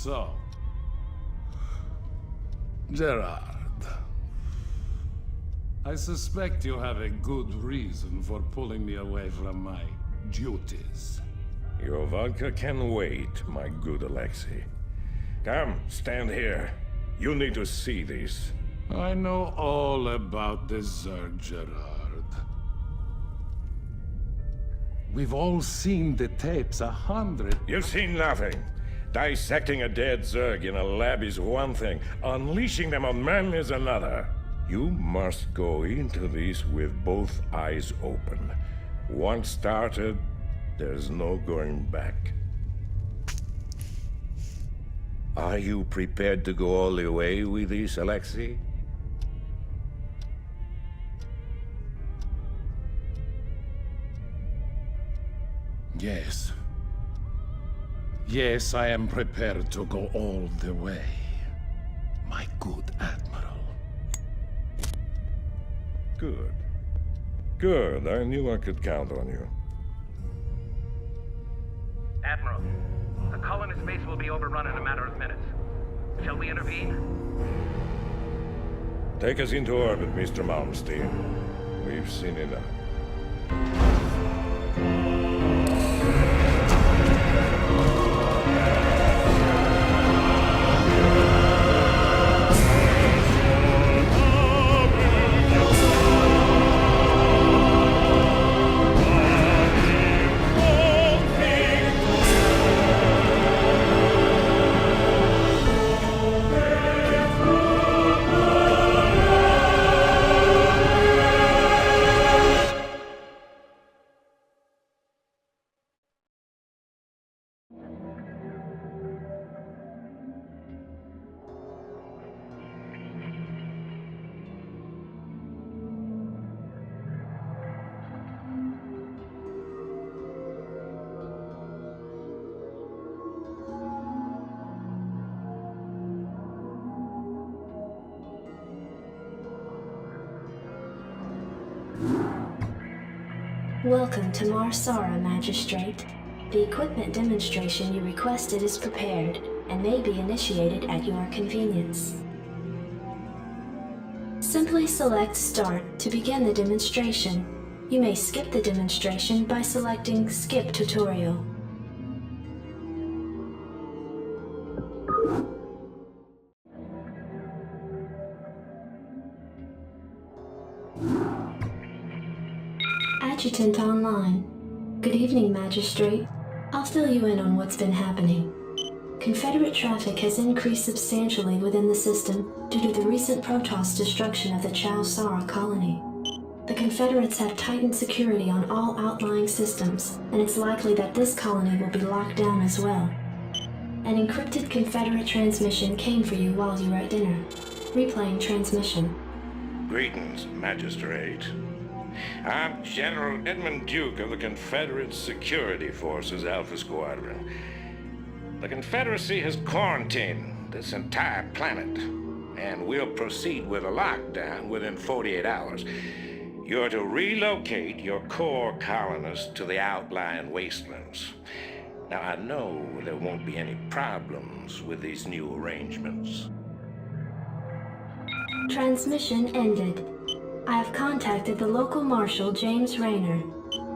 So, Gerard, I suspect you have a good reason for pulling me away from my duties. Your vodka can wait, my good Alexei. Come, stand here. You need to see this. I know all about the Zerg, Gerard. We've all seen the tapes 100... You've seen nothing. Dissecting a dead Zerg in a lab is one thing. Unleashing them on men is another. You must go into this with both eyes open. Once started, there's no going back. Are you prepared to go all the way with this, Alexei? Yes. Yes, I am prepared to go all the way, my good Admiral. Good. Good. I knew I could count on you. Admiral, the colonist base will be overrun in a matter of minutes. Shall we intervene? Take us into orbit, Mr. Malmsteen. We've seen enough. Welcome to Marsara, Magistrate. The equipment demonstration you requested is prepared, and may be initiated at your convenience. Simply select Start to begin the demonstration. You may skip the demonstration by selecting Skip Tutorial. Adjutant online. Good evening, Magistrate. I'll fill you in on what's been happening. Confederate traffic has increased substantially within the system due to the recent Protoss destruction of the Chowsara colony. The Confederates have tightened security on all outlying systems, and it's likely that this colony will be locked down as well. An encrypted Confederate transmission came for you while you were at dinner. Replaying transmission. Greetings, Magistrate. I'm General Edmund Duke of the Confederate Security Forces Alpha Squadron. The Confederacy has quarantined this entire planet, and we'll proceed with a lockdown within 48 hours. You're to relocate your core colonists to the outlying wastelands. Now, I know there won't be any problems with these new arrangements. Transmission ended. I have contacted the local marshal, James Rayner.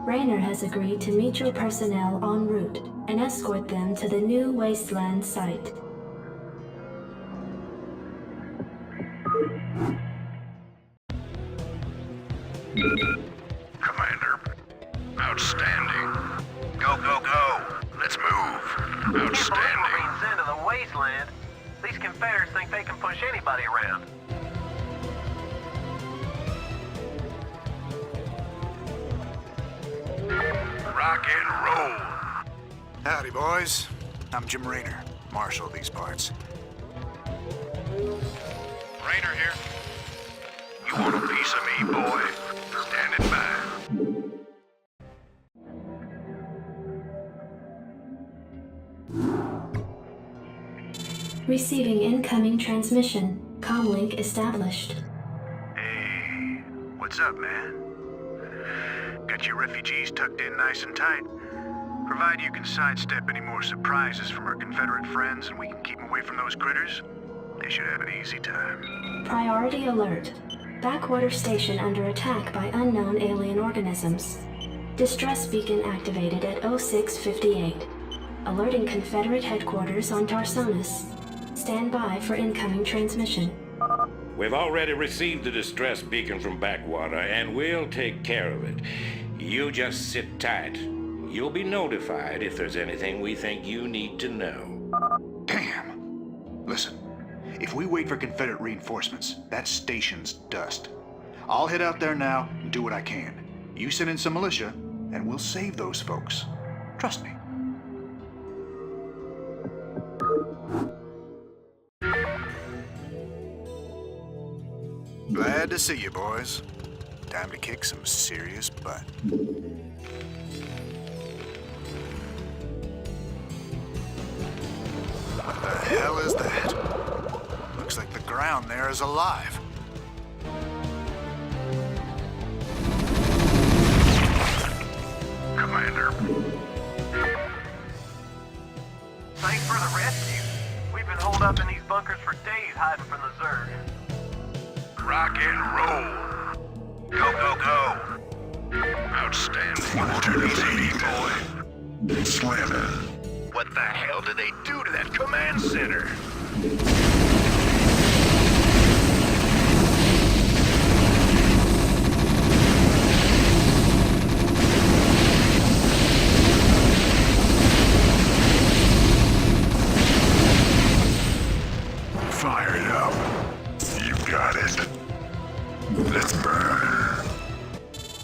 Rayner has agreed to meet your personnel en route and escort them to the new wasteland site. Commander, outstanding. Go, go, go. Let's move. Outstanding. Marines into the wasteland. These Confederates think they can push anybody around. Rock and roll. Howdy, boys. I'm Jim Rayner, Marshal of these parts. Rainer here. You want a piece of me, boy? Standing by. Receiving incoming transmission. Comlink established. Hey, what's up, man? Got your refugees tucked in nice and tight? Provided you can sidestep any more surprises from our Confederate friends and we can keep them away from those critters, they should have an easy time. Priority alert. Backwater station under attack by unknown alien organisms. Distress beacon activated at 0658. Alerting Confederate headquarters on Tarsonis. Stand by for incoming transmission. We've already received the distress beacon from Backwater, and we'll take care of it. You just sit tight. You'll be notified if there's anything we think you need to know. Damn. Listen, if we wait for Confederate reinforcements, that station's dust. I'll head out there now and do what I can. You send in some militia, and we'll save those folks. Trust me. Glad to see you, boys. Time to kick some serious butt. What the hell is that? Looks like the ground there is alive. Commander. Thanks for the rescue. We've been holed up in these bunkers for days hiding from the Zerg. Rock and roll. Go, go, go. Outstanding. Easy, boy. Slam it. What the hell did they do to that command center? Fire it up. You got it. Let's burn.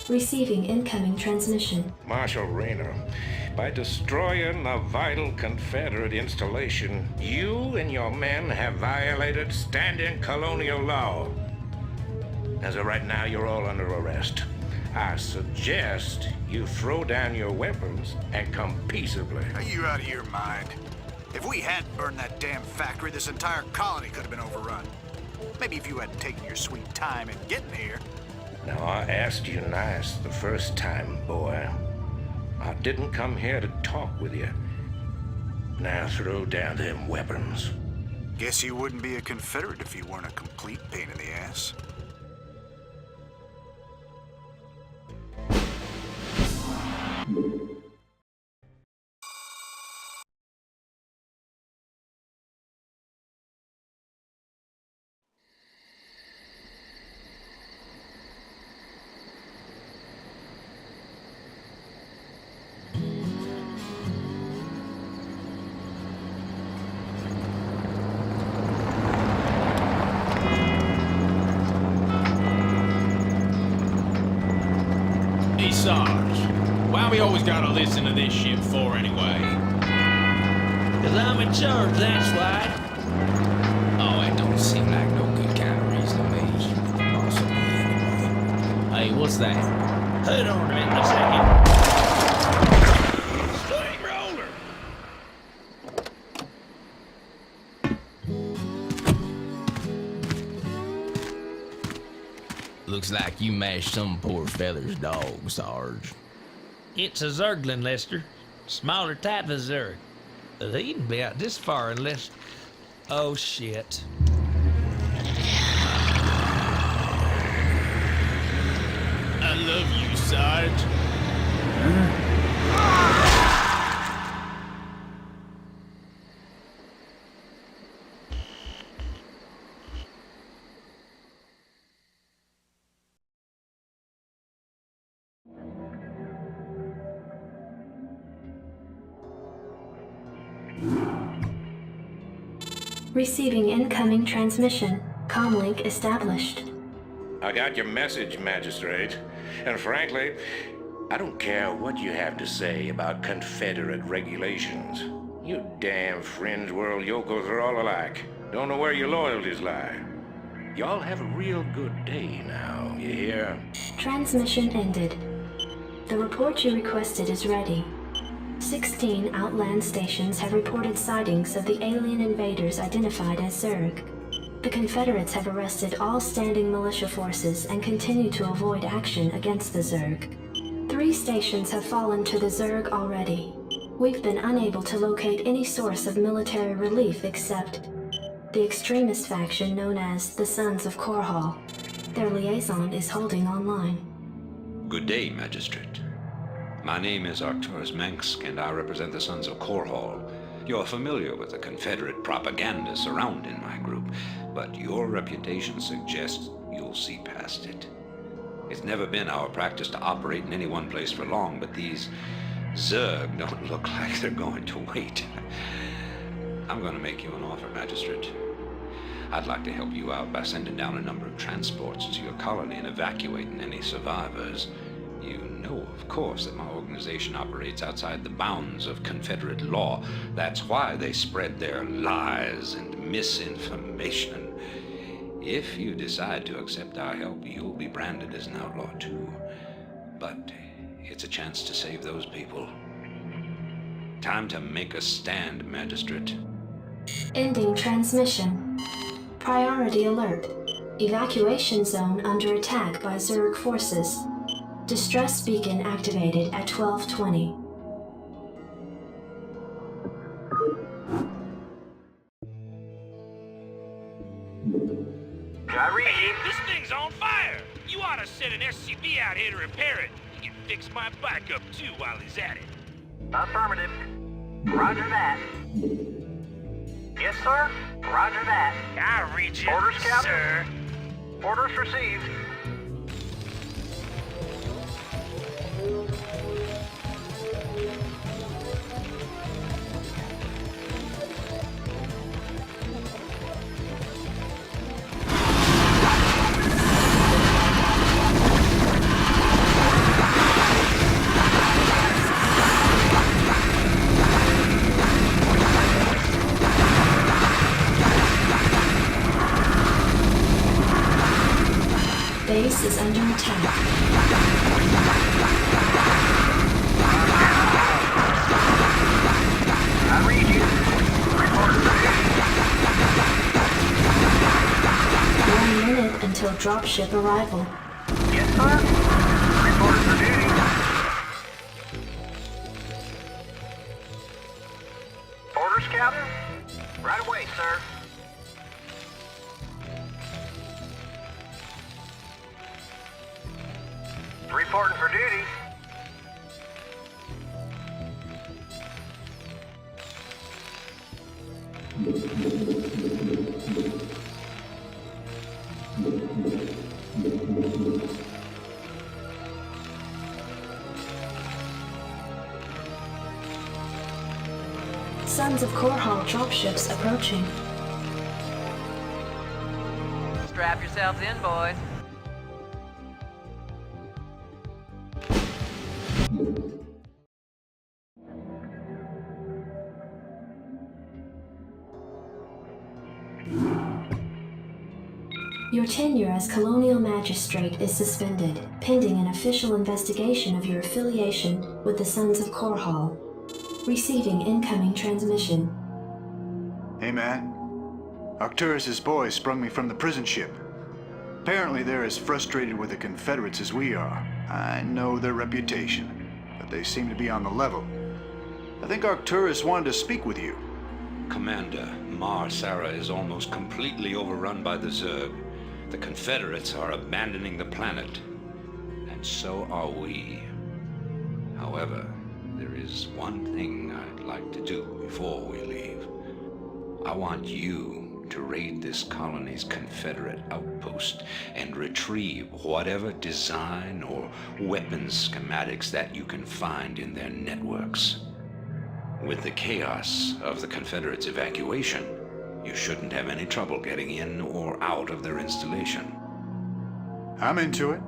Receiving incoming transmission. Marshal Rayner, by destroying a vital Confederate installation, you and your men have violated standing colonial law. As of right now, you're all under arrest. I suggest you throw down your weapons and come peaceably. Are you out of your mind? If we hadn't burned that damn factory, this entire colony could have been overrun. Maybe if you hadn't taken your sweet time in getting here. Now, I asked you nice the first time, boy. I didn't come here to talk with you. Now throw down them weapons. Guess you wouldn't be a Confederate if you weren't a complete pain in the ass. Sarge, why we always gotta listen to this shit for anyway? 'Cause I'm in charge, that's why. Oh, it don't seem like no good kind of reason to me. Possibly anyway. Hey, what's that? Hold on a minute, a second. String roller! Looks like you mashed some poor feather's dog, Sarge. It's a Zergling, Lester. Smaller type of Zerg. They ain't be out this far unless... Oh, shit. I love you, Sarge. Receiving incoming transmission. Comlink established. I got your message, Magistrate. And frankly, I don't care what you have to say about Confederate regulations. You damn fringe world yokels are all alike. Don't know where your loyalties lie. Y'all have a real good day now, you hear? Transmission ended. The report you requested is ready. 16 outland stations have reported sightings of the alien invaders identified as Zerg. The Confederates have arrested all standing militia forces and continue to avoid action against the Zerg. 3 stations have fallen to the Zerg already. We've been unable to locate any source of military relief except the extremist faction known as the Sons of Korhal. Their liaison is holding online. Good day, Magistrate. My name is Arcturus Mengsk, and I represent the Sons of Korhal. You're familiar with the Confederate propaganda surrounding my group, but your reputation suggests you'll see past it. It's never been our practice to operate in any one place for long, but these Zerg don't look like they're going to wait. I'm going to make you an offer, Magistrate. I'd like to help you out by sending down a number of transports to your colony and evacuating any survivors. You know, of course, that my organization operates outside the bounds of Confederate law. That's why they spread their lies and misinformation. If you decide to accept our help, you'll be branded as an outlaw too. But it's a chance to save those people. Time to make a stand, Magistrate. Ending transmission. Priority alert. Evacuation zone under attack by Zerg forces. Distress beacon activated at 12:20. Hey, this thing's on fire! You ought to send an SCV out here to repair it. He can fix my bike up too while he's at it. Affirmative. Roger that. Yes, sir. Roger that. I'll read you, Orders, Captain. sir. Orders received. Base is under attack. I read you. Report for duty. 1 minute until dropship arrival. Yes, sir. Report for duty. Orders, Captain? Right away, sir. Reporting for duty. Sons of Korhal dropships approaching. Strap yourselves in, boys. Your tenure as Colonial Magistrate is suspended, pending an official investigation of your affiliation with the Sons of Korhal. Receiving incoming transmission. Hey, man. Arcturus's boys sprung me from the prison ship. Apparently they're as frustrated with the Confederates as we are. I know their reputation, but they seem to be on the level. I think Arcturus wanted to speak with you. Commander, Mar Sara is almost completely overrun by the Zerg. The Confederates are abandoning the planet, and so are we. However, there is one thing I'd like to do before we leave. I want you to raid this colony's Confederate outpost and retrieve whatever design or weapons schematics that you can find in their networks. With the chaos of the Confederates' evacuation, you shouldn't have any trouble getting in or out of their installation. I'm into it.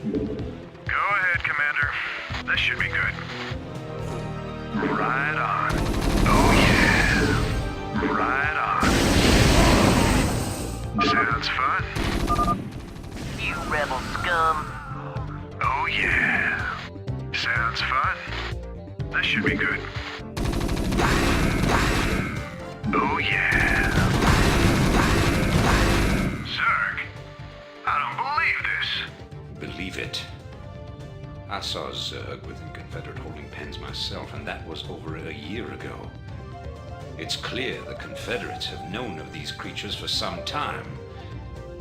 Go ahead, Commander. This should be good. Right on. Oh, yeah. Right on. Sounds fun. You rebel scum. Oh, yeah. Sounds fun. This should be good. Oh, yeah. Zerg, I don't believe this. believe it. I saw Zerg within Confederate holding pens myself, and that was over a year ago. It's clear the Confederates have known of these creatures for some time.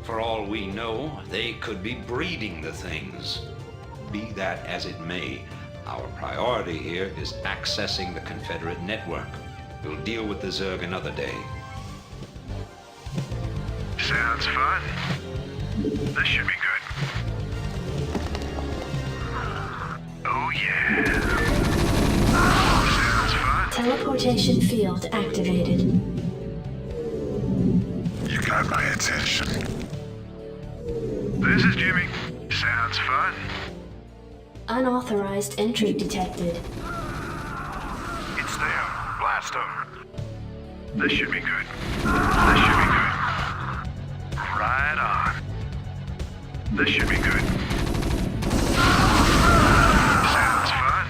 For all we know, they could be breeding the things. Be that as it may, our priority here is accessing the Confederate network. We'll deal with the Zerg another day. Sounds fun. This should be good. Oh yeah. Sounds fun. Teleportation field activated. You got my attention. This is Jimmy. Sounds fun. Unauthorized entry detected. It's them. Blast them. This should be good. This should be good. Right on. This should be good. Sounds fun.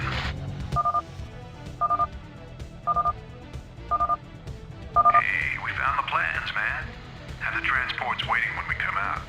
Hey, we found the plans, man. Have the transports waiting when we come out.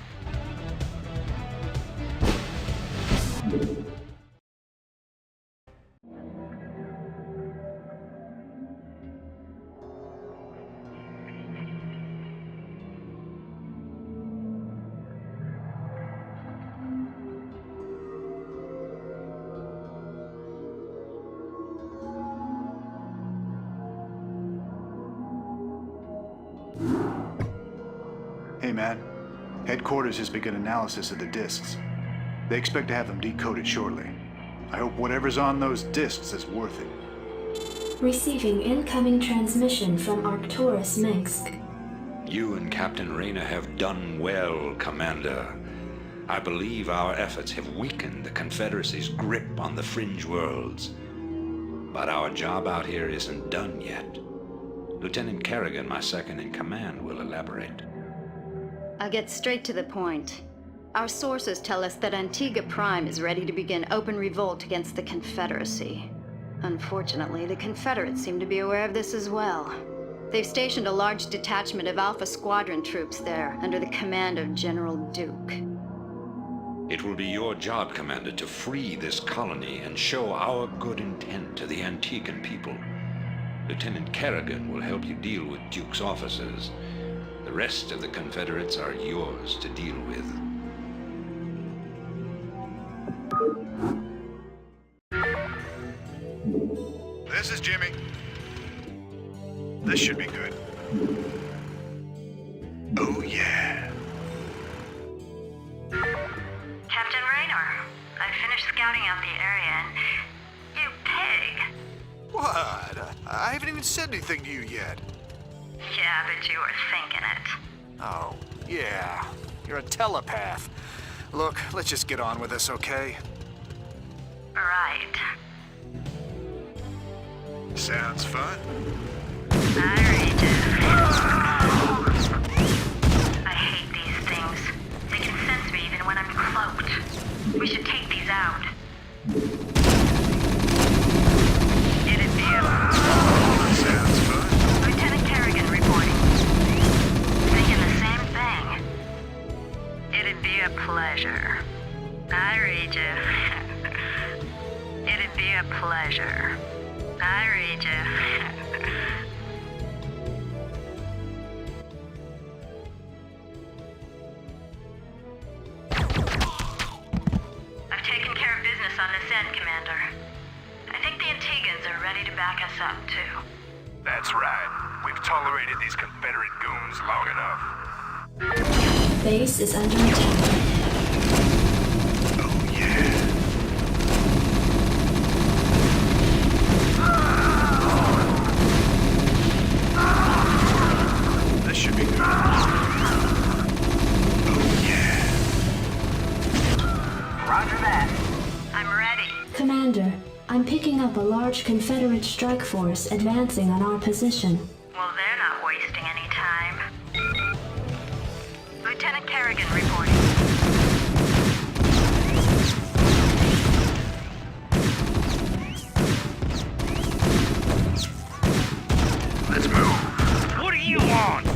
Hey, man. Headquarters has begun analysis of the discs. They expect to have them decoded shortly. I hope whatever's on those discs is worth it. Receiving incoming transmission from Arcturus Minsk. You and Captain Rayner have done well, Commander. I believe our efforts have weakened the Confederacy's grip on the fringe worlds. But our job out here isn't done yet. Lieutenant Kerrigan, my second in command, will elaborate. I'll get straight to the point. Our sources tell us that Antiga Prime is ready to begin open revolt against the Confederacy. Unfortunately, the Confederates seem to be aware of this as well. They've stationed a large detachment of Alpha Squadron troops there under the command of General Duke. It will be your job, Commander, to free this colony and show our good intent to the Antiguan people. Lieutenant Kerrigan will help you deal with Duke's officers. The rest of the Confederates are yours to deal with. This is Jimmy. This should be good. Oh yeah. Captain Raynor, I finished scouting out the area and... You pig! What? I haven't even said anything to you yet. Yeah, but you were thinking it. Oh, yeah. You're a telepath. Look, let's just get on with this, okay? Right. Sounds fun. I hate these things. They can sense me even when I'm cloaked. We should take these out. It'd be a... Sounds fun. Lieutenant Kerrigan reporting. Thinking the same thing. It'd be a pleasure. I read you. It'd be a pleasure. I read you. I've taken care of business on this end, Commander. I think the Antigans are ready to back us up, too. That's right. We've tolerated these Confederate goons long enough. Base is under attack. Oh yeah. This should be good. Oh yeah. Roger that. I'm ready. Commander, I'm picking up a large Confederate strike force advancing on our position. Well, they're not wasting any time. Lieutenant Kerrigan reporting. Let's move. What do you want?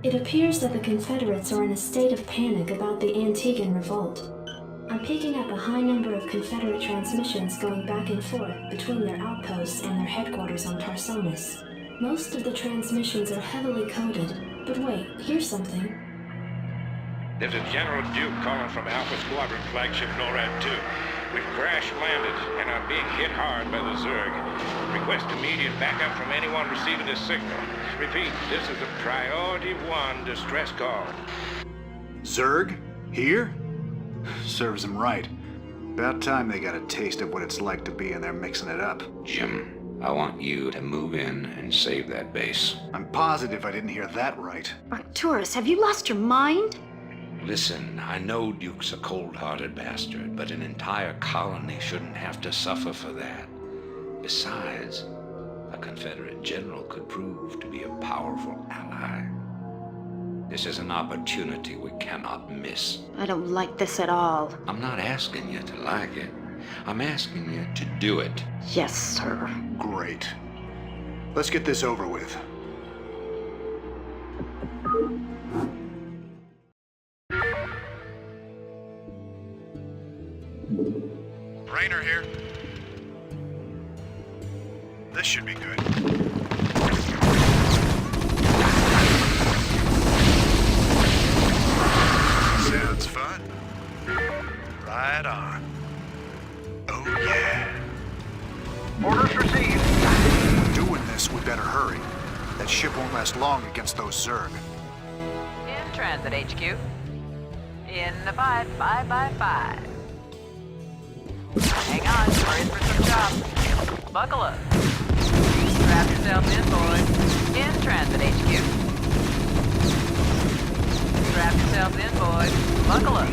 It appears that the Confederates are in a state of panic about the Antiguan revolt. I'm picking up a high number of Confederate transmissions going back and forth between their outposts and their headquarters on Tarsonis. Most of the transmissions are heavily coded, but wait, here's something. There's a General Duke calling from Alpha Squadron flagship NORAD 2. We've crash-landed and are being hit hard by the Zerg. Request immediate backup from anyone receiving this signal. Repeat, this is a Priority 1 distress call. Zerg? Here? Serves them right. About time they got a taste of what it's like to be in there mixing it up. Jim, I want you to move in and save that base. I'm positive I didn't hear that right. Arcturus, have you lost your mind? Listen, I know Duke's a cold-hearted bastard, but an entire colony shouldn't have to suffer for that. Besides, a Confederate general could prove to be a powerful ally. This is an opportunity we cannot miss. I don't like this at all. I'm not asking you to like it. I'm asking you to do it. Yes, sir. Great. Let's get this over with. Rainer here. This should be good. Sounds fun. Right on. Oh yeah. Orders received. Doing this, we better hurry. That ship won't last long against those Zerg. In transit, HQ. In the 5. Hang on, we're in for some chops. Buckle up. Strap yourselves in, boys. In transit, HQ. Strap yourselves in, boys. Buckle up.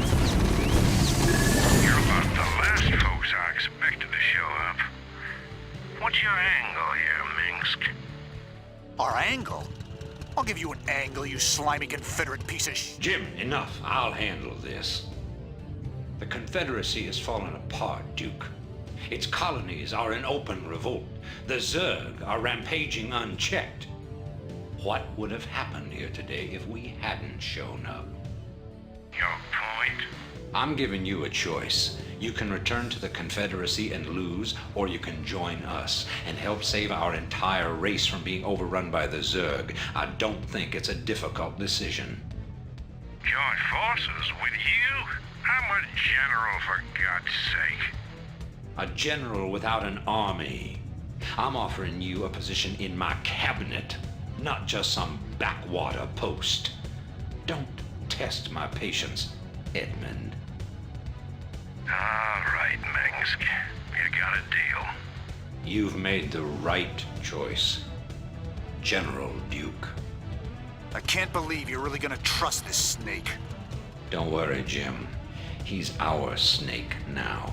You're about the last folks I expected to show up. What's your angle here, Minsk? Our angle? I'll give you an angle, you slimy Confederate piece of Jim, enough. I'll handle this. The Confederacy has fallen apart, Duke. Its colonies are in open revolt. The Zerg are rampaging unchecked. What would have happened here today if we hadn't shown up? Your point? I'm giving you a choice. You can return to the Confederacy and lose, or you can join us and help save our entire race from being overrun by the Zerg. I don't think it's a difficult decision. Join forces with you? I'm a general, for God's sake. A general without an army. I'm offering you a position in my cabinet, not just some backwater post. Don't test my patience, Edmund. All right, Minsk. You got a deal. You've made the right choice, General Duke. I can't believe you're really gonna trust this snake. Don't worry, Jim. He's our snake now.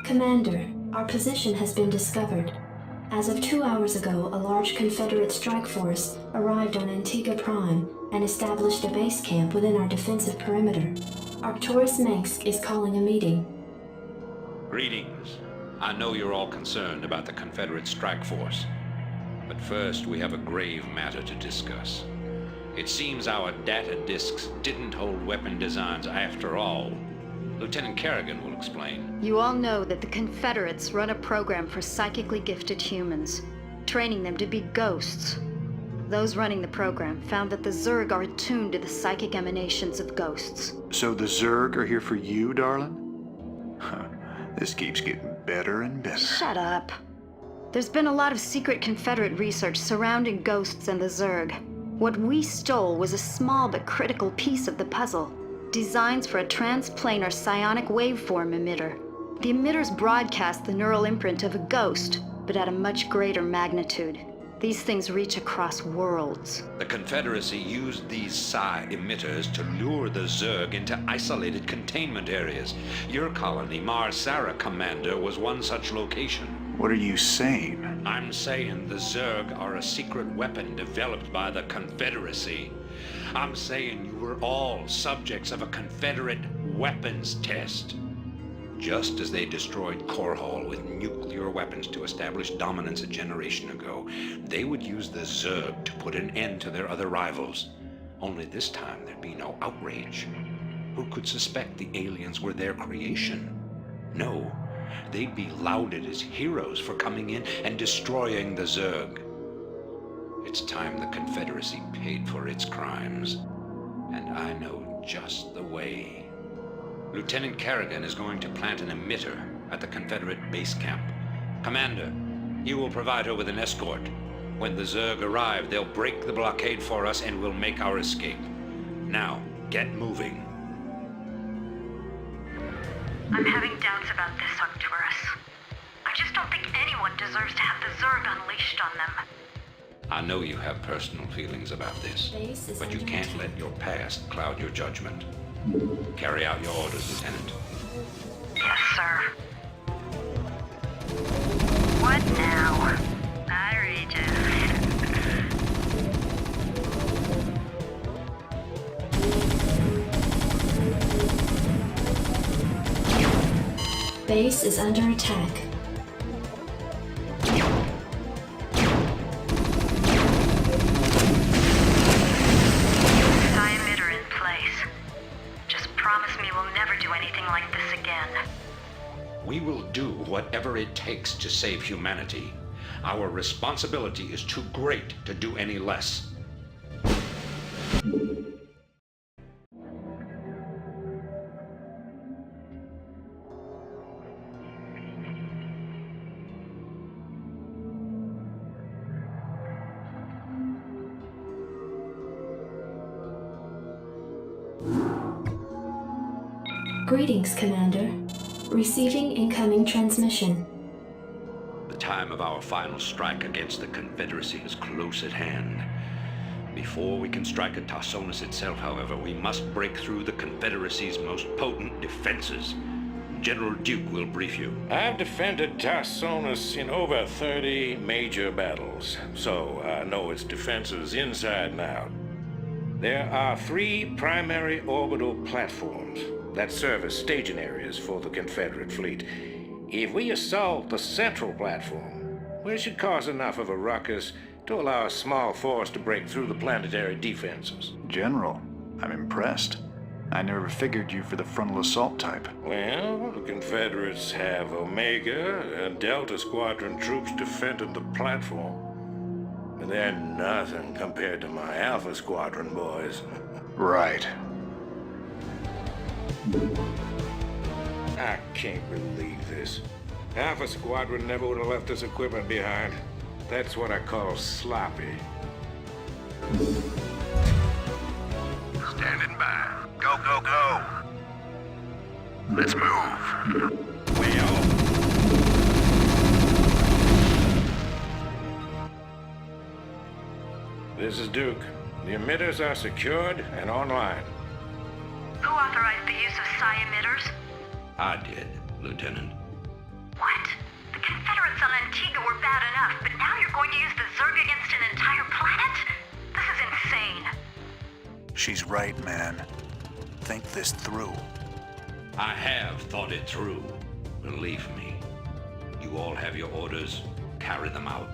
Commander, our position has been discovered. As of 2 hours ago, a large Confederate strike force arrived on Antiga Prime and established a base camp within our defensive perimeter. Arcturus Minsk is calling a meeting. Greetings. I know you're all concerned about the Confederate strike force. But first, we have a grave matter to discuss. It seems our data disks didn't hold weapon designs after all. Lieutenant Kerrigan will explain. You all know that the Confederates run a program for psychically gifted humans, training them to be ghosts. Those running the program found that the Zerg are attuned to the psychic emanations of ghosts. So the Zerg are here for you, darling? This keeps getting better and better. Shut up. There's been a lot of secret Confederate research surrounding ghosts and the Zerg. What we stole was a small but critical piece of the puzzle. Designs for a transplanar psionic waveform emitter. The emitters broadcast the neural imprint of a ghost, but at a much greater magnitude. These things reach across worlds. The Confederacy used these psi emitters to lure the Zerg into isolated containment areas. Your colony, Mar-Sara Commander, was one such location. What are you saying? I'm saying the Zerg are a secret weapon developed by the Confederacy. I'm saying you were all subjects of a Confederate weapons test. Just as they destroyed Korhal with nuclear weapons to establish dominance a generation ago, they would use the Zerg to put an end to their other rivals. Only this time there'd be no outrage. Who could suspect the aliens were their creation? No, they'd be lauded as heroes for coming in and destroying the Zerg. It's time the Confederacy paid for its crimes. And I know just the way. Lieutenant Kerrigan is going to plant an emitter at the Confederate base camp. Commander, you will provide her with an escort. When the Zerg arrive, they'll break the blockade for us and we'll make our escape. Now, get moving. I'm having doubts about this, Arcturus. I just don't think anyone deserves to have the Zerg unleashed on them. I know you have personal feelings about this, but you can't let your past cloud your judgment. Carry out your orders, Lieutenant. Yes, sir. What now? I read you. Base is under attack. We will do whatever it takes to save humanity. Our responsibility is too great to do any less. Greetings, Commander. Receiving incoming transmission. The time of our final strike against the Confederacy is close at hand. Before we can strike at Tarsonis itself, however, we must break through the Confederacy's most potent defenses. General Duke will brief you. I've defended Tarsonis in over 30 major battles, so I know its defenses inside and out. There are 3 primary orbital platforms that serve as staging areas for the Confederate fleet. If we assault the central platform, we should cause enough of a ruckus to allow a small force to break through the planetary defenses. General, I'm impressed. I never figured you for the frontal assault type. Well, the Confederates have Omega and Delta Squadron troops defending the platform. And they're nothing compared to my Alpha Squadron boys. Right. I can't believe this. Alpha Squadron never would have left this equipment behind. That's what I call sloppy. Standing by. Go, go, go. Let's move. Well. This is Duke. The emitters are secured and online. Who authorized the use of psi emitters? I did, Lieutenant. What? The Confederates on Antiga were bad enough, but now you're going to use the Zerg against an entire planet? This is insane. She's right, man. Think this through. I have thought it through. Believe me. You all have your orders. Carry them out.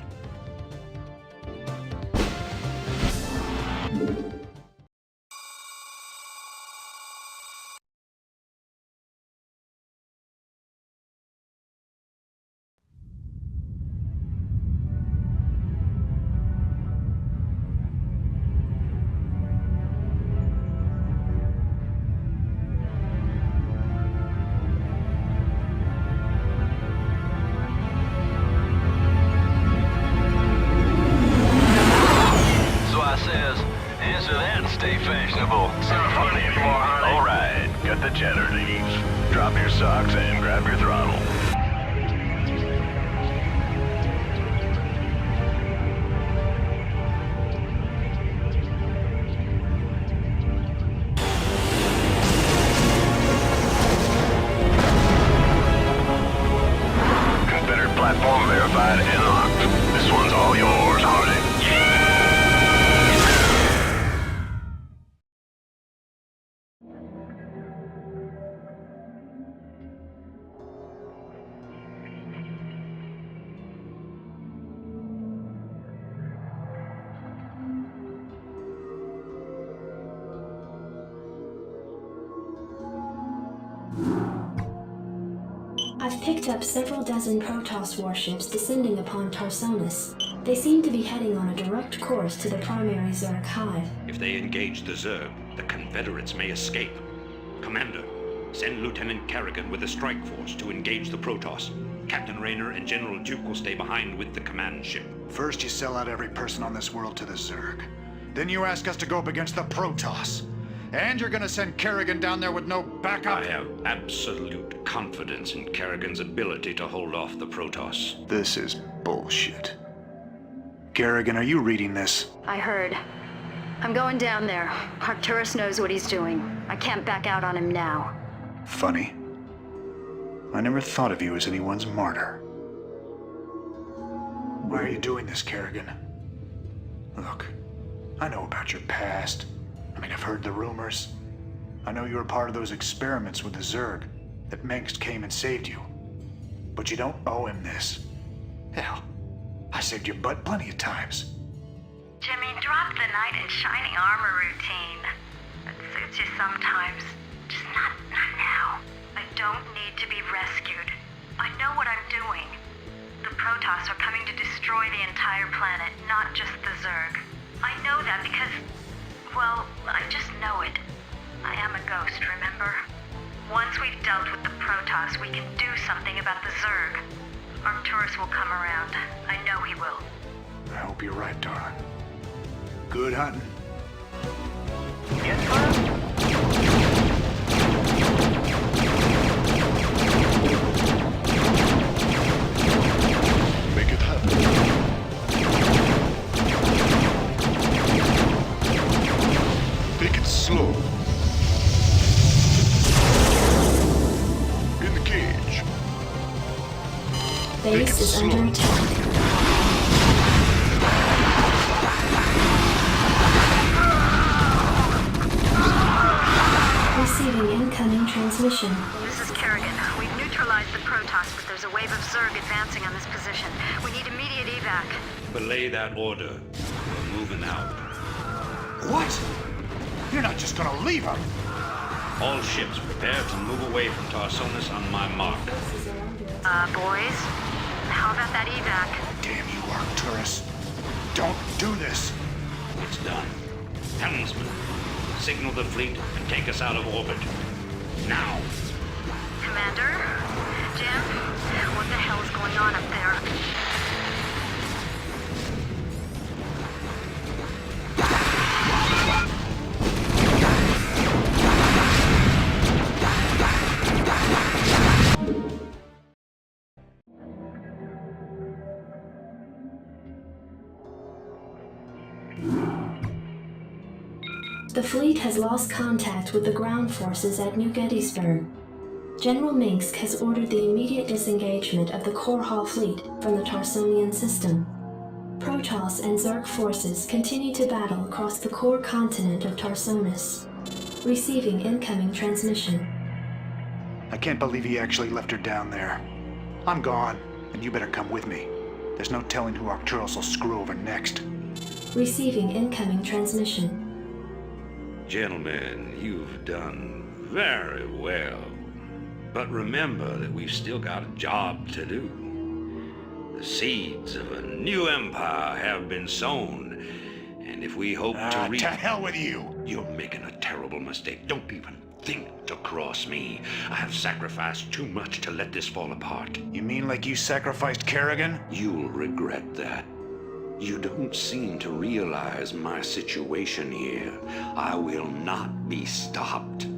picked up several dozen Protoss warships descending upon Tarsonis. They seem to be heading on a direct course to the primary Zerg hive. If they engage the Zerg, the Confederates may escape. Commander, send Lieutenant Kerrigan with a strike force to engage the Protoss. Captain Rayner and General Duke will stay behind with the command ship. First you sell out every person on this world to the Zerg. Then you ask us to go up against the Protoss. And you're gonna send Kerrigan down there with no backup? I have absolute confidence in Kerrigan's ability to hold off the Protoss. This is bullshit. Kerrigan, are you reading this? I heard. I'm going down there. Arcturus knows what he's doing. I can't back out on him now. Funny. I never thought of you as anyone's martyr. Why are you doing this, Kerrigan? Look, I know about your past. I mean, I've heard the rumors. I know you were part of those experiments with the Zerg, that Mengsk came and saved you. But you don't owe him this. Hell, I saved your butt plenty of times. Jimmy, drop the knight in shining armor routine. It suits you sometimes. Just not now. I don't need to be rescued. I know what I'm doing. The Protoss are coming to destroy the entire planet, not just the Zerg. I know that because, well, I just know it. I am a ghost, remember? Once we've dealt with the Protoss, we can do something about the Zerg. Arcturus will come around. I know he will. I hope you're right, darling. Good hunting. Yes, sir? Make it happen. Take it slow. In the cage. Base is under attack. Receiving incoming transmission. This is Kerrigan. We've neutralized the Protoss, but there's a wave of Zerg advancing on this position. We need immediate evac. Belay that order. We're moving out. What? You're not just gonna leave him! All ships prepare to move away from Tarsonis on my mark. Boys? How about that evac? Damn you, Arcturus. Don't do this! It's done. Helmsman, signal the fleet and take us out of orbit. Now! Commander? Jim? What the hell is going on up there? The fleet has lost contact with the ground forces at New Gettysburg. General Mengsk has ordered the immediate disengagement of the Korhal fleet from the Tarsonian system. Protoss and Zerg forces continue to battle across the core continent of Tarsonis. Receiving incoming transmission. I can't believe he actually left her down there. I'm gone, and you better come with me. There's no telling who Arcturus will screw over next. Receiving incoming transmission. Gentlemen, you've done very well. But remember that we've still got a job to do. The seeds of a new empire have been sown, and if we hope to reach... To hell with you! You're making a terrible mistake. Don't even think to cross me. I have sacrificed too much to let this fall apart. You mean like you sacrificed Kerrigan? You'll regret that. You don't seem to realize my situation here. I will not be stopped.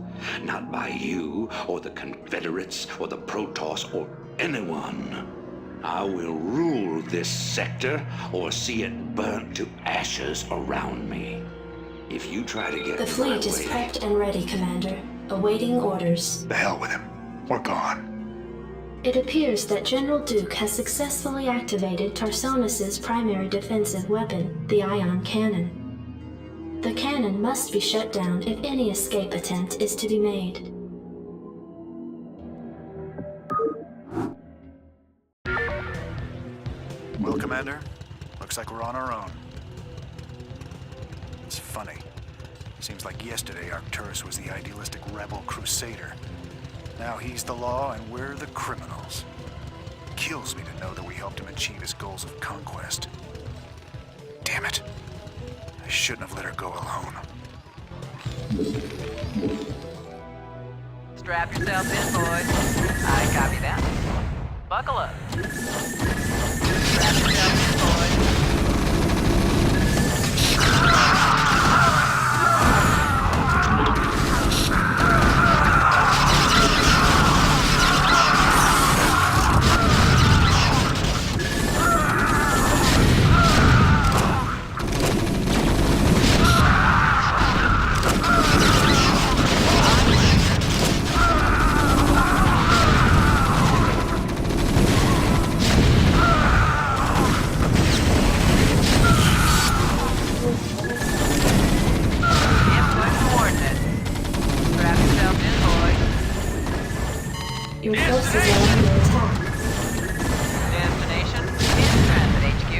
Not by you, or the Confederates, or the Protoss, or anyone. I will rule this sector, or see it burnt to ashes around me. If you try to get The fleet is prepped and ready, Commander. Awaiting orders. The hell with him. We're gone. It appears that General Duke has successfully activated Tarsonis' primary defensive weapon, the ion cannon. The cannon must be shut down if any escape attempt is to be made. Well, Commander, looks like we're on our own. It's funny. Seems like yesterday Arcturus was the idealistic rebel crusader. Now he's the law and we're the criminals. kills me to know that we helped him achieve his goals of conquest. Damn it. I shouldn't have let her go alone. Strap yourselves in, boys. I copy that. Buckle up. Strap yourselves in, boys. Your forces are under attack. Destination in transit, HQ.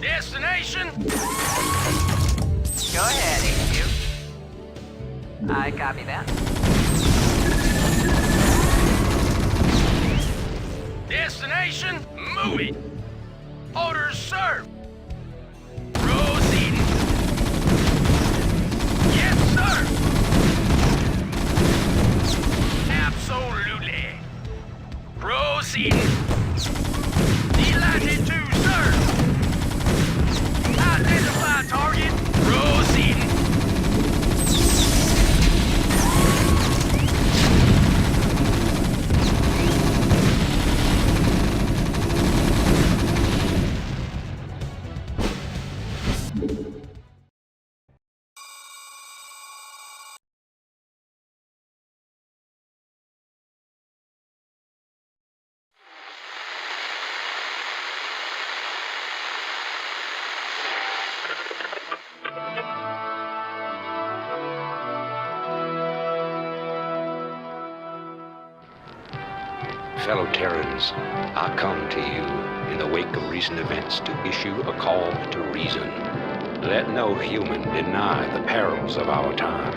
Destination? Go ahead, HQ. I copy that. Destination? Move it. Orders served. Proceeding. Yes, sir. Absolutely. Proceeding. Delighted to, sir. Identify target. Proceeding. Fellow Terrans, I come to you in the wake of recent events to issue a call to reason. Let no human deny the perils of our time.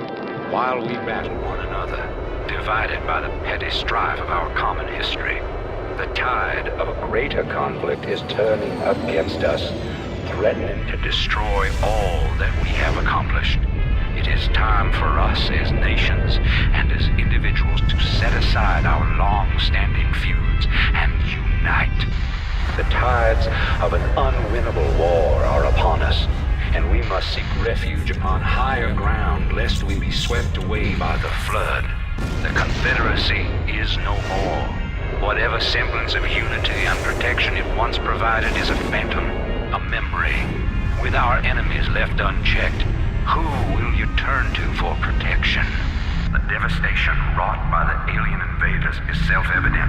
While we battle one another, divided by the petty strife of our common history, the tide of a greater conflict is turning against us, threatening to destroy all that we have accomplished. It is time for us as nations and as individuals to set aside our long-standing feuds and unite. The tides of an unwinnable war are upon us, and we must seek refuge upon higher ground lest we be swept away by the flood. The Confederacy is no more. Whatever semblance of unity and protection it once provided is a phantom, a memory. With our enemies left unchecked, who will you turn to for protection? The devastation wrought by the alien invaders is self-evident.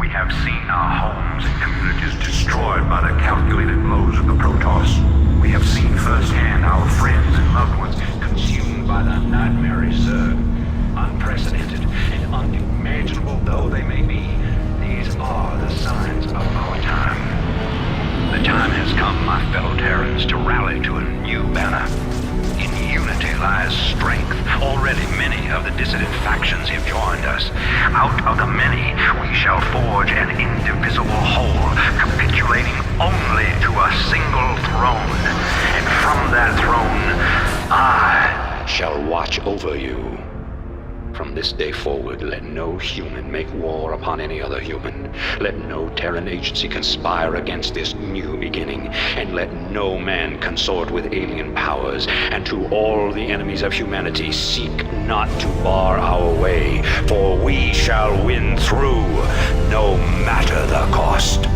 We have seen our homes and communities destroyed by the calculated blows of the Protoss. We have seen firsthand our friends and loved ones consumed by the nightmare Zerg. Unprecedented and unimaginable though they may be, these are the signs of our time. The time has come, my fellow Terrans, to rally to a new banner. In unity lies strength. Already many of the dissident factions have joined us. Out of the many, we shall forge an indivisible whole, capitulating only to a single throne. And from that throne, I shall watch over you. From this day forward, let no human make war upon any other human. Let no Terran agency conspire against this new beginning, and let no man consort with alien powers. And to all the enemies of humanity, seek not to bar our way, for we shall win through, no matter the cost.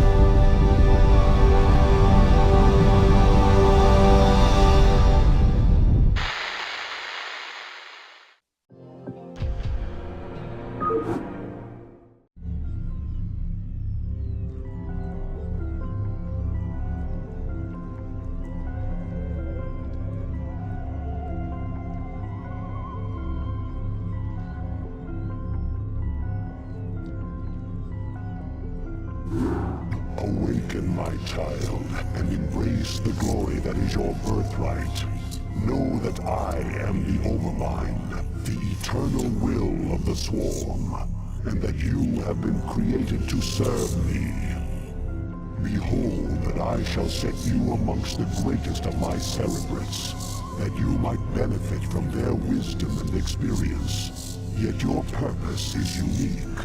Awaken, my child, and embrace the glory that is your birthright. Know that I am the Overmind, the eternal will of the Swarm. and that you have been created to serve me. Behold that I shall set you amongst the greatest of my cerebrates, that you might benefit from their wisdom and experience. Yet your purpose is unique.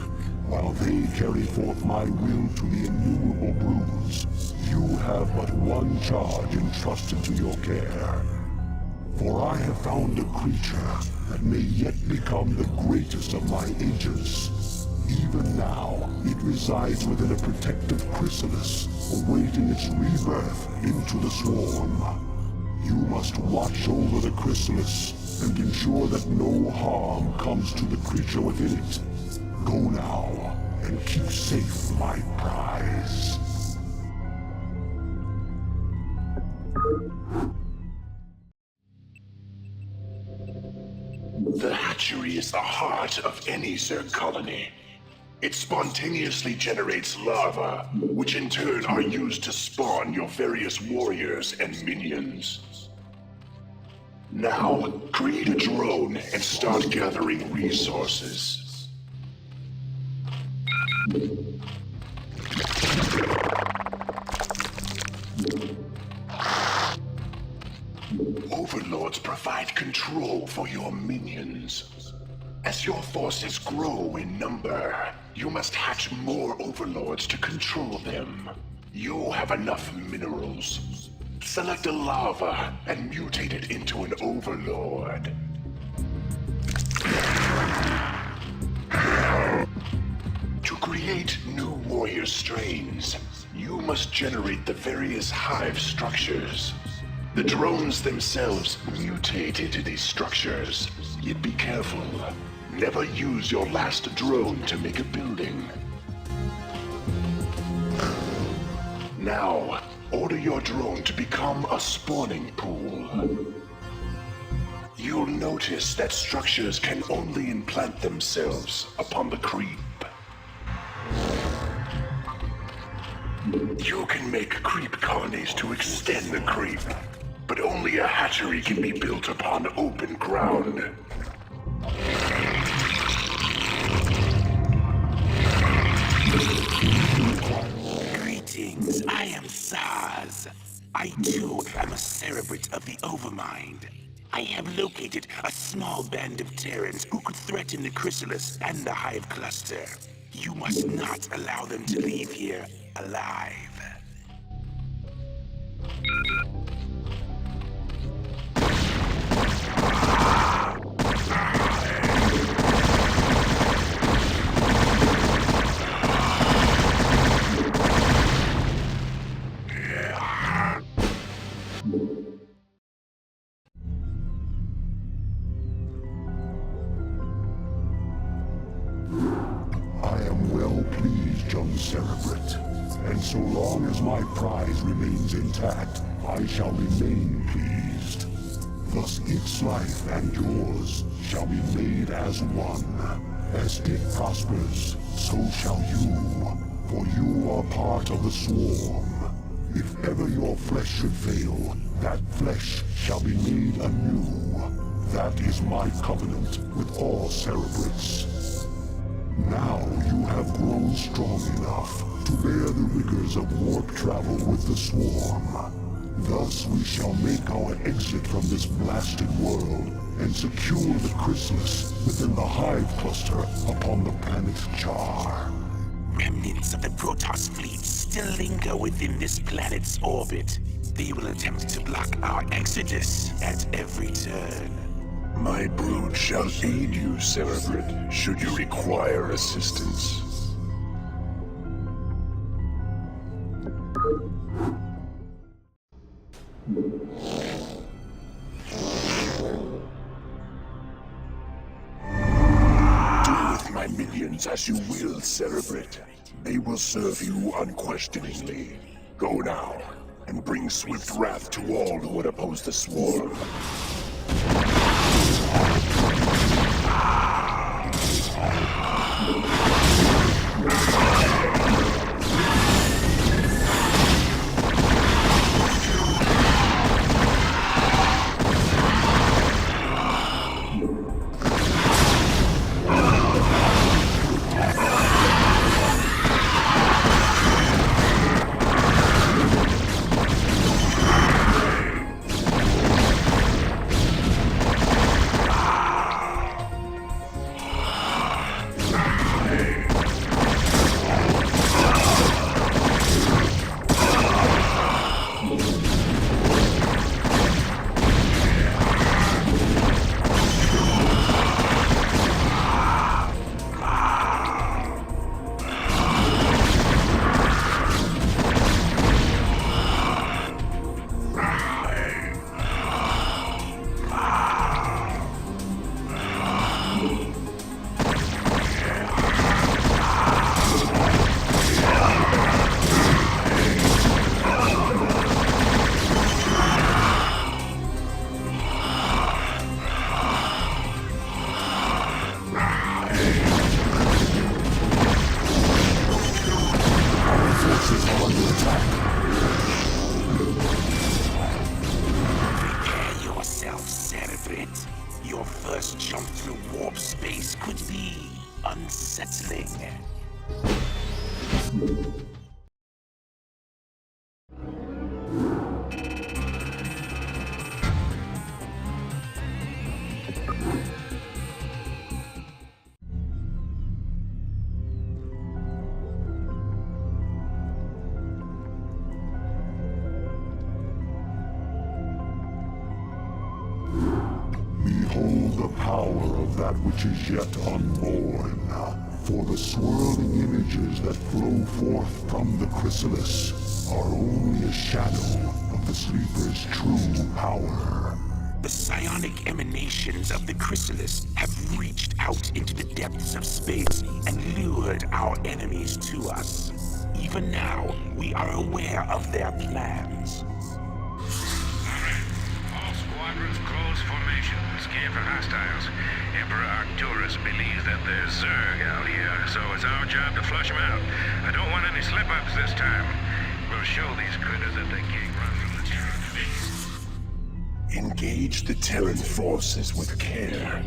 While they carry forth my will to the innumerable broods, you have but one charge entrusted to your care. For I have found a creature that may yet become the greatest of my agents. Even now, it resides within a protective chrysalis, awaiting its rebirth into the swarm. You must watch over the chrysalis and ensure that no harm comes to the creature within it. Go now, and keep safe my prize. The hatchery is the heart of any Zerg colony. It spontaneously generates larvae, which in turn are used to spawn your various warriors and minions. Now, create a drone and start gathering resources. Overlords provide control for your minions. As your forces grow in number, you must hatch more overlords to control them. You have enough minerals. Select a larva and mutate it into an overlord. To create new warrior strains, you must generate the various hive structures. The drones themselves mutate into these structures. Yet be careful. Never use your last drone to make a building. Now, order your drone to become a spawning pool. You'll notice that structures can only implant themselves upon the creep. You can make creep colonies to extend the creep, but only a hatchery can be built upon open ground. Greetings, I am Saz. I too am a cerebrate of the Overmind. I have located a small band of Terrans who could threaten the chrysalis and the hive cluster. You must not allow them to leave here alive. And so long as my prize remains intact, I shall remain pleased. Thus its life and yours shall be made as one. As it prospers, so shall you, for you are part of the swarm. If ever your flesh should fail, that flesh shall be made anew. That is my covenant with all cerebrates. Now you have grown strong enough to bear the rigors of warp travel with the swarm. Thus we shall make our exit from this blasted world and secure the chrysalis within the hive cluster upon the planet Char. Remnants of the Protoss fleet still linger within this planet's orbit. They will attempt to block our exodus at every turn. My brood shall aid you, Cerebrate, should you require assistance. Do with my minions as you will, Cerebrate. They will serve you unquestioningly. Go now, and bring swift wrath to all who would oppose the swarm. Prepare yourself, Cerebrate. Your first jump through warp space could be unsettling. Behold the power of that which is yet unborn. For the swirling images that flow forth from the chrysalis are only a shadow of the sleeper's true power. The psionic emanations of the chrysalis have reached out into the depths of space and lured our enemies to us. Even now, we are aware of their plans. All squadrons close formation. Scan for hostiles. Emperor Arcturus believes that there's Zerg out here, so it's our job to flush them out. I don't want any slip-ups this time. We'll show these critters that they can't run from the Terran. Engage the Terran forces with care.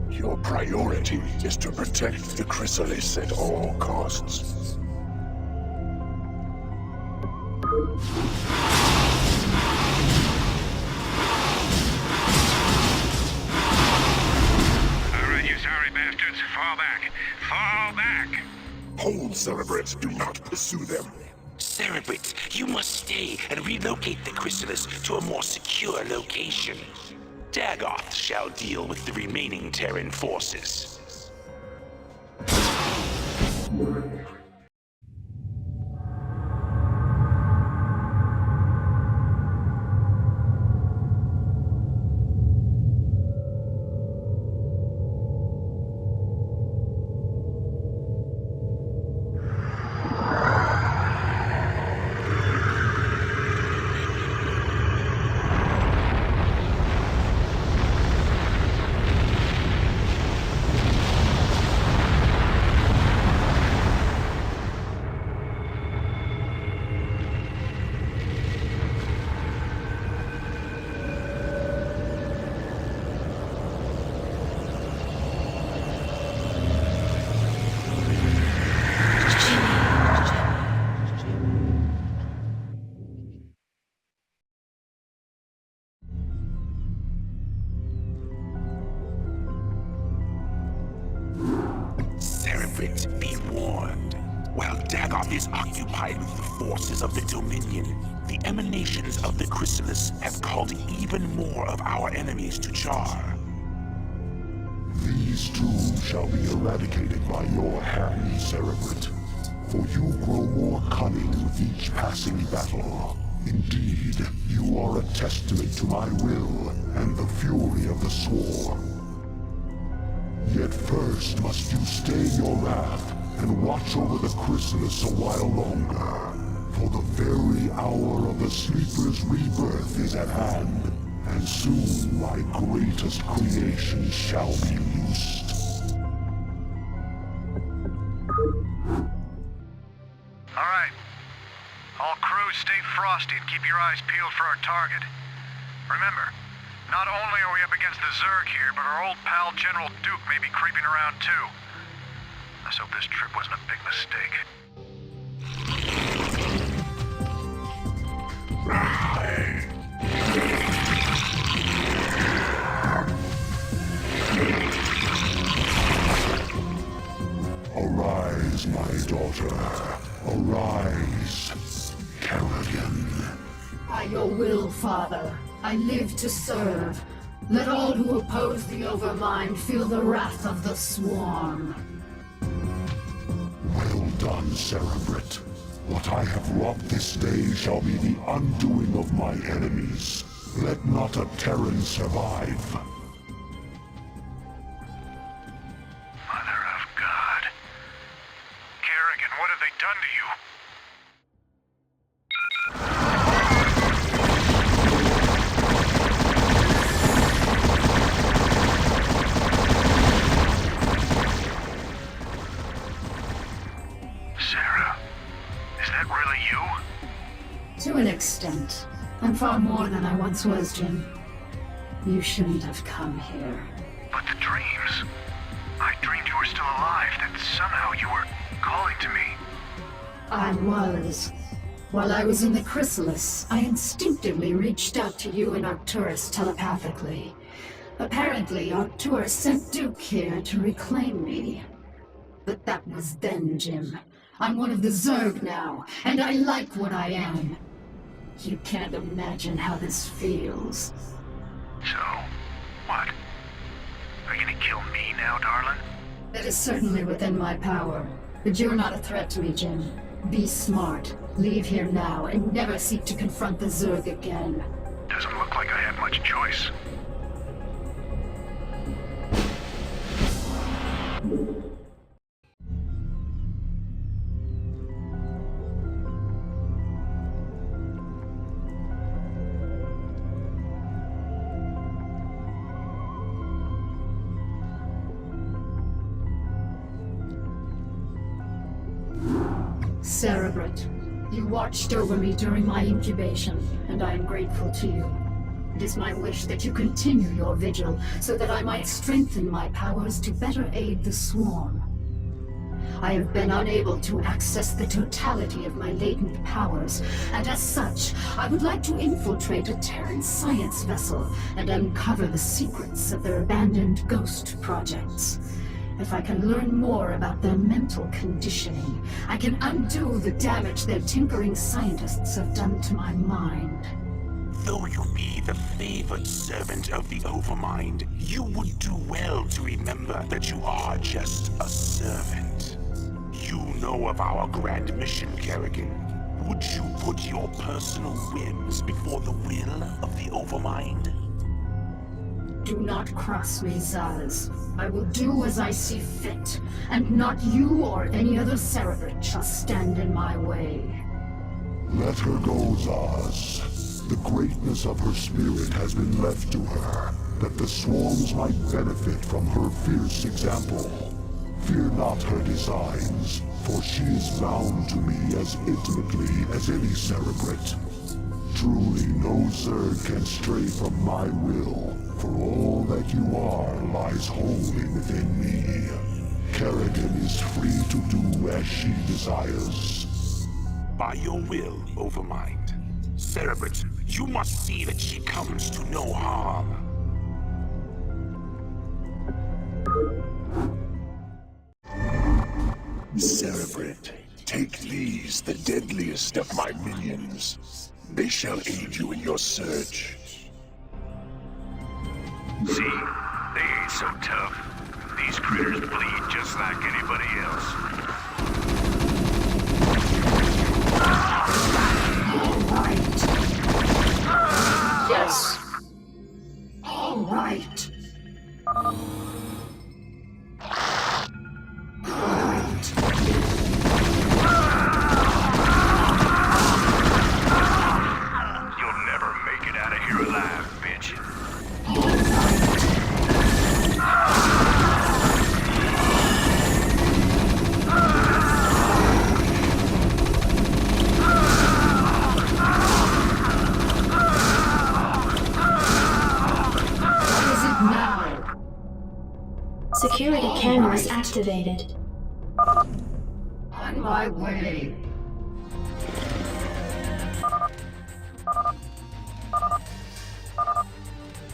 Your priority is to protect the chrysalis at all costs. Fall back! Fall back! Hold, Cerebrate. Do not pursue them. Cerebrate, you must stay and relocate the chrysalis to a more secure location. Dagoth shall deal with the remaining Terran forces. Be warned. While Dagoth is occupied with the forces of the Dominion, the emanations of the chrysalis have called even more of our enemies to Char. These too shall be eradicated by your hand, Cerebrate. For you grow more cunning with each passing battle. Indeed, you are a testament to my will and the fury of the Swarm. Yet first must you stay your wrath and watch over the chrysalis a while longer. For the very hour of the Sleeper's rebirth is at hand, and soon my greatest creation shall be loosed. Alright. All crews stay frosty and keep your eyes peeled for our target. Remember, not only are we up against the Zerg here, but our old pal General Duke may be creeping around too. Let's hope this trip wasn't a big mistake. Arise, my daughter. Arise, Kerrigan. By your will, Father, I live to serve. Let all who oppose the Overmind feel the wrath of the Swarm. Well done, Cerebrate. What I have wrought this day shall be the undoing of my enemies. Let not a Terran survive. Mother of God. Kerrigan, what have they done to you? Sarah, is that really you? To an extent. I'm far more than I once was, Jim. You shouldn't have come here. But the dreams... I dreamed you were still alive, that somehow you were calling to me. I was. While I was in the chrysalis, I instinctively reached out to you and Arcturus telepathically. Apparently, Arcturus sent Duke here to reclaim me. But that was then, Jim. I'm one of the Zerg now, and I like what I am. You can't imagine how this feels. So, what? Are you gonna kill me now, darling? That is certainly within my power. But you're not a threat to me, Jim. Be smart. Leave here now, and never seek to confront the Zerg again. Doesn't look like I have much choice. Cerebrate, you watched over me during my incubation, and I am grateful to you. It is my wish that you continue your vigil, so that I might strengthen my powers to better aid the Swarm. I have been unable to access the totality of my latent powers, and as such, I would like to infiltrate a Terran science vessel and uncover the secrets of their abandoned ghost projects. If I can learn more about their mental conditioning, I can undo the damage their tinkering scientists have done to my mind. Though you be the favored servant of the Overmind, you would do well to remember that you are just a servant. You know of our grand mission, Kerrigan. Would you put your personal whims before the will of the Overmind? Do not cross me, Zaz. I will do as I see fit, and not you or any other Cerebrate shall stand in my way. Let her go, Zaz. The greatness of her spirit has been left to her, that the swarms might benefit from her fierce example. Fear not her designs, for she is bound to me as intimately as any Cerebrate. Truly, no Zerg can stray from my will, for all that you are lies wholly within me. Kerrigan is free to do as she desires. By your will, Overmind. Cerebrate, you must see that she comes to no harm. Cerebrate, take these, the deadliest of my minions. They shall aid you in your search. See? They ain't so tough. These critters bleed just like anybody else. All right. Yes. All right. You'll never make it out of here alive, bitch. Security cameras activated. On my way.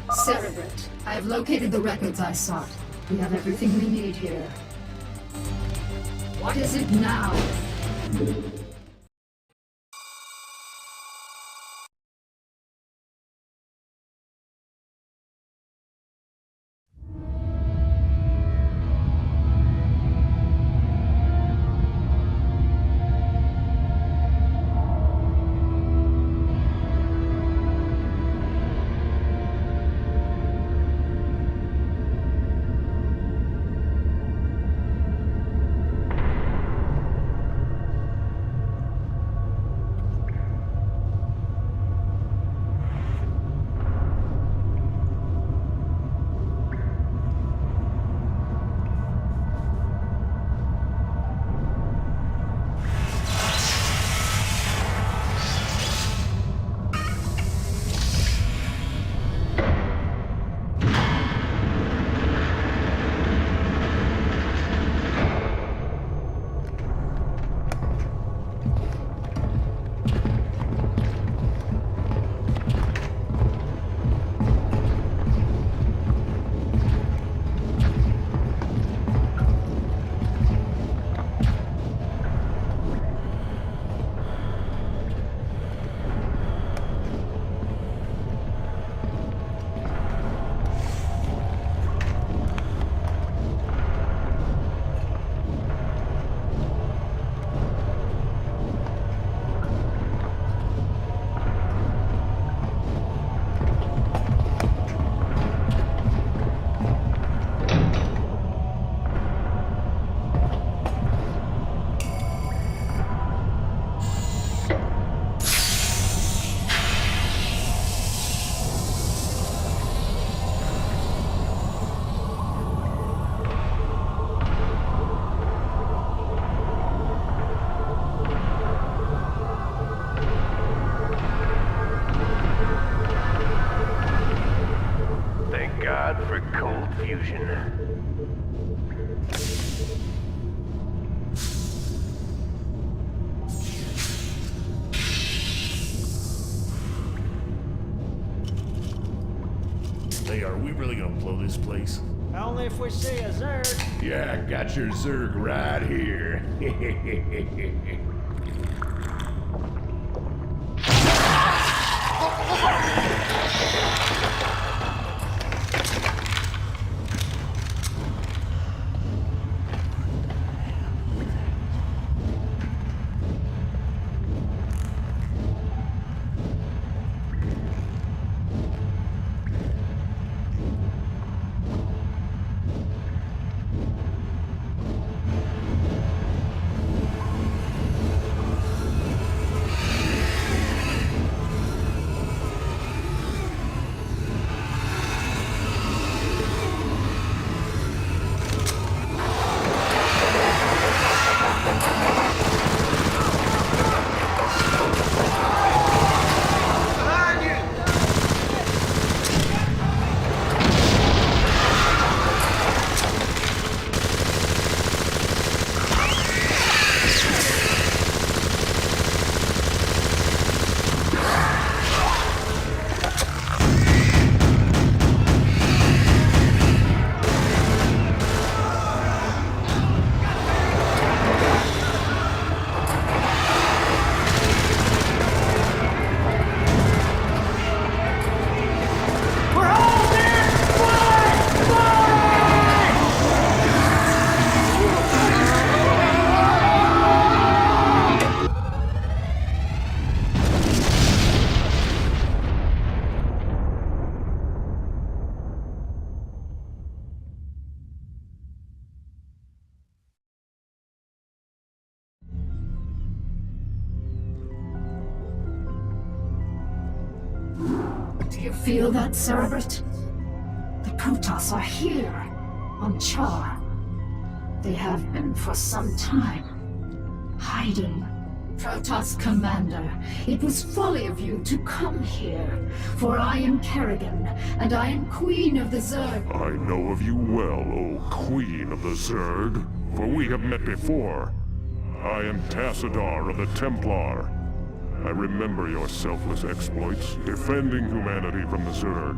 Cerebrate, I have located the records I sought. We have everything we need here. What is it now? Hey, are we really gonna blow this place? Only if we see a Zerg. Yeah, I got your Zerg right here. Do you feel that, Cerebrate? The Protoss are here, on Char. They have been for some time, hiding. Protoss Commander, it was folly of you to come here, for I am Kerrigan, and I am Queen of the Zerg. I know of you well, O Queen of the Zerg, for we have met before. I am Tassadar of the Templar. I remember your selfless exploits, defending humanity from the Zerg.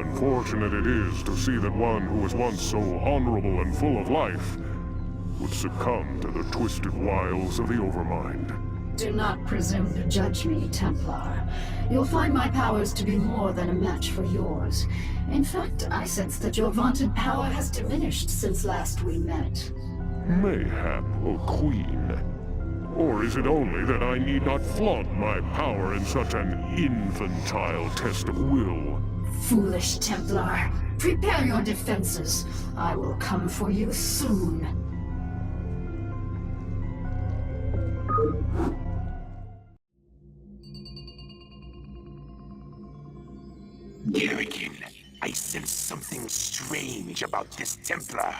Unfortunate it is to see that one who was once so honorable and full of life would succumb to the twisted wiles of the Overmind. Do not presume to judge me, Templar. You'll find my powers to be more than a match for yours. In fact, I sense that your vaunted power has diminished since last we met. Mayhap, O Queen. Or is it only that I need not flaunt my power in such an infantile test of will? Foolish Templar. Prepare your defenses. I will come for you soon. Kerrigan, I sense something strange about this Templar.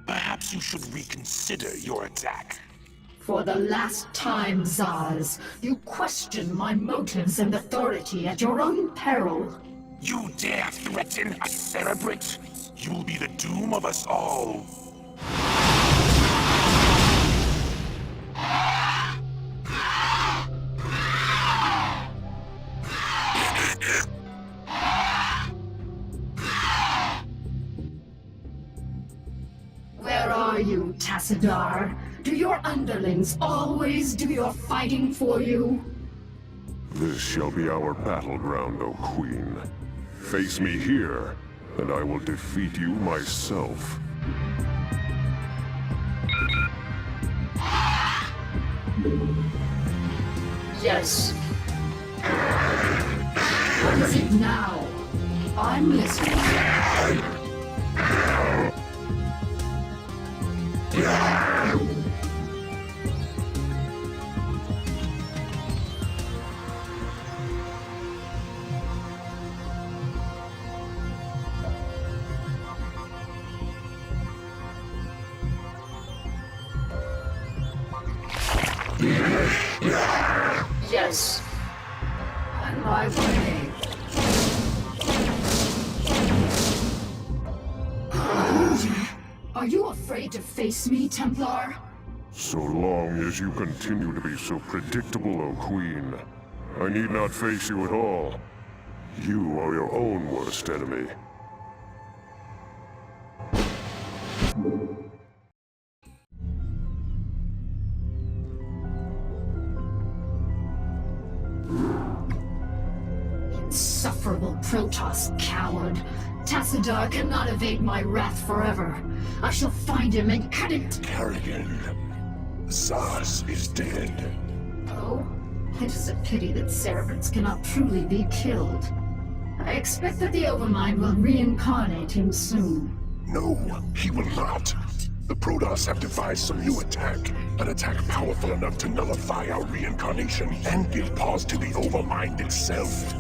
Perhaps you should reconsider your attack. For the last time, Zaz, you question my motives and authority at your own peril. You dare threaten a Cerebrate? You'll be the doom of us all. Where are you, Tassadar? Do your underlings always do your fighting for you? This shall be our battleground, O Queen. Face me here, and I will defeat you myself. Yes. What is it now? I'm listening. Yes. On my way. Are you afraid to face me, Templar? So long as you continue to be so predictable, O Queen, I need not face you at all. You are your own worst enemy. Insufferable Protoss coward. Tassadar cannot evade my wrath forever. I shall find him and cut him to— Kerrigan, Zaz is dead. Oh, it is a pity that cerebrants cannot truly be killed. I expect that the Overmind will reincarnate him soon. No, he will not. The Protoss have devised some new attack. An attack powerful enough to nullify our reincarnation and give pause to the Overmind itself.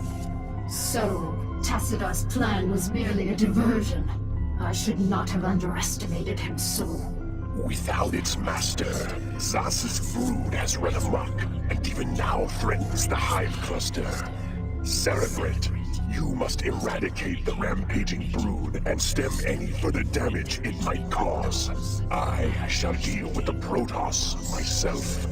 So, Tassadar's plan was merely a diversion. I should not have underestimated him so. Without its master, Zaz's brood has run amok, and even now threatens the Hive Cluster. Cerebrate, you must eradicate the rampaging brood and stem any further damage it might cause. I shall deal with the Protoss myself.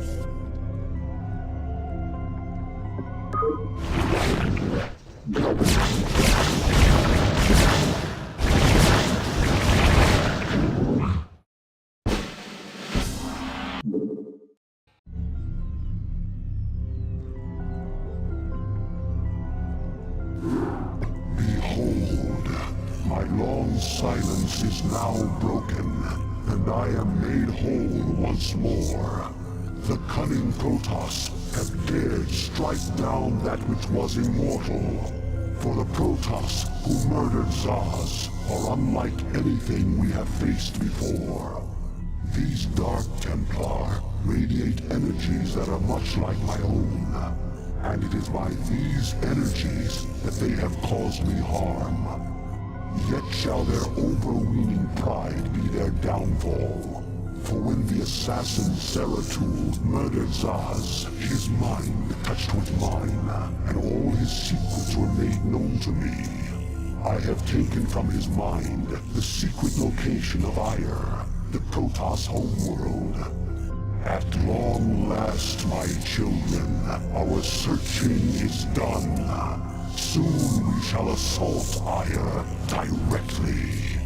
Silence is now broken, and I am made whole once more. The cunning Protoss have dared strike down that which was immortal. For the Protoss who murdered Zaz are unlike anything we have faced before. These Dark Templar radiate energies that are much like my own, and it is by these energies that they have caused me harm. Yet shall their overweening pride be their downfall. For when the assassin Zeratul murdered Zaz, his mind touched with mine, and all his secrets were made known to me. I have taken from his mind the secret location of Ire, the Protoss homeworld. At long last, my children, our searching is done. Soon we shall assault Ire directly.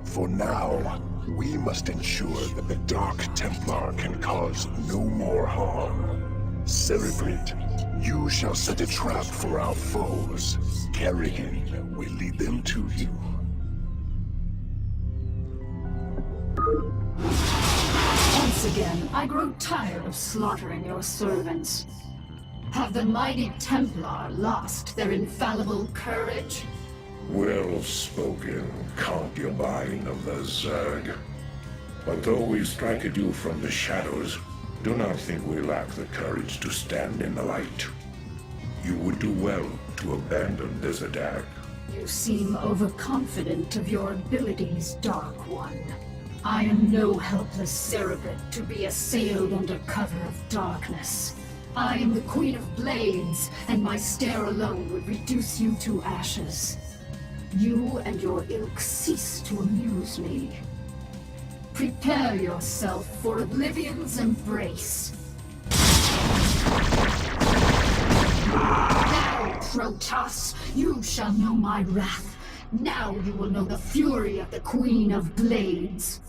For now, we must ensure that the Dark Templar can cause no more harm. Cerebrate, you shall set a trap for our foes. Kerrigan will lead them to you. Once again, I grow tired of slaughtering your servants. Have the mighty Templar lost their infallible courage? Well spoken, concubine of the Zerg. But though we strike at you from the shadows, do not think we lack the courage to stand in the light. You would do well to abandon this attack. You seem overconfident of your abilities, Dark One. I am no helpless cerebrate to be assailed under cover of darkness. I am the Queen of Blades, and my stare alone would reduce you to ashes. You and your ilk cease to amuse me. Prepare yourself for Oblivion's embrace. Now, Protoss, you shall know my wrath. Now you will know the fury of the Queen of Blades.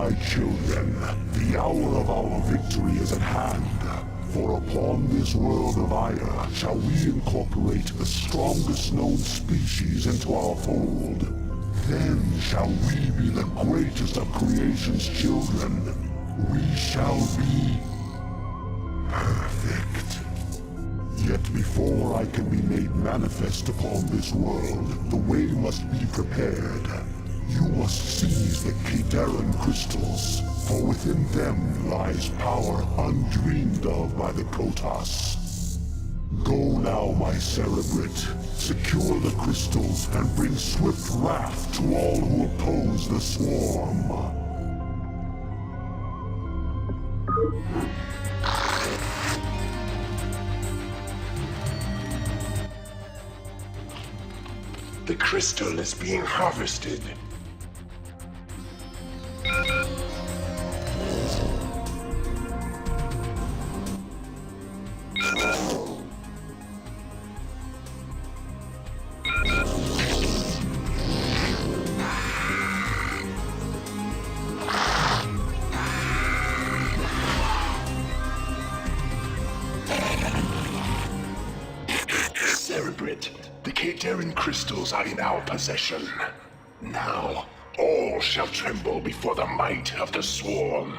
my children, the hour of our victory is at hand. For upon this world of Aya shall we incorporate the strongest known species into our fold. Then shall we be the greatest of creation's children. We shall be perfect. Yet before I can be made manifest upon this world, the way must be prepared. You must seize the Kerrigan crystals, for within them lies power undreamed of by the Protoss. Go now, my Cerebrate. Secure the crystals and bring swift wrath to all who oppose the swarm. The crystal is being harvested. Cerebrate, the Kerrigan crystals are in our possession. Now, all shall tremble before the might of the swarm.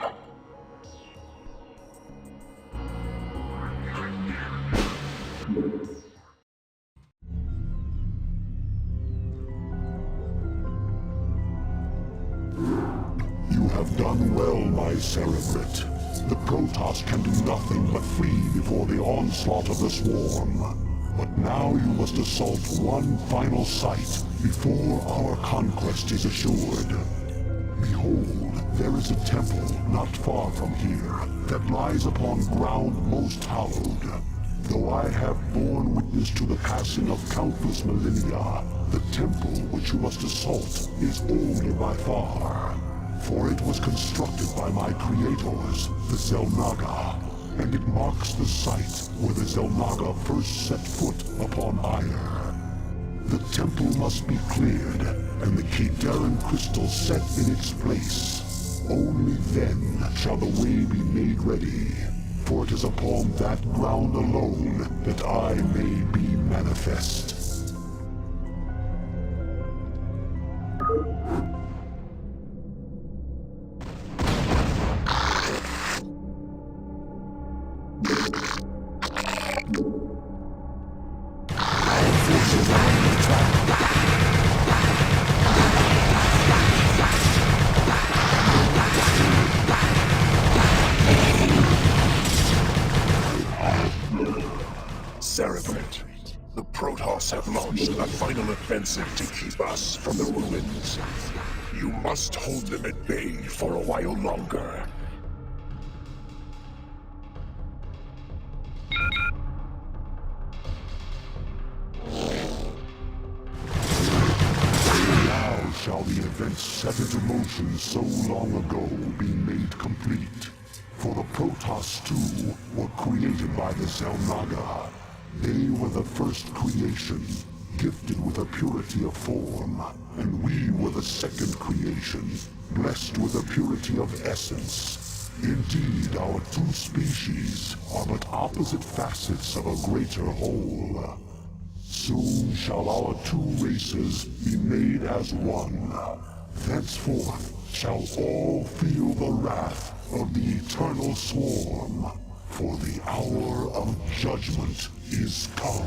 You have done well, my Cerebrate. The Protoss can do nothing but flee before the onslaught of the swarm. But now you must assault one final site before our conquest is assured. Behold, there is a temple not far from here that lies upon ground most hallowed. Though I have borne witness to the passing of countless millennia, the temple which you must assault is older by far. For it was constructed by my creators, the Xel'Naga, and it marks the site where the Xel'Naga first set foot upon Aya. The temple must be cleared, and the Kerrigan crystal set in its place. Only then shall the way be made ready, for it is upon that ground alone that I may be manifest. Cerebrate, the Protoss have launched a final offensive to keep us from the ruins. You must hold them at bay for a while longer. Now shall the events set into motion so long ago be made complete. For the Protoss too were created by the Xel'Naga. They were the first creation, gifted with a purity of form, and we were the second creation, blessed with a purity of essence. Indeed, our two species are but opposite facets of a greater whole. Soon shall our two races be made as one. Thenceforth shall all feel the wrath of the eternal swarm, for the hour of judgment is come.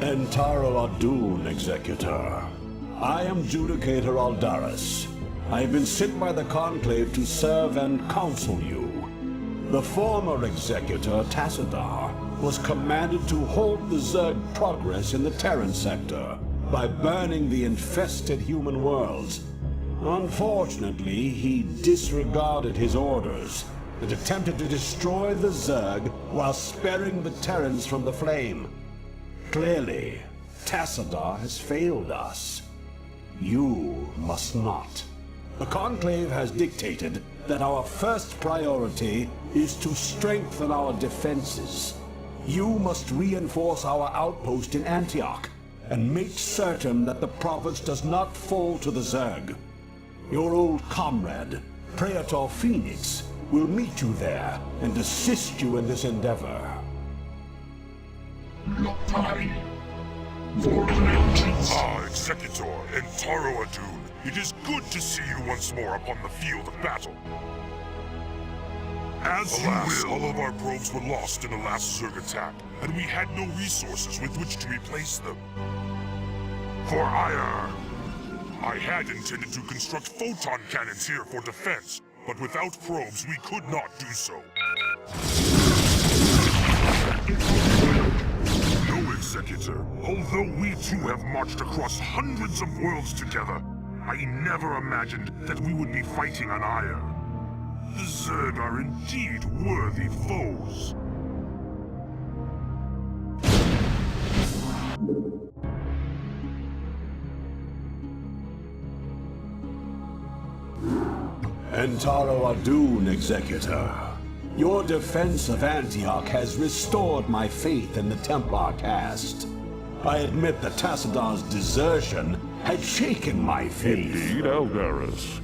Entaro Adun, Executor. I am Judicator Aldaris. I have been sent by the Conclave to serve and counsel you. The former Executor, Tassadar, was commanded to halt the Zerg progress in the Terran sector by burning the infested human worlds. Unfortunately, he disregarded his orders and attempted to destroy the Zerg while sparing the Terrans from the flame. Clearly, Tassadar has failed us. You must not. The Conclave has dictated that our first priority is to strengthen our defenses. You must reinforce our outpost in Antioch and make certain that the province does not fall to the Zerg. Your old comrade, Praetor Phoenix, will meet you there and assist you in this endeavor. Executor Entaro Adun, it is good to see you once more upon the field of battle. Alas, all of our probes were lost in the last Zerg attack, and we had no resources with which to replace them. For ire, I had intended to construct photon cannons here for defense, but without probes we could not do so. No, Executor. Although we too have marched across hundreds of worlds together, I never imagined that we would be fighting on ire. The Zerg are indeed worthy foes. Entaro Adun, Executor. Your defense of Antioch has restored my faith in the Templar caste. I admit that Tassadar's desertion had shaken my faith. Indeed, Aldaris.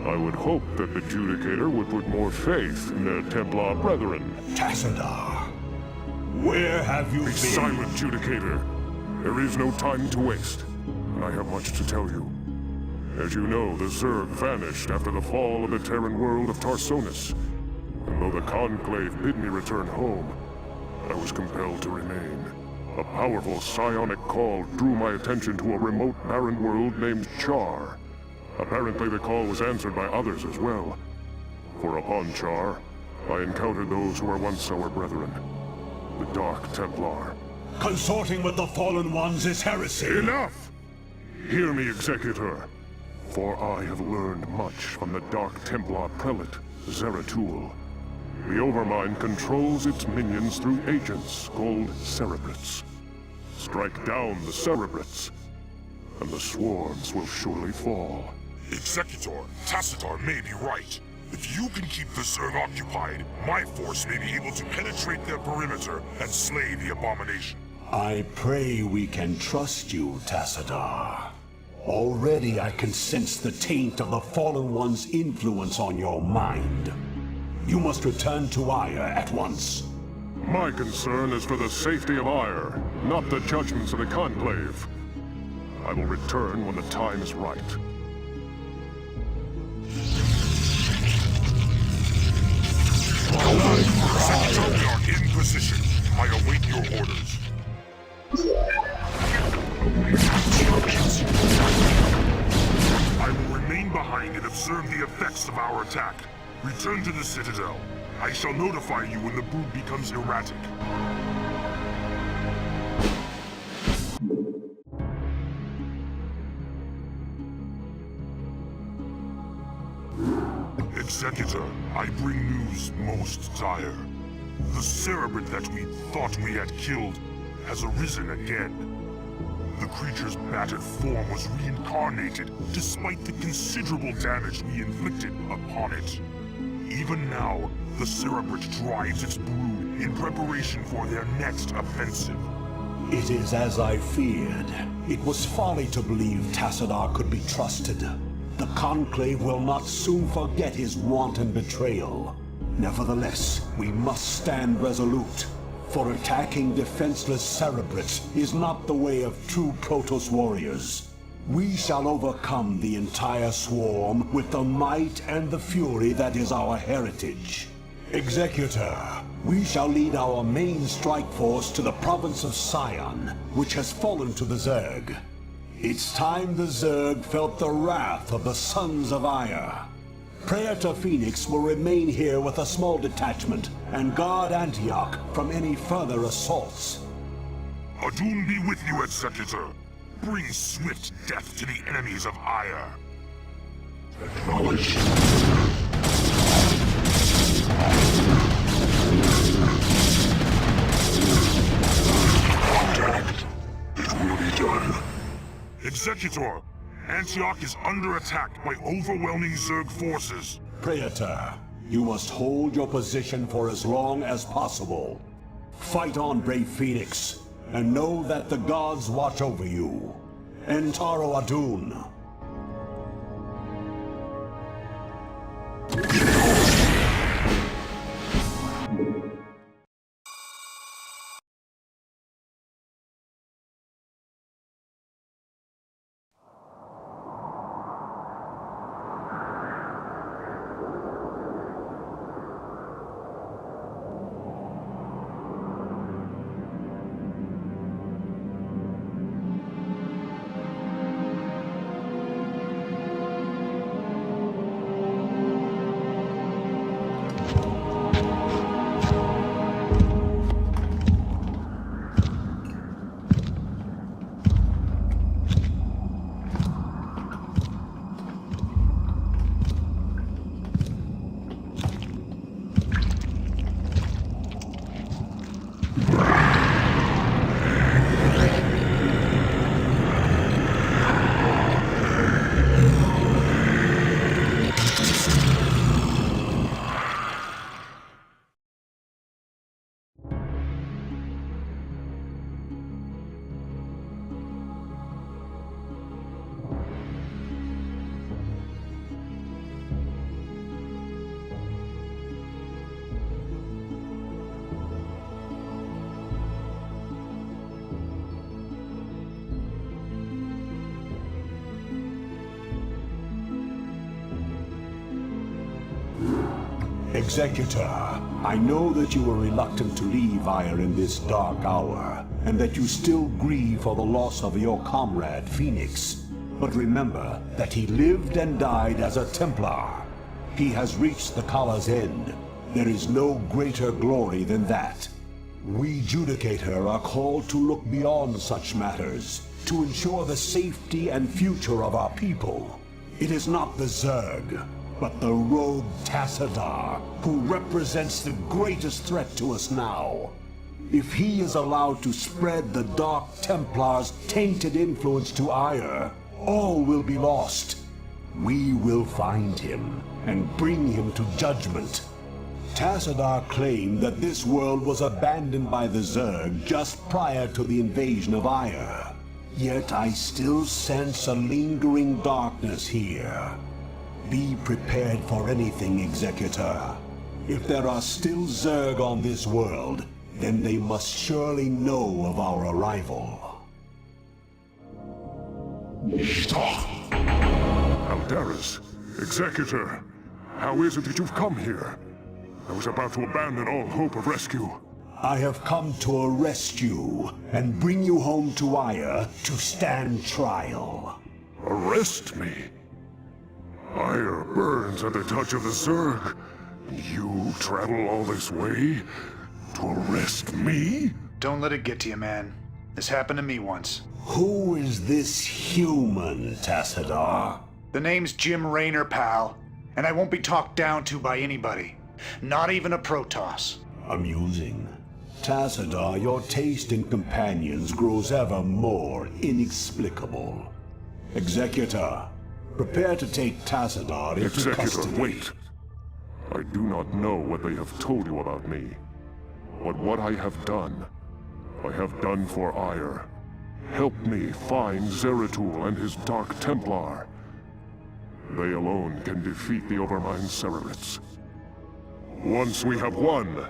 I would hope that the Judicator would put more faith in their Templar brethren. Tassadar, where have you been? Be silent, Judicator. There is no time to waste. I have much to tell you. As you know, the Zerg vanished after the fall of the Terran world of Tarsonis. And though the Conclave bid me return home, I was compelled to remain. A powerful psionic call drew my attention to a remote barren world named Char. Apparently the call was answered by others as well. For upon Char, I encountered those who were once our brethren, the Dark Templar. Consorting with the Fallen Ones is heresy! Enough! Hear me, Executor, for I have learned much from the Dark Templar Prelate, Zeratul. The Overmind controls its minions through agents called Cerebrates. Strike down the Cerebrates, and the swarms will surely fall. Executor, Tassadar may be right. If you can keep the Zerg occupied, my force may be able to penetrate their perimeter and slay the abomination. I pray we can trust you, Tassadar. Already I can sense the taint of the Fallen One's influence on your mind. You must return to Ire at once. My concern is for the safety of Ire, not the judgments of the Conclave. I will return when the time is right. Sector, we are in position. I await your orders. I will remain behind and observe the effects of our attack. Return to the Citadel. I shall notify you when the brood becomes erratic. Executor, I bring news most dire. The Cerebrate that we thought we had killed has arisen again. The creature's battered form was reincarnated despite the considerable damage we inflicted upon it. Even now, the Cerebrate drives its brood in preparation for their next offensive. It is as I feared. It was folly to believe Tassadar could be trusted. The Conclave will not soon forget his wanton betrayal. Nevertheless, we must stand resolute, for attacking defenseless Cerebrates is not the way of true Protoss warriors. We shall overcome the entire swarm with the might and the fury that is our heritage. Executor, we shall lead our main strike force to the province of Sion, which has fallen to the Zerg. It's time the Zerg felt the wrath of the Sons of Ire. Praetor Phoenix will remain here with a small detachment and guard Antioch from any further assaults. Adun be with you, Executor. Bring swift death to the enemies of Ire. Acknowledged. Contact. It will be done. Executor, Antioch is under attack by overwhelming Zerg forces. Praetor, you must hold your position for as long as possible. Fight on, brave Phoenix, and know that the gods watch over you. Entaro Adun. Executor, I know that you were reluctant to leave Ire in this dark hour, and that you still grieve for the loss of your comrade, Phoenix. But remember that he lived and died as a Templar. He has reached the Kala's end. There is no greater glory than that. We Judicator are called to look beyond such matters, to ensure the safety and future of our people. It is not the Zerg, but the rogue Tassadar, who represents the greatest threat to us now. If he is allowed to spread the Dark Templar's tainted influence to Ire, all will be lost. We will find him and bring him to judgment. Tassadar claimed that this world was abandoned by the Zerg just prior to the invasion of Ire. Yet I still sense a lingering darkness here. Be prepared for anything, Executor. If there are still Zerg on this world, then they must surely know of our arrival. Aldaris, Executor, how is it that you've come here? I was about to abandon all hope of rescue. I have come to arrest you and bring you home to Ire to stand trial. Arrest me? Ire burns at the touch of the Zerg. You travel all this way to arrest me? Don't let it get to you, man. This happened to me once. Who is this human, Tassadar? The name's Jim Raynor, pal. And I won't be talked down to by anybody. Not even a Protoss. Amusing. Tassadar, your taste in companions grows ever more inexplicable. Executor, prepare to take Tassadar into custody. Executor, wait. I do not know what they have told you about me. But what I have done for Ire. Help me find Zeratul and his Dark Templar. They alone can defeat the Overmind Cerebrits. Once we have won,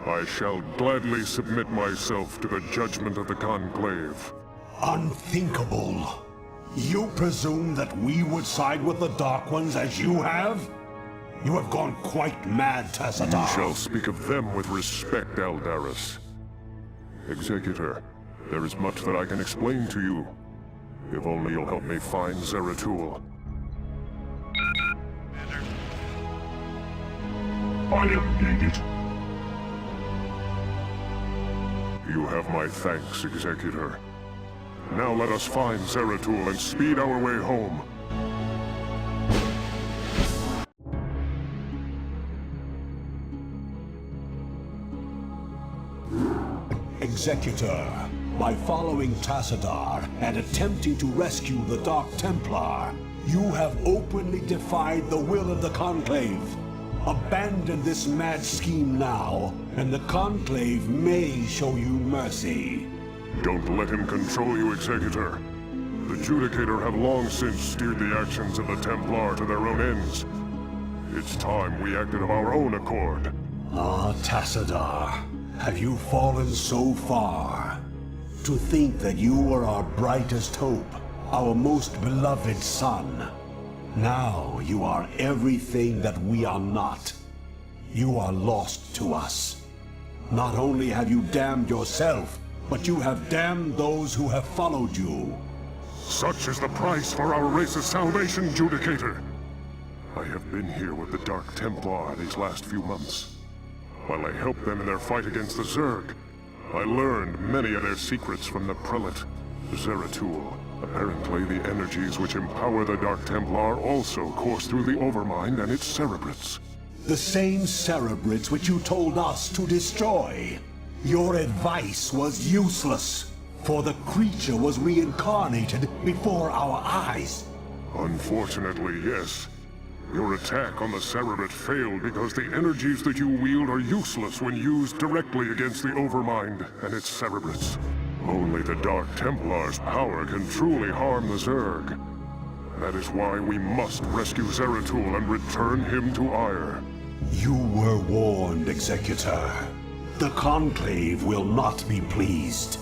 I shall gladly submit myself to the judgment of the Conclave. Unthinkable. You presume that we would side with the Dark Ones as you have? You have gone quite mad, Tassadar. You shall speak of them with respect, Aldaris. Executor, there is much that I can explain to you. If only you'll help me find Zeratul. I am needed. You have my thanks, Executor. Now let us find Zeratul and speed our way home. Executor, by following Tassadar and attempting to rescue the Dark Templar, you have openly defied the will of the Conclave. Abandon this mad scheme now, and the Conclave may show you mercy. Don't let him control you, Executor. The Judicator have long since steered the actions of the Templar to their own ends. It's time we acted of our own accord. Ah, Tassadar, have you fallen so far? To think that you were our brightest hope, our most beloved son. Now you are everything that we are not. You are lost to us. Not only have you damned yourself, but you have damned those who have followed you. Such is the price for our race's salvation, Judicator. I have been here with the Dark Templar these last few months. While I helped them in their fight against the Zerg, I learned many of their secrets from the Prelate, Zeratul. Apparently, the energies which empower the Dark Templar also course through the Overmind and its cerebrates. The same cerebrates which you told us to destroy. Your advice was useless, for the creature was reincarnated before our eyes. Unfortunately, yes. Your attack on the Cerebrate failed because the energies that you wield are useless when used directly against the Overmind and its Cerebrates. Only the Dark Templar's power can truly harm the Zerg. That is why we must rescue Zeratul and return him to Ire. You were warned, Executor. The Conclave will not be pleased.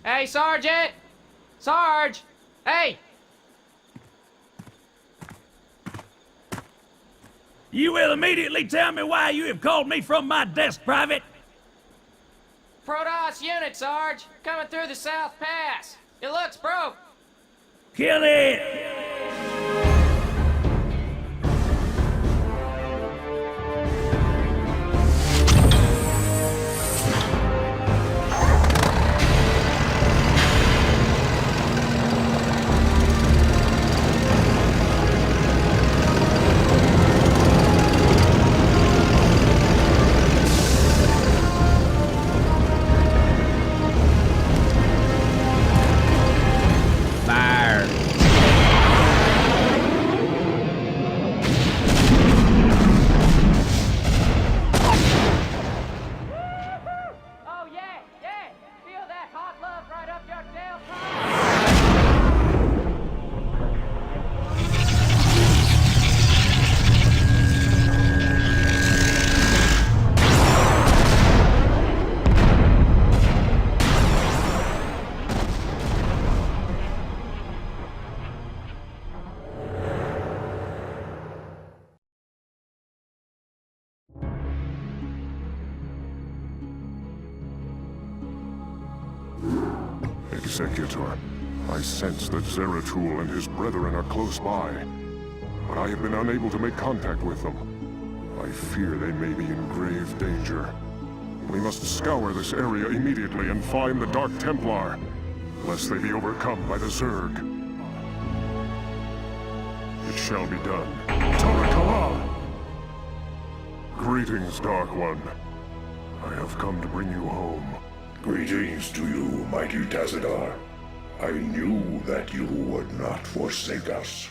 Hey, Sergeant! Sarge! Hey! You will immediately tell me why you have called me from my desk, Private. Protoss unit, Sarge. Coming through the South Pass. It looks broke. Kill it! Executor, I sense that Zeratul and his brethren are close by, but I have been unable to make contact with them. I fear they may be in grave danger. We must scour this area immediately and find the Dark Templar, lest they be overcome by the Zerg. It shall be done. Korhal! Greetings, Dark One. I have come to bring you home. Greetings to you, mighty Tazadar. I knew that you would not forsake us.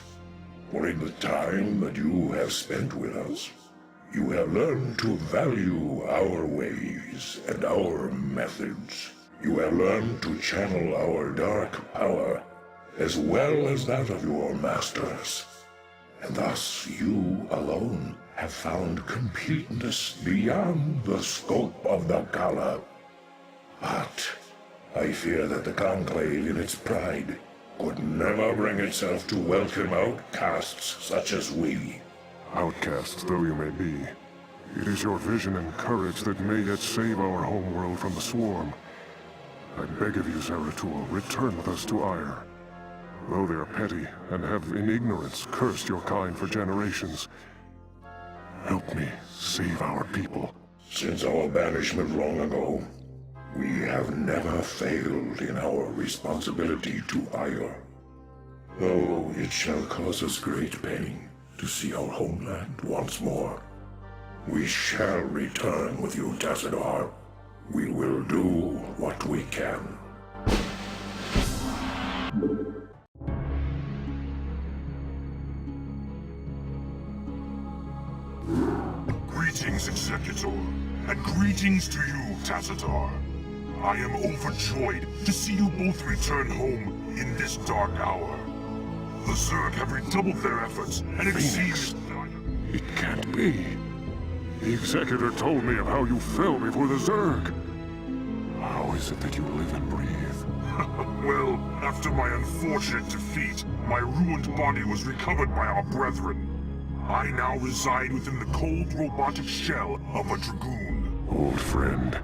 For in the time that you have spent with us, you have learned to value our ways and our methods. You have learned to channel our dark power, as well as that of your masters. And thus you alone have found completeness beyond the scope of the Gala. But I fear that the Conclave in its pride could never bring itself to welcome outcasts such as we. Outcasts though you may be, it is your vision and courage that may yet save our homeworld from the swarm. I beg of you, Zeratul, return with us to Ire. Though they are petty and have in ignorance cursed your kind for generations, help me save our people. Since our banishment long ago, we have never failed in our responsibility to Ire. Though it shall cause us great pain to see our homeland once more, we shall return with you, Tazadar. We will do what we can. Greetings, Executor, and greetings to you, Tazadar. I am overjoyed to see you both return home in this dark hour. The Zerg have redoubled their efforts, and it seems... It can't be. The Executor told me of how you fell before the Zerg. How is it that you live and breathe? Well, after my unfortunate defeat, my ruined body was recovered by our brethren. I now reside within the cold robotic shell of a Dragoon. Old friend,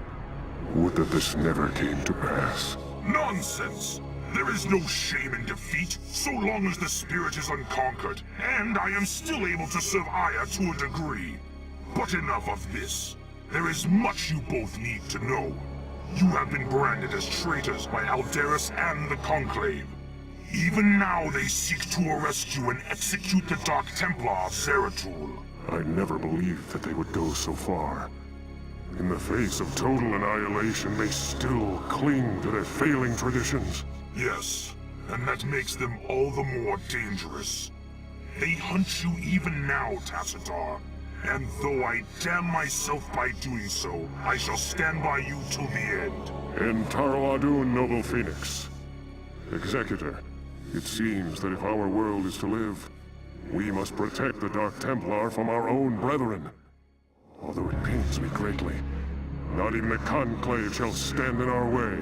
would that this never came to pass. Nonsense! There is no shame in defeat, so long as the spirit is unconquered, and I am still able to serve Aya to a degree. But enough of this. There is much you both need to know. You have been branded as traitors by Aldaris and the Conclave. Even now they seek to arrest you and execute the Dark Templar of Zeratul. I never believed that they would go so far. In the face of total annihilation, they still cling to their failing traditions. Yes, and that makes them all the more dangerous. They hunt you even now, Tazadar. And though I damn myself by doing so, I shall stand by you till the end. And Taro Adun, Noble Phoenix. Executor, it seems that if our world is to live, we must protect the Dark Templar from our own brethren. Although it pains me greatly, not even the Conclave shall stand in our way.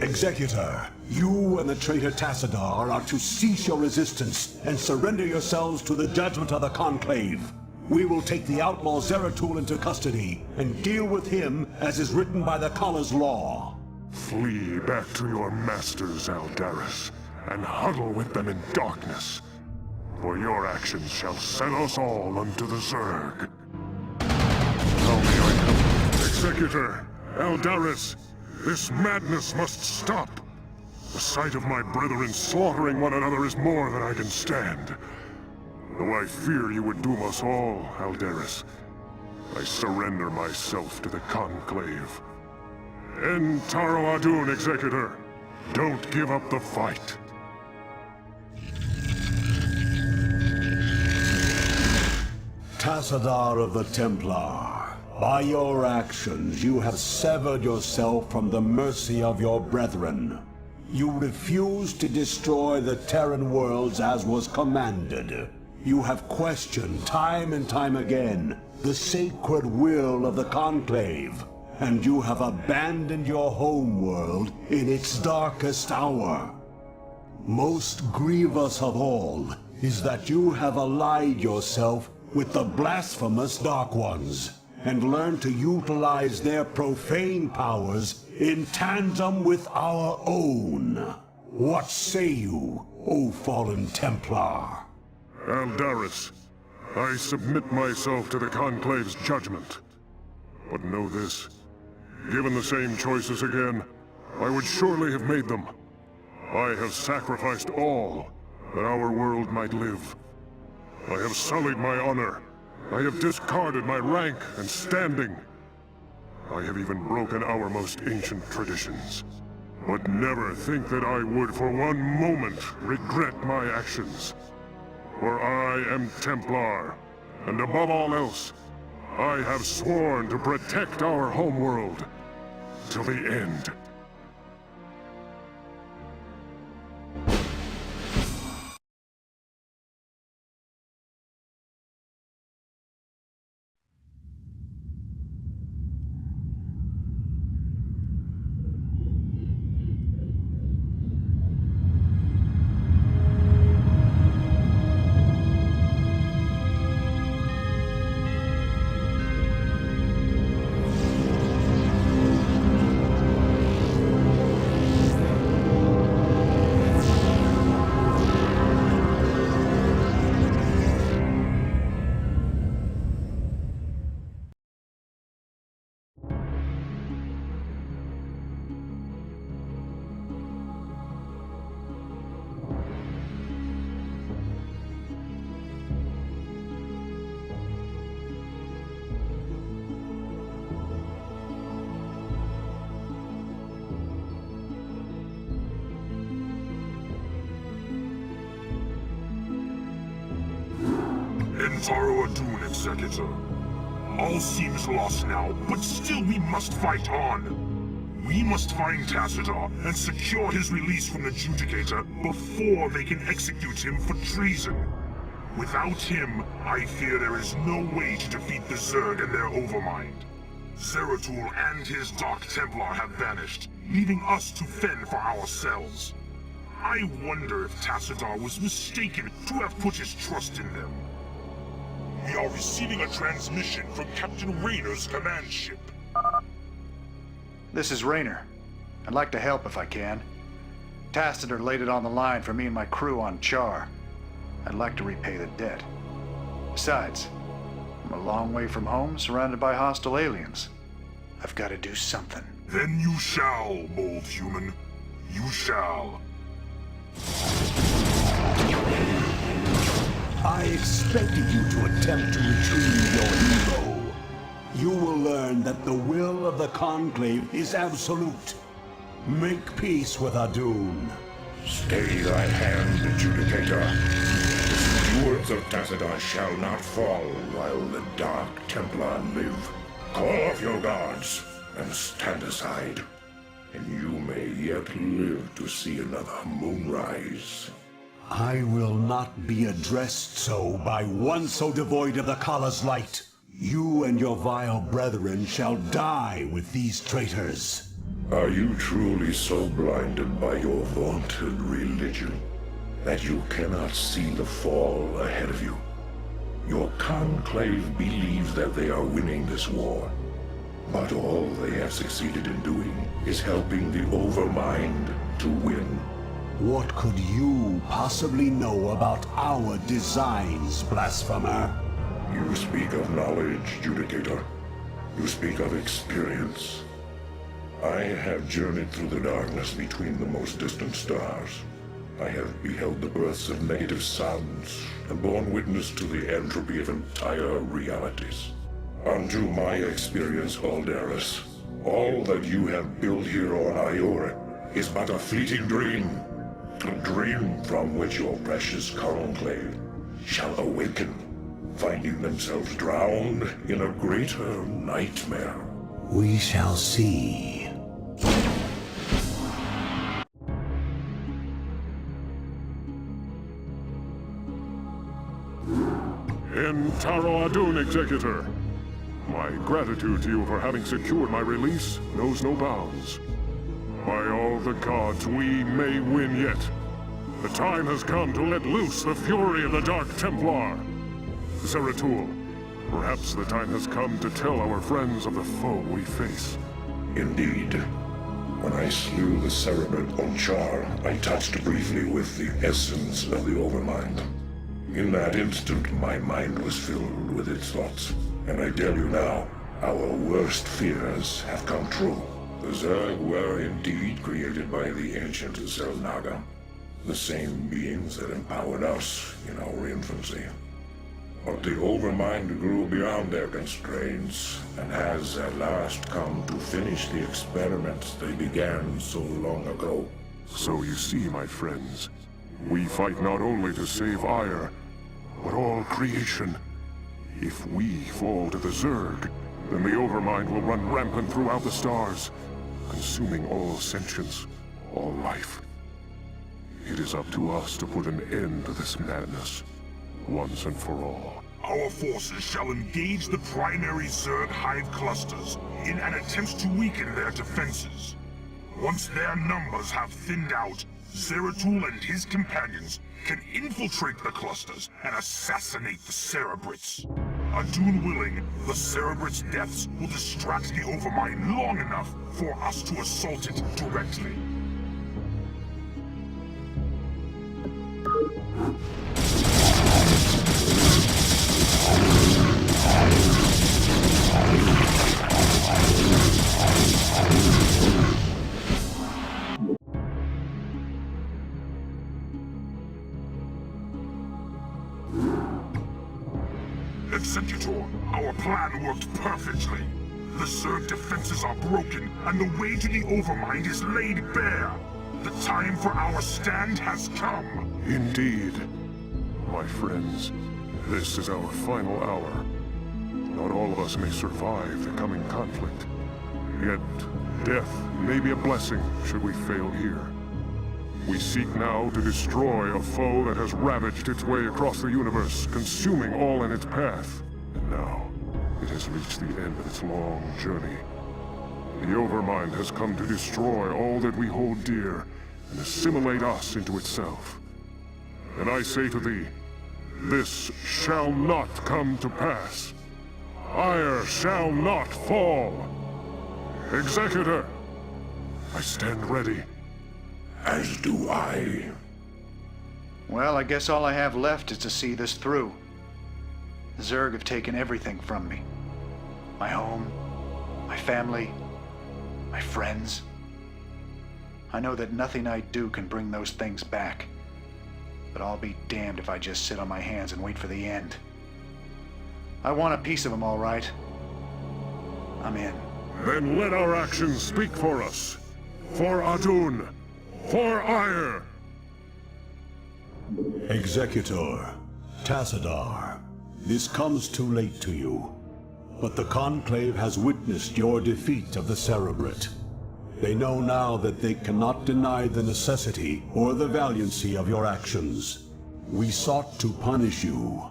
Executor, you and the traitor Tazadar are to cease your resistance and surrender yourselves to the judgment of the Conclave. We will take the outlaw Zeratul into custody and deal with him as is written by the Kala's law. Flee back to your masters, Aldaris, and huddle with them in darkness. For your actions shall send us all unto the Zerg. How may I help? Executor, Aldaris, this madness must stop. The sight of my brethren slaughtering one another is more than I can stand. Though I fear you would doom us all, Aldaris, I surrender myself to the Conclave. End Taro Adun, Executor. Don't give up the fight. Tazadar of the Templar, by your actions you have severed yourself from the mercy of your brethren. You refuse to destroy the Terran worlds as was commanded. You have questioned time and time again the sacred will of the Conclave, and you have abandoned your homeworld in its darkest hour. Most grievous of all is that you have allied yourself with the blasphemous Dark Ones, and learn to utilize their profane powers in tandem with our own. What say you, O fallen Templar? Aldaris, I submit myself to the Conclave's judgment. But know this, given the same choices again, I would surely have made them. I have sacrificed all that our world might live. I have sullied my honor. I have discarded my rank and standing. I have even broken our most ancient traditions. But never think that I would for one moment regret my actions. For I am Templar, and above all else, I have sworn to protect our homeworld till the end. Enzaro Adun, Executor. All seems lost now, but still we must fight on. We must find Tassadar and secure his release from the Judicator before they can execute him for treason. Without him, I fear there is no way to defeat the Zerg and their Overmind. Zeratul and his Dark Templar have vanished, leaving us to fend for ourselves. I wonder if Tassadar was mistaken to have put his trust in them. We are receiving a transmission from Captain Rayner's command ship. This is Rayner. I'd like to help if I can. Tassadar laid it on the line for me and my crew on Char. I'd like to repay the debt. Besides, I'm a long way from home, surrounded by hostile aliens. I've got to do something. Then you shall, bold human. You shall. I expected you to attempt to retrieve your hero. You will learn that the will of the Conclave is absolute. Make peace with Adun. Stay thy hand, Adjudicator. The stewards of Tassadar shall not fall while the Dark Templar live. Call off your guards and stand aside, and you may yet live to see another moonrise. I will not be addressed so by one so devoid of the Kala's light. You and your vile brethren shall die with these traitors. Are you truly so blinded by your vaunted religion that you cannot see the fall ahead of you? Your Conclave believes that they are winning this war, but all they have succeeded in doing is helping the Overmind to win. What could you possibly know about our designs, blasphemer? You speak of knowledge, Judicator. You speak of experience. I have journeyed through the darkness between the most distant stars. I have beheld the births of negative suns, and borne witness to the entropy of entire realities. Unto my experience, Aldaris, all that you have built here on Iora is but a fleeting dream. A dream from which your precious Conclave shall awaken, finding themselves drowned in a greater nightmare. We shall see. Taro Adun, Executor. My gratitude to you for having secured my release knows no bounds. By all the gods, we may win yet. The time has come to let loose the fury of the Dark Templar. Zeratul, Perhaps the time has come to tell our friends of the foe we face. Indeed. When I slew the Cerebrit on Char, I touched briefly with the essence of the Overmind. In that instant, my mind was filled with its thoughts. And I tell you now, our worst fears have come true. The Zerg were indeed created by the ancient Zelnaga, the same beings that empowered us in our infancy. But the Overmind grew beyond their constraints, and has at last come to finish the experiments they began so long ago. So you see, my friends, we fight not only to save Ire, but all creation. If we fall to the Zerg, then the Overmind will run rampant throughout the stars, consuming all sentience, all life. It is up to us to put an end to this madness, once and for all. Our forces shall engage the primary Zerg hive clusters in an attempt to weaken their defenses. Once their numbers have thinned out, Zeratul and his companions can infiltrate the clusters and assassinate the Cerebrits. Adun willing, the Cerebrits' deaths will distract the Overmind long enough for us to assault it directly. Executor, our plan worked perfectly. The Zerg defenses are broken, and the way to the Overmind is laid bare. The time for our stand has come. Indeed. My friends, this is our final hour. Not all of us may survive the coming conflict. Yet, death may be a blessing should we fail here. We seek now to destroy a foe that has ravaged its way across the universe, consuming all in its path. And now, it has reached the end of its long journey. The Overmind has come to destroy all that we hold dear, and assimilate us into itself. And I say to thee, this shall not come to pass. Ire shall not fall. Executor, I stand ready. As do I. Well, I guess all I have left is to see this through. The Zerg have taken everything from me. My home, my family, my friends. I know that nothing I do can bring those things back. But I'll be damned if I just sit on my hands and wait for the end. I want a piece of them, all right. I'm in. Then let our actions speak for us. For Adun. For Ire! Executor, Tassadar, this comes too late to you. But the Conclave has witnessed your defeat of the Cerebrit. They know now that they cannot deny the necessity or the valiancy of your actions. We sought to punish you,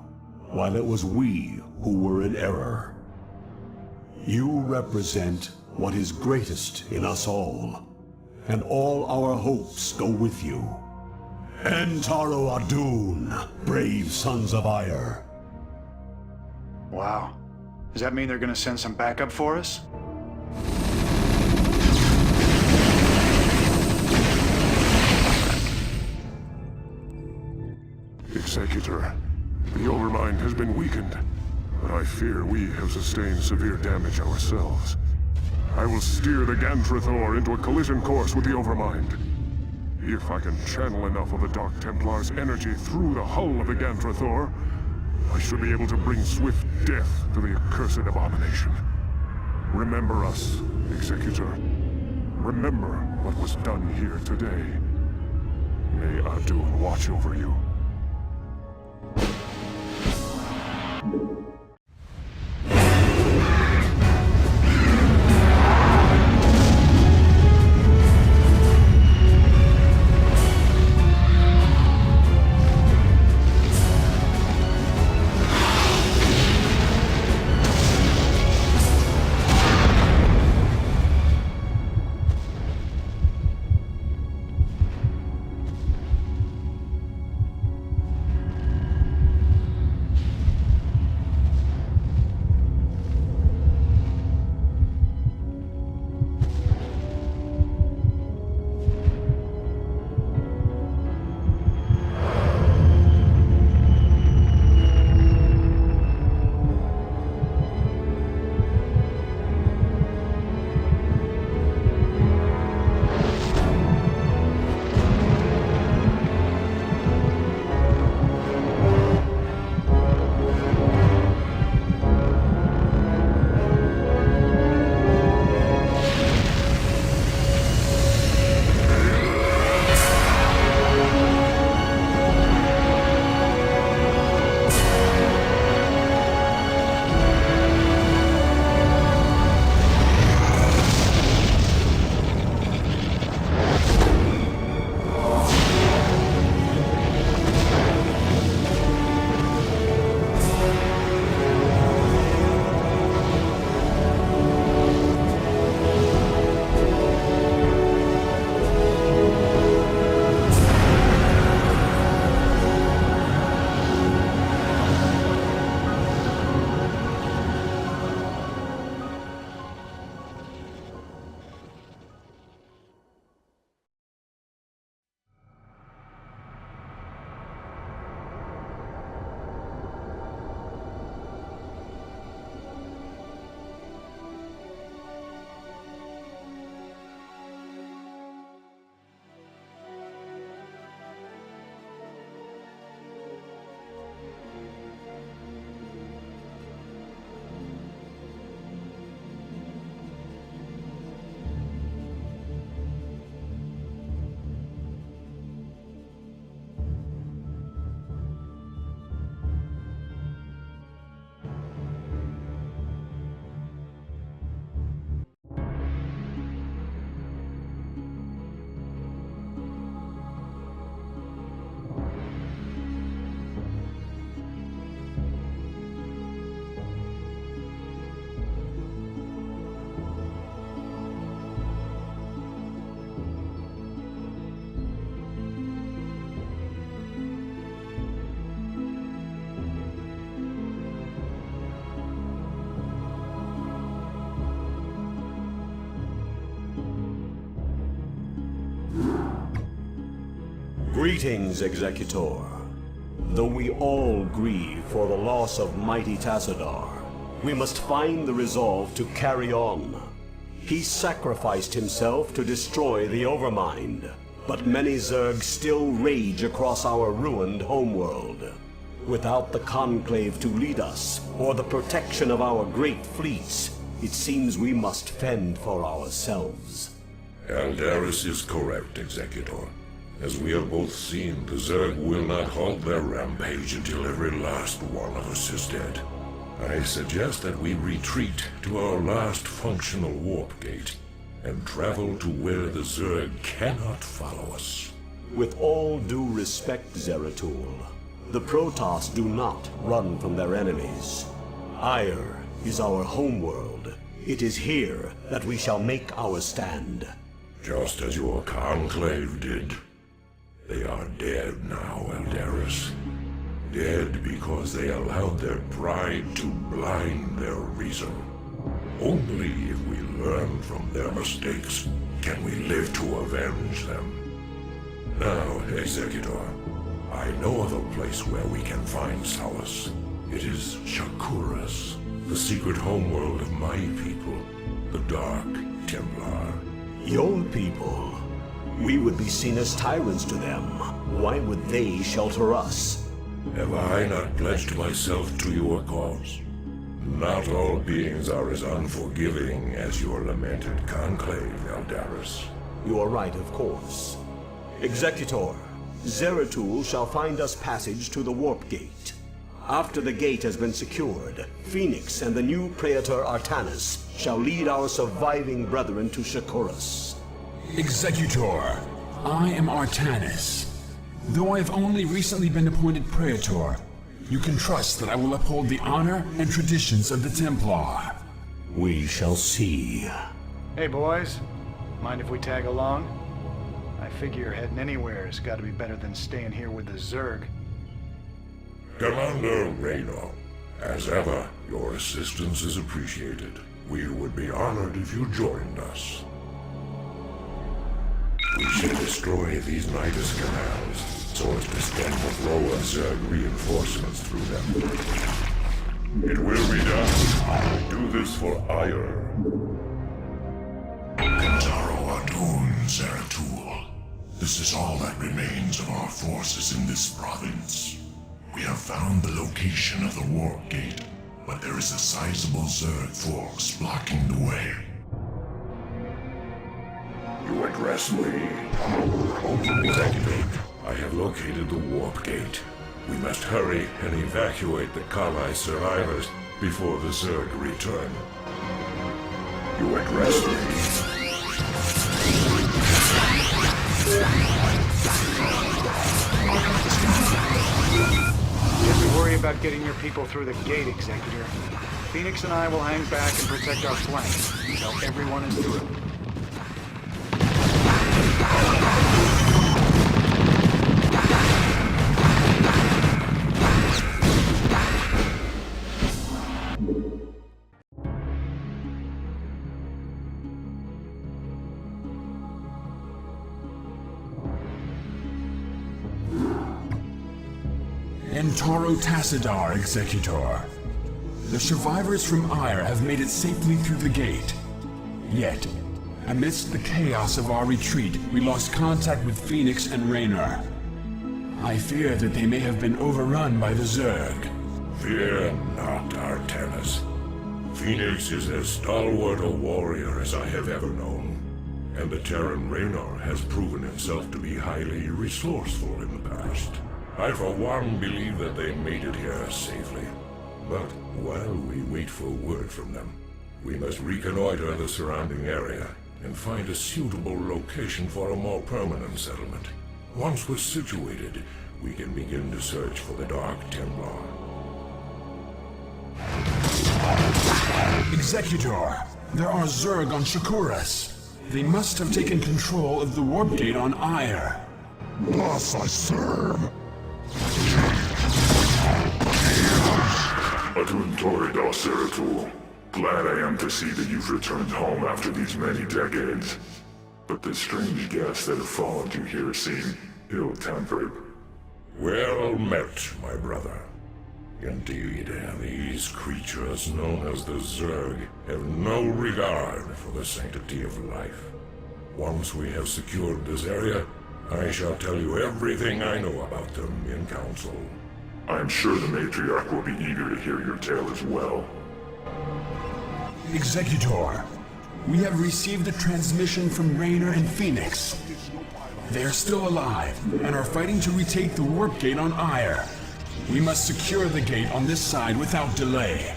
while it was we who were in error. You represent what is greatest in us all, and all our hopes go with you. Entaro Adun, brave sons of Ire. Wow. Does that mean they're gonna send some backup for us? Executor, the Overmind has been weakened, but I fear we have sustained severe damage ourselves. I will steer the Gantrathor into a collision course with the Overmind. If I can channel enough of the Dark Templar's energy through the hull of the Gantrathor, I should be able to bring swift death to the accursed abomination. Remember us, Executor. Remember what was done here today. May Adun watch over you. Greetings, Executor. Though we all grieve for the loss of mighty Tassadar, we must find the resolve to carry on. He sacrificed himself to destroy the Overmind, but many Zerg still rage across our ruined homeworld. Without the Conclave to lead us, or the protection of our great fleets, it seems we must fend for ourselves. Aldaris is correct, Executor. As we have both seen, the Zerg will not halt their rampage until every last one of us is dead. I suggest that we retreat to our last functional warp gate and travel to where the Zerg cannot follow us. With all due respect, Zeratul, the Protoss do not run from their enemies. Ire is our homeworld. It is here that we shall make our stand. Just as your Conclave did. They are dead now, Aldaris. Dead because they allowed their pride to blind their reason. Only if we learn from their mistakes can we live to avenge them. Now, Executor, I know of a place where we can find solace. It is Shakuras, the secret homeworld of my people, the Dark Templar. Your people? We would be seen as tyrants to them. Why would they shelter us? Have I not pledged myself to your cause? Not all beings are as unforgiving as your lamented Conclave, Aldaris. You are right, of course. Executor, Zeratul shall find us passage to the Warp Gate. After the gate has been secured, Phoenix and the new Praetor Artanis shall lead our surviving brethren to Shakuras. Executor, I am Artanis. Though I have only recently been appointed Praetor, you can trust that I will uphold the honor and traditions of the Templar. We shall see. Hey boys, mind if we tag along? I figure heading anywhere has got to be better than staying here with the Zerg. Commander Raynor, as ever, your assistance is appreciated. We would be honored if you joined us. We should destroy these Nidus canals, so as to stem the flow of Zerg reinforcements through them. It will be done. Do this for Ire. Kentaro Adun, Zeratul. This is all that remains of our forces in this province. We have found the location of the warp gate, but there is a sizable Zerg force blocking the way. You address me? Executive, I have located the warp gate. We must hurry and evacuate the Kali survivors before the Zerg return. You address me? You have to worry about getting your people through the gate, Executor. Phoenix and I will hang back and protect our flank until everyone is through. Entaro Tassadar, Executor. The survivors from Ire have made it safely through the gate. Yet, amidst the chaos of our retreat, we lost contact with Phoenix and Raynor. I fear that they may have been overrun by the Zerg. Fear not, Artanis. Phoenix is as stalwart a warrior as I have ever known, and the Terran Raynor has proven himself to be highly resourceful in the past. I for one believe that they made it here safely. But while we wait for word from them, we must reconnoiter the surrounding area and find a suitable location for a more permanent settlement. Once we're situated, we can begin to search for the Dark Templar. Executor, there are Zerg on Shakuras. They must have taken control of the warp gate on Ire. Thus I serve. Adun Toridal Zeratul. Glad I am to see that you've returned home after these many decades. But the strange guests that have followed you here seem ill-tempered. Well met, my brother. Indeed, these creatures known as the Zerg have no regard for the sanctity of life. Once we have secured this area, I shall tell you everything I know about them in council. I'm sure the Matriarch will be eager to hear your tale as well. Executor, we have received a transmission from Raynor and Phoenix. They are still alive and are fighting to retake the warp gate on Ire. We must secure the gate on this side without delay.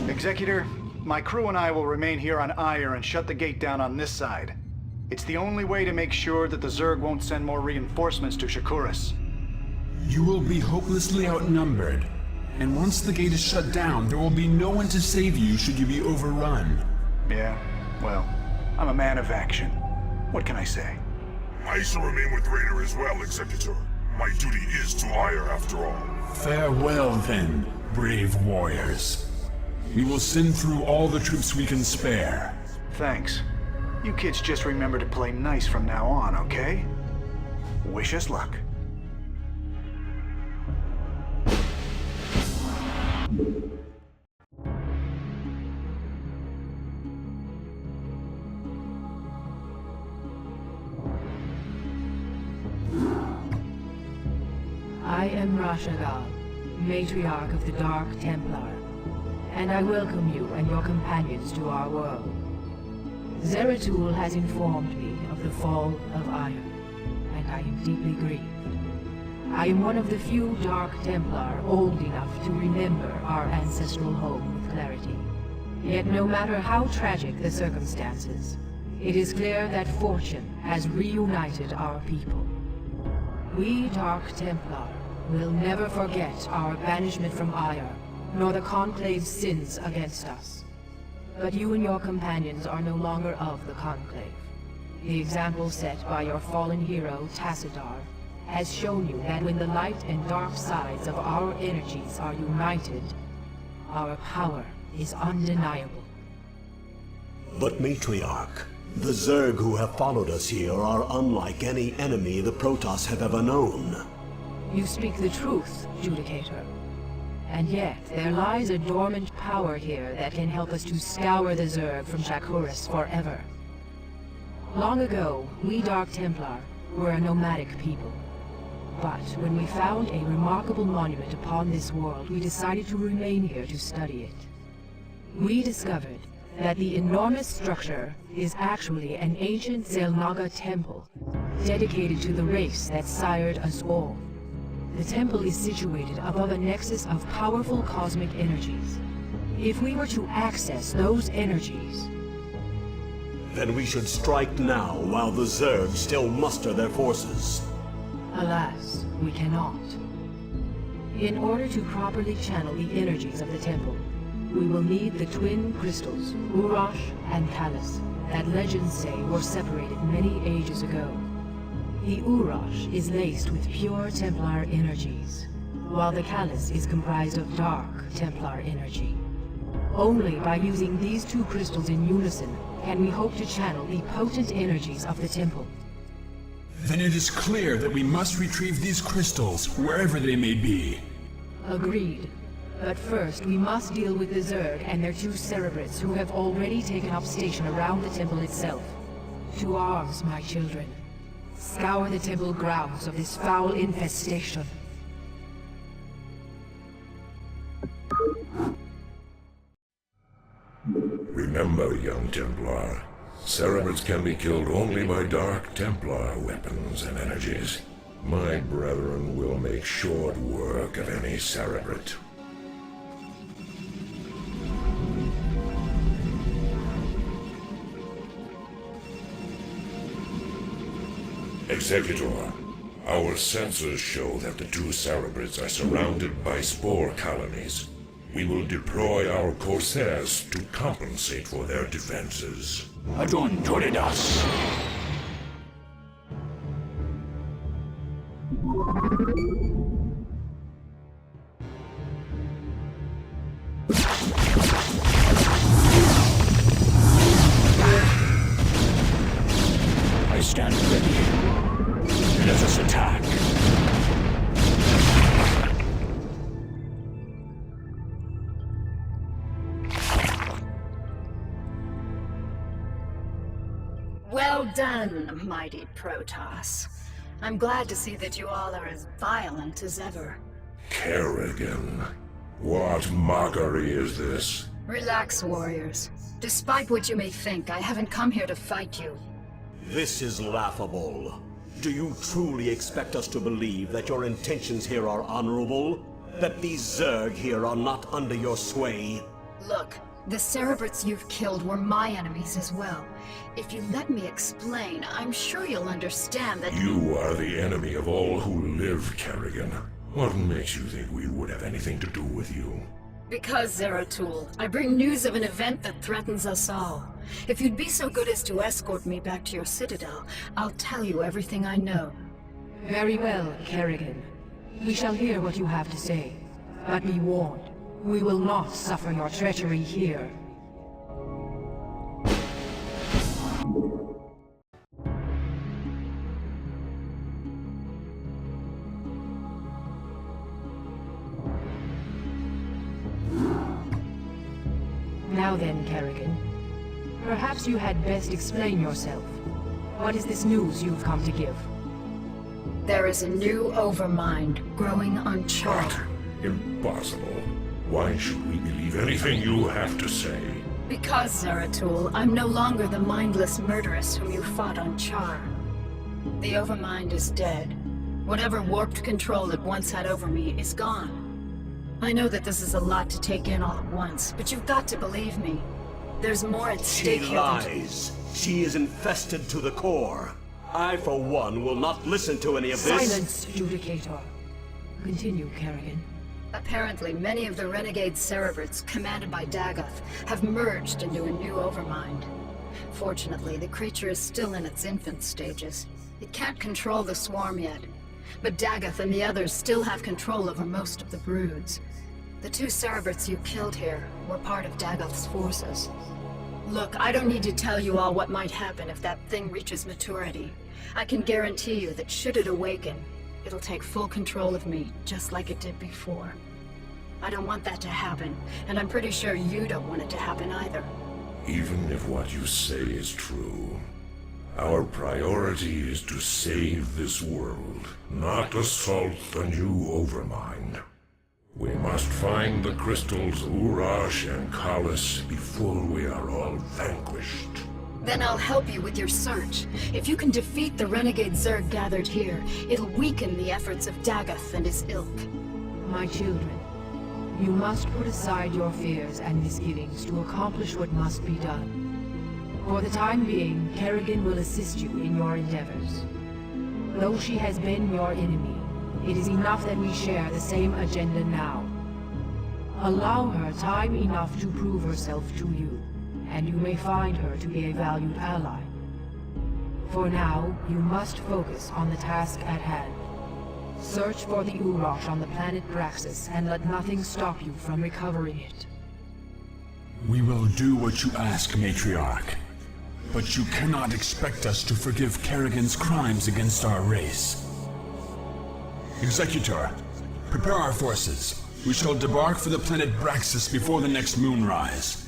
Executor, my crew and I will remain here on Ire and shut the gate down on this side. It's the only way to make sure that the Zerg won't send more reinforcements to Shakuras. You will be hopelessly outnumbered, and once the gate is shut down, there will be no one to save you should you be overrun. Yeah, well, I'm a man of action. What can I say? I shall remain with Raynor as well, Executor. My duty is to Ire after all. Farewell then, brave warriors. We will send through all the troops we can spare. Thanks. You kids just remember to play nice from now on, okay? Wish us luck. I am Rashagal, Matriarch of the Dark Templar, and I welcome you and your companions to our world. Zeratul has informed me of the fall of Ire, and I am deeply grieved. I am one of the few Dark Templar old enough to remember our ancestral home with clarity. Yet no matter how tragic the circumstances, it is clear that fortune has reunited our people. We Dark Templar will never forget our banishment from Ire, nor the Conclave's sins against us. But you and your companions are no longer of the Conclave. The example set by your fallen hero, Tassadar, has shown you that when the light and dark sides of our energies are united, our power is undeniable. But Matriarch, the Zerg who have followed us here are unlike any enemy the Protoss have ever known. You speak the truth, Judicator. And yet, there lies a dormant power here that can help us to scour the Zerg from Shakuras forever. Long ago, we Dark Templar were a nomadic people. But when we found a remarkable monument upon this world, we decided to remain here to study it. We discovered that the enormous structure is actually an ancient Xel'Naga temple, dedicated to the race that sired us all. The temple is situated above a nexus of powerful cosmic energies. If we were to access those energies... Then we should strike now while the Zerg still muster their forces. Alas, we cannot. In order to properly channel the energies of the temple, we will need the twin crystals, Urash and Callus, that legends say were separated many ages ago. The Urash is laced with pure Templar energies, while the Callus is comprised of dark Templar energy. Only by using these two crystals in unison can we hope to channel the potent energies of the temple. Then it is clear that we must retrieve these crystals, wherever they may be. Agreed. But first, we must deal with the Zerg and their two Cerebrates who have already taken up station around the temple itself. To arms, my children. Scour the temple grounds of this foul infestation. Remember, young Templar, Cerebrates can be killed only by Dark Templar weapons and energies. My brethren will make short work of any Cerebrate. Executor, our sensors show that the two Cerebrates are surrounded by spore colonies. We will deploy our Corsairs to compensate for their defenses. Adon Toridas! I stand done, mighty Protoss. I'm glad to see that you all are as violent as ever. Kerrigan, what mockery is this? Relax, warriors. Despite what you may think, I haven't come here to fight you. This is laughable. Do you truly expect us to believe that your intentions here are honorable? That these Zerg here are not under your sway? Look, the Cerebrits you've killed were my enemies as well. If you let me explain, I'm sure you'll understand that— You are the enemy of all who live, Kerrigan. What makes you think we would have anything to do with you? Because, Zeratul, I bring news of an event that threatens us all. If you'd be so good as to escort me back to your citadel, I'll tell you everything I know. Very well, Kerrigan. We shall hear what you have to say. But be warned, we will not suffer your treachery here. Now then, Kerrigan. Perhaps you had best explain yourself. What is this news you've come to give? There is a new Overmind growing on Char. What? Impossible. Why should we believe anything you have to say? Because, Zeratul, I'm no longer the mindless murderess whom you fought on Char. The Overmind is dead. Whatever warped control it once had over me is gone. I know that this is a lot to take in all at once, but you've got to believe me. There's more at stake here. She lies. She is infested to the core. I, for one, will not listen to any of this. Silence, Judicator. Continue, Kerrigan. Apparently, many of the renegade Cerebrits, commanded by Dagoth, have merged into a new Overmind. Fortunately, the creature is still in its infant stages. It can't control the swarm yet, but Dagoth and the others still have control over most of the broods. The two Cerebrits you killed here were part of Dagoth's forces. Look, I don't need to tell you all what might happen if that thing reaches maturity. I can guarantee you that should it awaken, it'll take full control of me, just like it did before. I don't want that to happen, and I'm pretty sure you don't want it to happen either. Even if what you say is true, our priority is to save this world, not assault the new Overmind. We must find the crystals Urash and Kalis before we are all vanquished. Then I'll help you with your search. If you can defeat the renegade Zerg gathered here, it'll weaken the efforts of Dagoth and his ilk. My children, you must put aside your fears and misgivings to accomplish what must be done. For the time being, Kerrigan will assist you in your endeavors. Though she has been your enemy, it is enough that we share the same agenda now. Allow her time enough to prove herself to you, and you may find her to be a valued ally. For now, you must focus on the task at hand. Search for the Urash on the planet Braxis, and let nothing stop you from recovering it. We will do what you ask, Matriarch. But you cannot expect us to forgive Kerrigan's crimes against our race. Executor, prepare our forces. We shall debark for the planet Braxis before the next moonrise.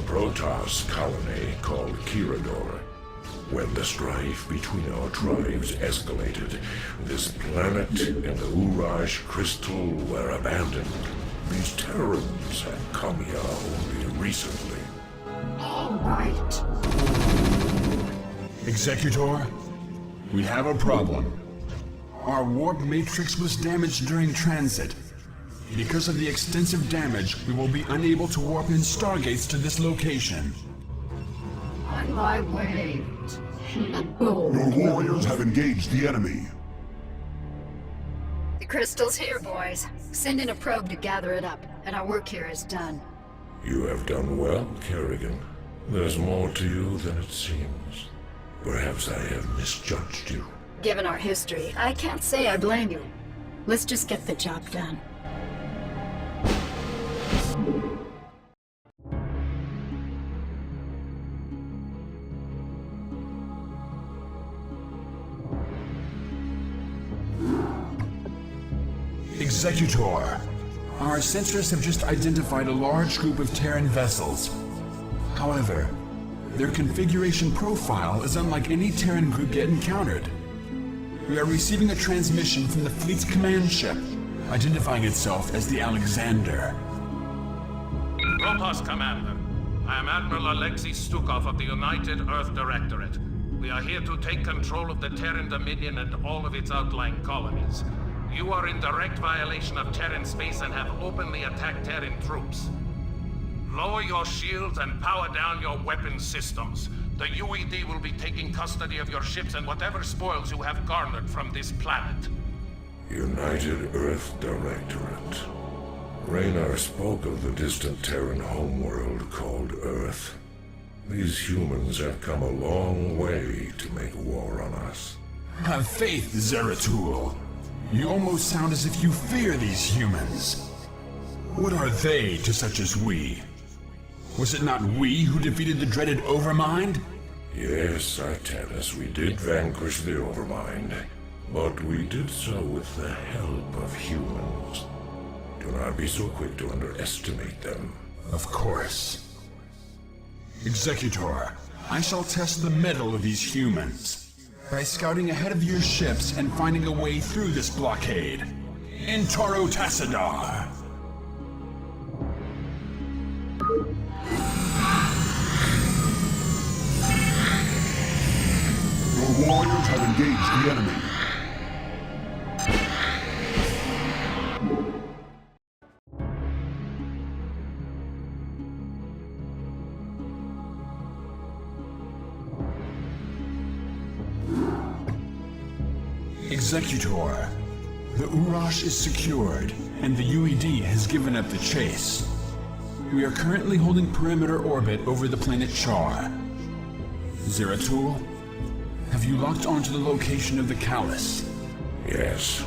Protoss colony called Kirador. When the strife between our tribes escalated, this planet and the Urash crystal were abandoned. These Terrans had come here only recently. All right. Executor, we have a problem. Our warp matrix was damaged during transit. Because of the extensive damage, we will be unable to warp in stargates to this location. I wait. Your warriors have engaged the enemy. The crystal's here, boys. Send in a probe to gather it up, and our work here is done. You have done well, Kerrigan. There's more to you than it seems. Perhaps I have misjudged you. Given our history, I can't say I blame you. Let's just get the job done. Executor, our sensors have just identified a large group of Terran vessels. However, their configuration profile is unlike any Terran group yet encountered. We are receiving a transmission from the fleet's command ship, identifying itself as the Alexander. Protoss Commander, I am Admiral Alexei Stukov of the United Earth Directorate. We are here to take control of the Terran Dominion and all of its outlying colonies. You are in direct violation of Terran space and have openly attacked Terran troops. Lower your shields and power down your weapon systems. The UED will be taking custody of your ships and whatever spoils you have garnered from this planet. United Earth Directorate. Raynar spoke of the distant Terran homeworld called Earth. These humans have come a long way to make war on us. Have faith, Zeratul. You almost sound as if you fear these humans. What are they to such as we? Was it not we who defeated the dreaded Overmind? Yes, Artanis, we did vanquish the Overmind, but we did so with the help of humans. Do not be so quick to underestimate them. Of course. Executor, I shall test the mettle of these humans by scouting ahead of your ships and finding a way through this blockade. In Toro Tassadar! Your warriors have engaged the enemy. Executor, the Urash is secured, and the UED has given up the chase. We are currently holding perimeter orbit over the planet Char. Zeratul, have you locked onto the location of the Callus? Yes.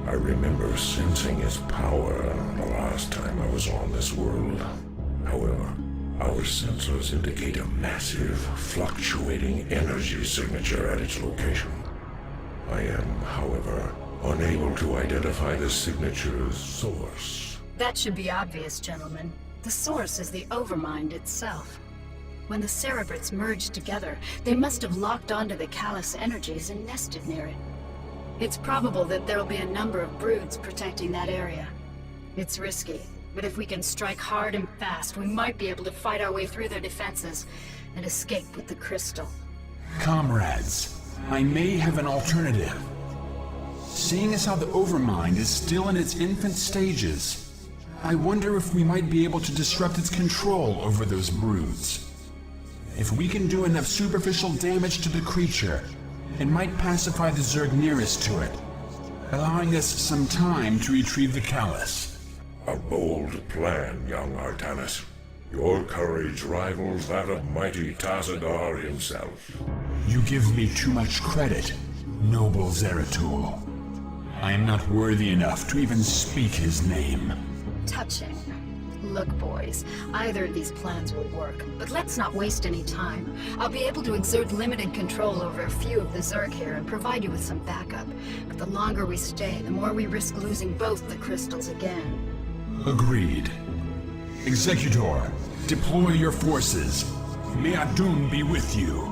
I remember sensing its power the last time I was on this world. However, our sensors indicate a massive, fluctuating energy signature at its location. I am, however, unable to identify the signature's source. That should be obvious, gentlemen. The source is the Overmind itself. When the Cerebrits merged together, they must have locked onto the Callus energies and nested near it. It's probable that there'll be a number of broods protecting that area. It's risky, but if we can strike hard and fast, we might be able to fight our way through their defenses and escape with the crystal. Comrades, I may have an alternative. Seeing as how the Overmind is still in its infant stages, I wonder if we might be able to disrupt its control over those broods. If we can do enough superficial damage to the creature, it might pacify the Zerg nearest to it, allowing us some time to retrieve the Callus. A bold plan, young Artanis. Your courage rivals that of mighty Tassadar himself. You give me too much credit, noble Zeratul. I am not worthy enough to even speak his name. Touching. Look, boys, either of these plans will work, but let's not waste any time. I'll be able to exert limited control over a few of the Zerg here and provide you with some backup. But the longer we stay, the more we risk losing both the crystals again. Agreed. Executor, deploy your forces. May Adun be with you.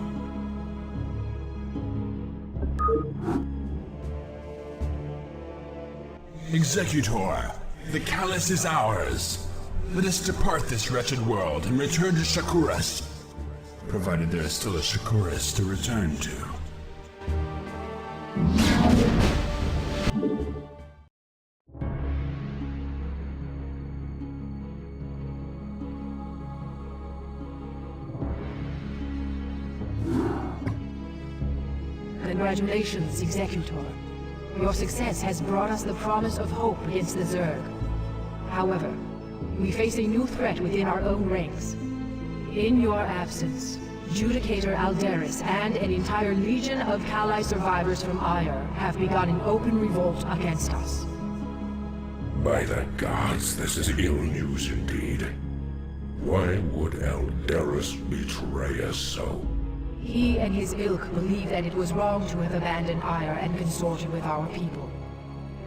Executor, the Callus is ours. Let us depart this wretched world and return to Shakuras. Provided there is still a Shakuras to return to. Congratulations, Executor. Your success has brought us the promise of hope against the Zerg. However, we face a new threat within our own ranks. In your absence, Judicator Aldaris and an entire legion of Kali survivors from Ire have begun an open revolt against us. By the gods, this is ill news indeed. Why would Aldaris betray us so? He and his ilk believe that it was wrong to have abandoned Ire and consorted with our people.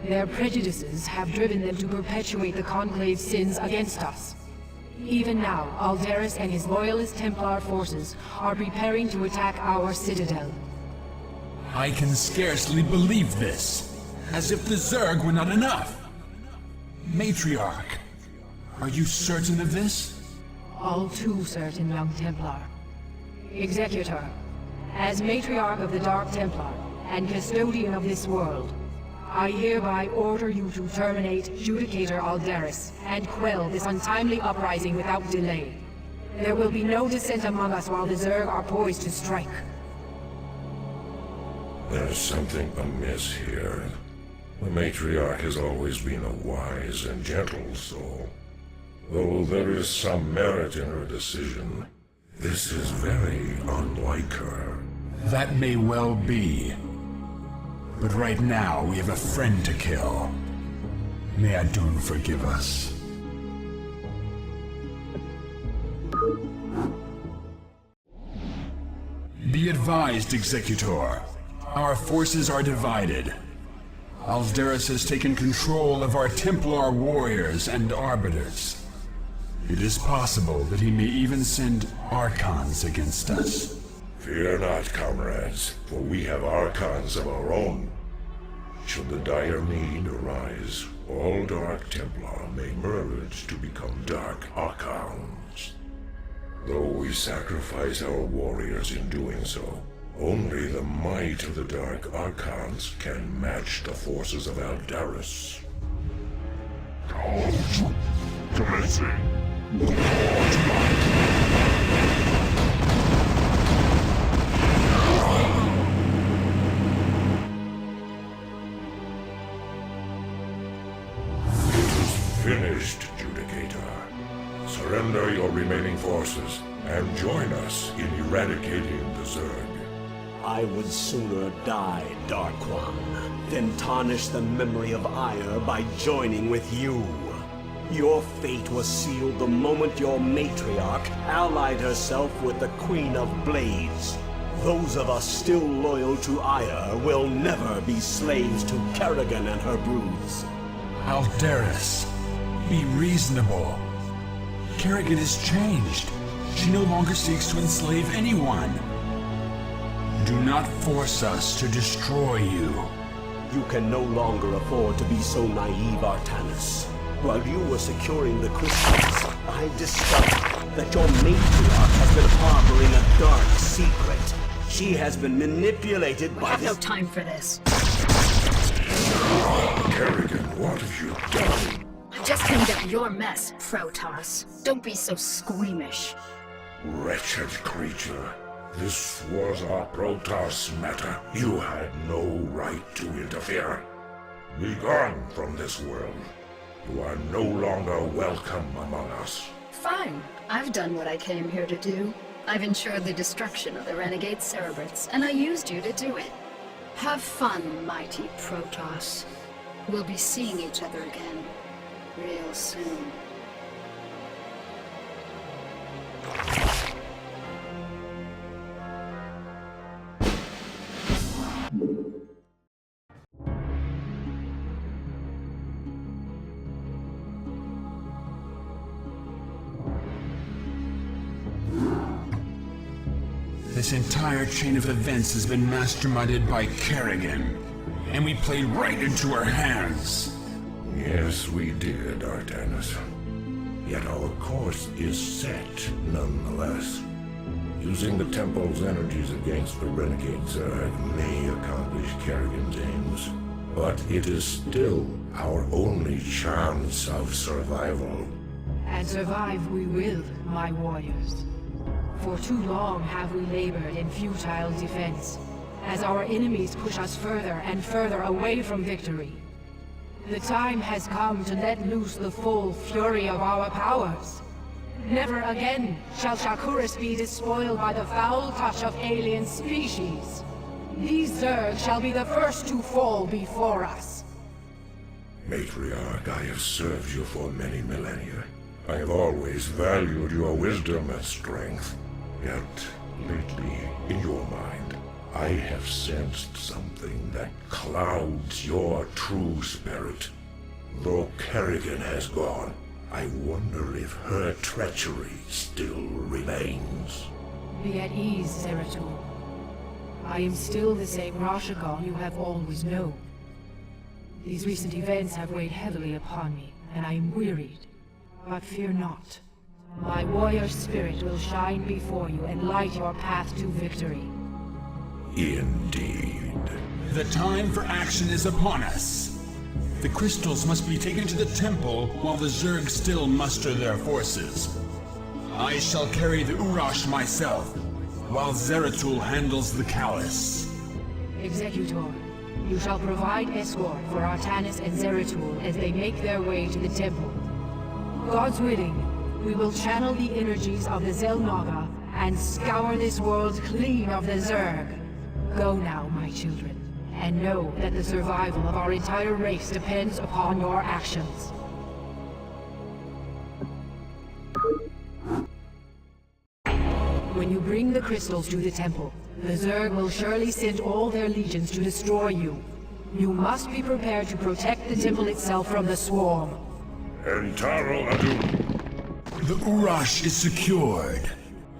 Their prejudices have driven them to perpetuate the Conclave's sins against us. Even now, Aldaris and his loyalist Templar forces are preparing to attack our citadel. I can scarcely believe this. As if the Zerg were not enough. Matriarch, are you certain of this? All too certain, young Templar. Executor, as Matriarch of the Dark Templar and Custodian of this world, I hereby order you to terminate Judicator Aldaris and quell this untimely uprising without delay. There will be no dissent among us while the Zerg are poised to strike. There's something amiss here. The Matriarch has always been a wise and gentle soul. Though there is some merit in her decision, this is very unlike her. That may well be. But right now, we have a friend to kill. May Adun forgive us. Be advised, Executor. Our forces are divided. Aldaris has taken control of our Templar warriors and arbiters. It is possible that he may even send Archons against us. Fear not, comrades, for we have Archons of our own. Should the dire need arise, all Dark Templar may merge to become Dark Archons. Though we sacrifice our warriors in doing so, only the might of the Dark Archons can match the forces of Aldaris. Commencing. Finished, Judicator. Surrender your remaining forces and join us in eradicating the Zerg. I would sooner die, Dark One, than tarnish the memory of Ire by joining with you. Your fate was sealed the moment your matriarch allied herself with the Queen of Blades. Those of us still loyal to Ire will never be slaves to Kerrigan and her broods. Aldaris, be reasonable. Kerrigan has changed. She no longer seeks to enslave anyone. Do not force us to destroy you. You can no longer afford to be so naive, Artanis. While you were securing the crystals, I've discovered that your matriarch has been harboring a dark secret. She has been manipulated by I have no time for this. Kerrigan, what have you done? I just cleaned up your mess, Protoss. Don't be so squeamish. Wretched creature. This was our Protoss matter. You had no right to interfere. Be gone from this world. You are no longer welcome among us. Fine. I've done what I came here to do. I've ensured the destruction of the renegade Cerebrits, and I used you to do it. Have fun, mighty Protoss. We'll be seeing each other again, real soon. This entire chain of events has been masterminded by Kerrigan, and we played right into her hands. Yes, we did, Artanis. Yet our course is set, nonetheless. Using the Temple's energies against the renegade Zerg may accomplish Kerrigan's aims, but it is still our only chance of survival. And survive we will, my warriors. For too long have we labored in futile defense, as our enemies push us further and further away from victory. The time has come to let loose the full fury of our powers. Never again shall Shakuras be despoiled by the foul touch of alien species. These Zerg shall be the first to fall before us. Matriarch, I have served you for many millennia. I have always valued your wisdom and strength. Yet, lately, in your mind, I have sensed something that clouds your true spirit. Though Kerrigan has gone, I wonder if her treachery still remains. Be at ease, Zeratul. I am still the same Rashagal you have always known. These recent events have weighed heavily upon me, and I am wearied. But fear not. My warrior spirit will shine before you and light your path to victory. Indeed. The time for action is upon us. The crystals must be taken to the temple while the Zerg still muster their forces. I shall carry the Urash myself, while Zeratul handles the Callus. Executor, you shall provide escort for Artanis and Zeratul as they make their way to the temple. God's willing, we will channel the energies of the Zelnaga and scour this world clean of the Zerg. Go now, my children, and know that the survival of our entire race depends upon your actions. When you bring the crystals to the temple, the Zerg will surely send all their legions to destroy you. You must be prepared to protect the temple itself from the swarm. Entaro Adun. The Urash is secured.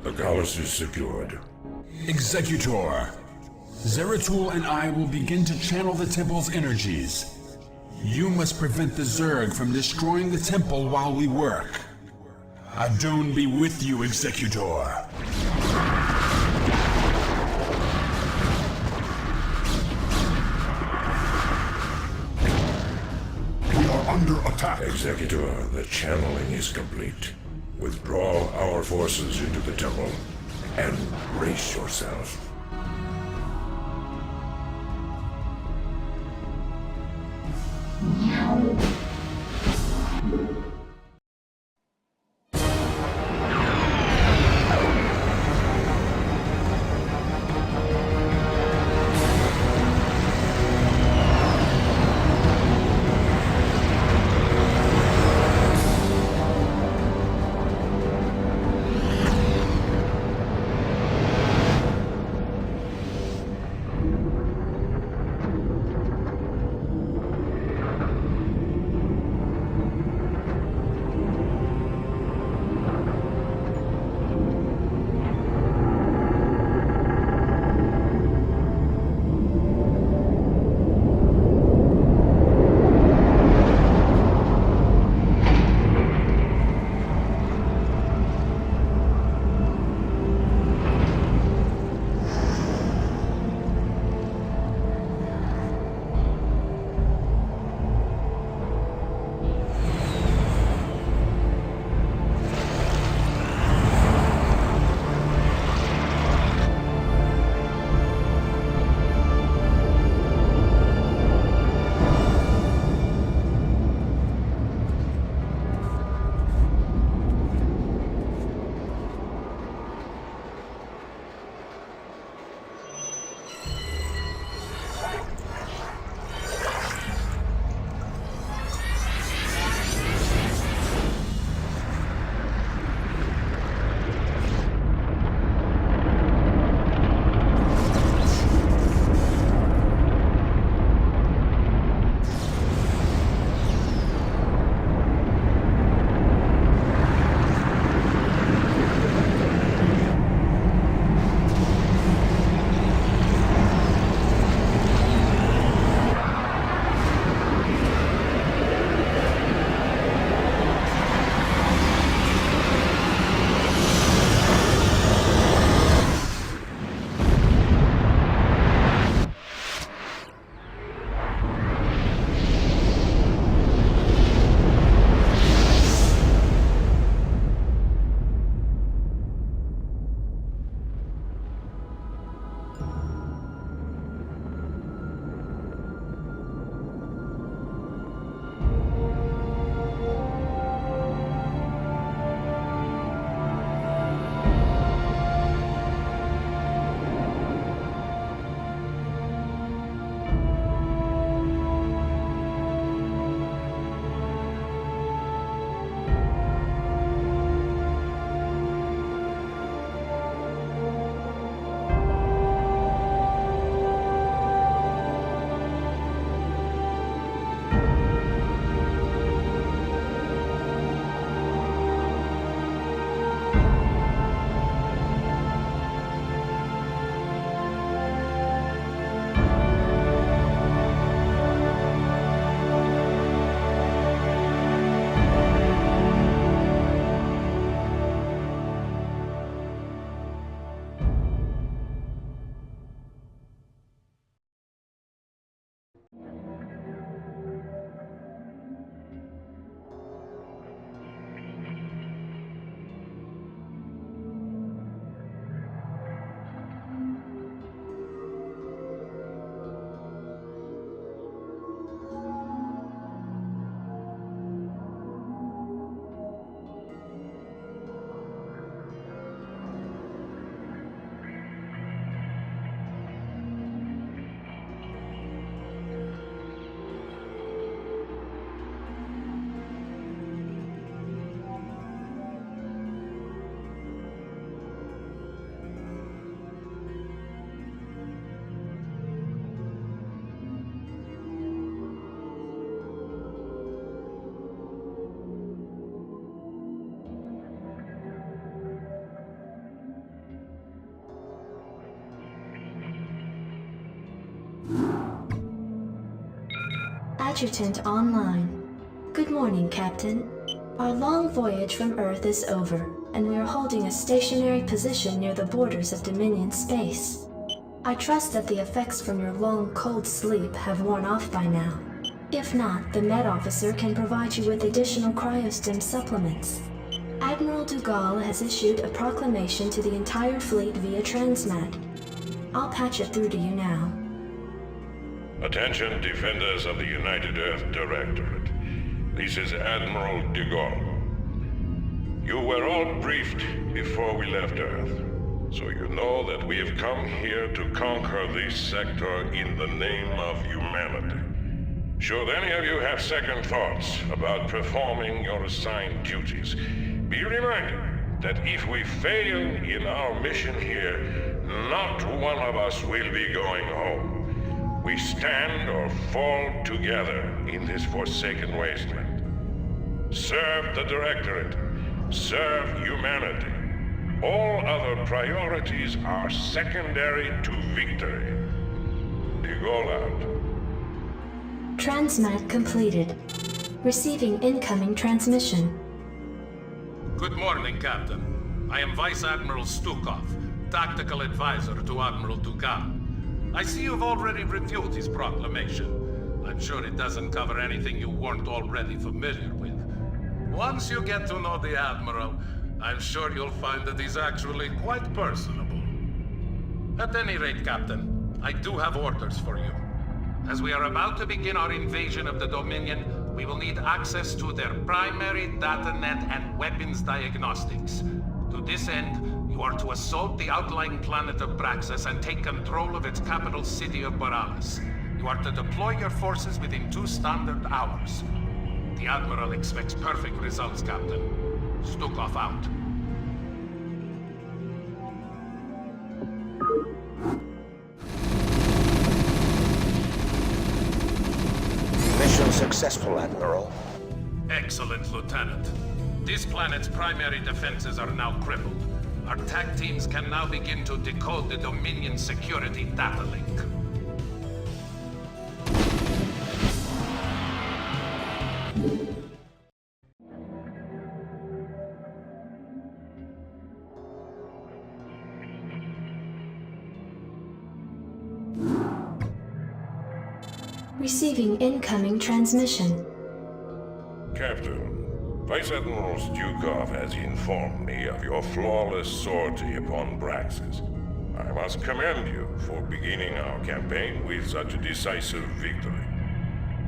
The Callus is secured. Executor, Zeratul and I will begin to channel the temple's energies. You must prevent the Zerg from destroying the temple while we work. Adun be with you, Executor. We are under attack. Executor, the channeling is complete. Withdraw our forces into the temple, and brace yourself. Adjutant online. Good morning, Captain. Our long voyage from Earth is over, and we are holding a stationary position near the borders of Dominion space. I trust that the effects from your long, cold sleep have worn off by now. If not, the Med Officer can provide you with additional cryostim supplements. Admiral Dugal has issued a proclamation to the entire fleet via Transmat. I'll patch it through to you now. Attention, defenders of the United Earth Directorate. This is Admiral Dugal. You were all briefed before we left Earth, so you know that we have come here to conquer this sector in the name of humanity. Should any of you have second thoughts about performing your assigned duties, be reminded that if we fail in our mission here, not one of us will be going home. We stand or fall together in this forsaken wasteland. Serve the Directorate. Serve humanity. All other priorities are secondary to victory. Dugal out. Transmat completed. Receiving incoming transmission. Good morning, Captain. I am Vice Admiral Stukov, Tactical Advisor to Admiral Dugal. I see you've already reviewed his proclamation. I'm sure it doesn't cover anything you weren't already familiar with. Once you get to know the Admiral, I'm sure you'll find that he's actually quite personable. At any rate, Captain, I do have orders for you. As we are about to begin our invasion of the Dominion, we will need access to their primary datanet and weapons diagnostics. To this end, you are to assault the outlying planet of Braxis and take control of its capital city of Boralis. You are to deploy your forces within 2 standard hours. The Admiral expects perfect results, Captain. Stukov out. Mission successful, Admiral. Excellent, Lieutenant. This planet's primary defenses are now crippled. Our tag teams can now begin to decode the Dominion security data link. Receiving incoming transmission. Captain, Vice Admiral Stukov has informed me of your flawless sortie upon Braxis. I must commend you for beginning our campaign with such a decisive victory.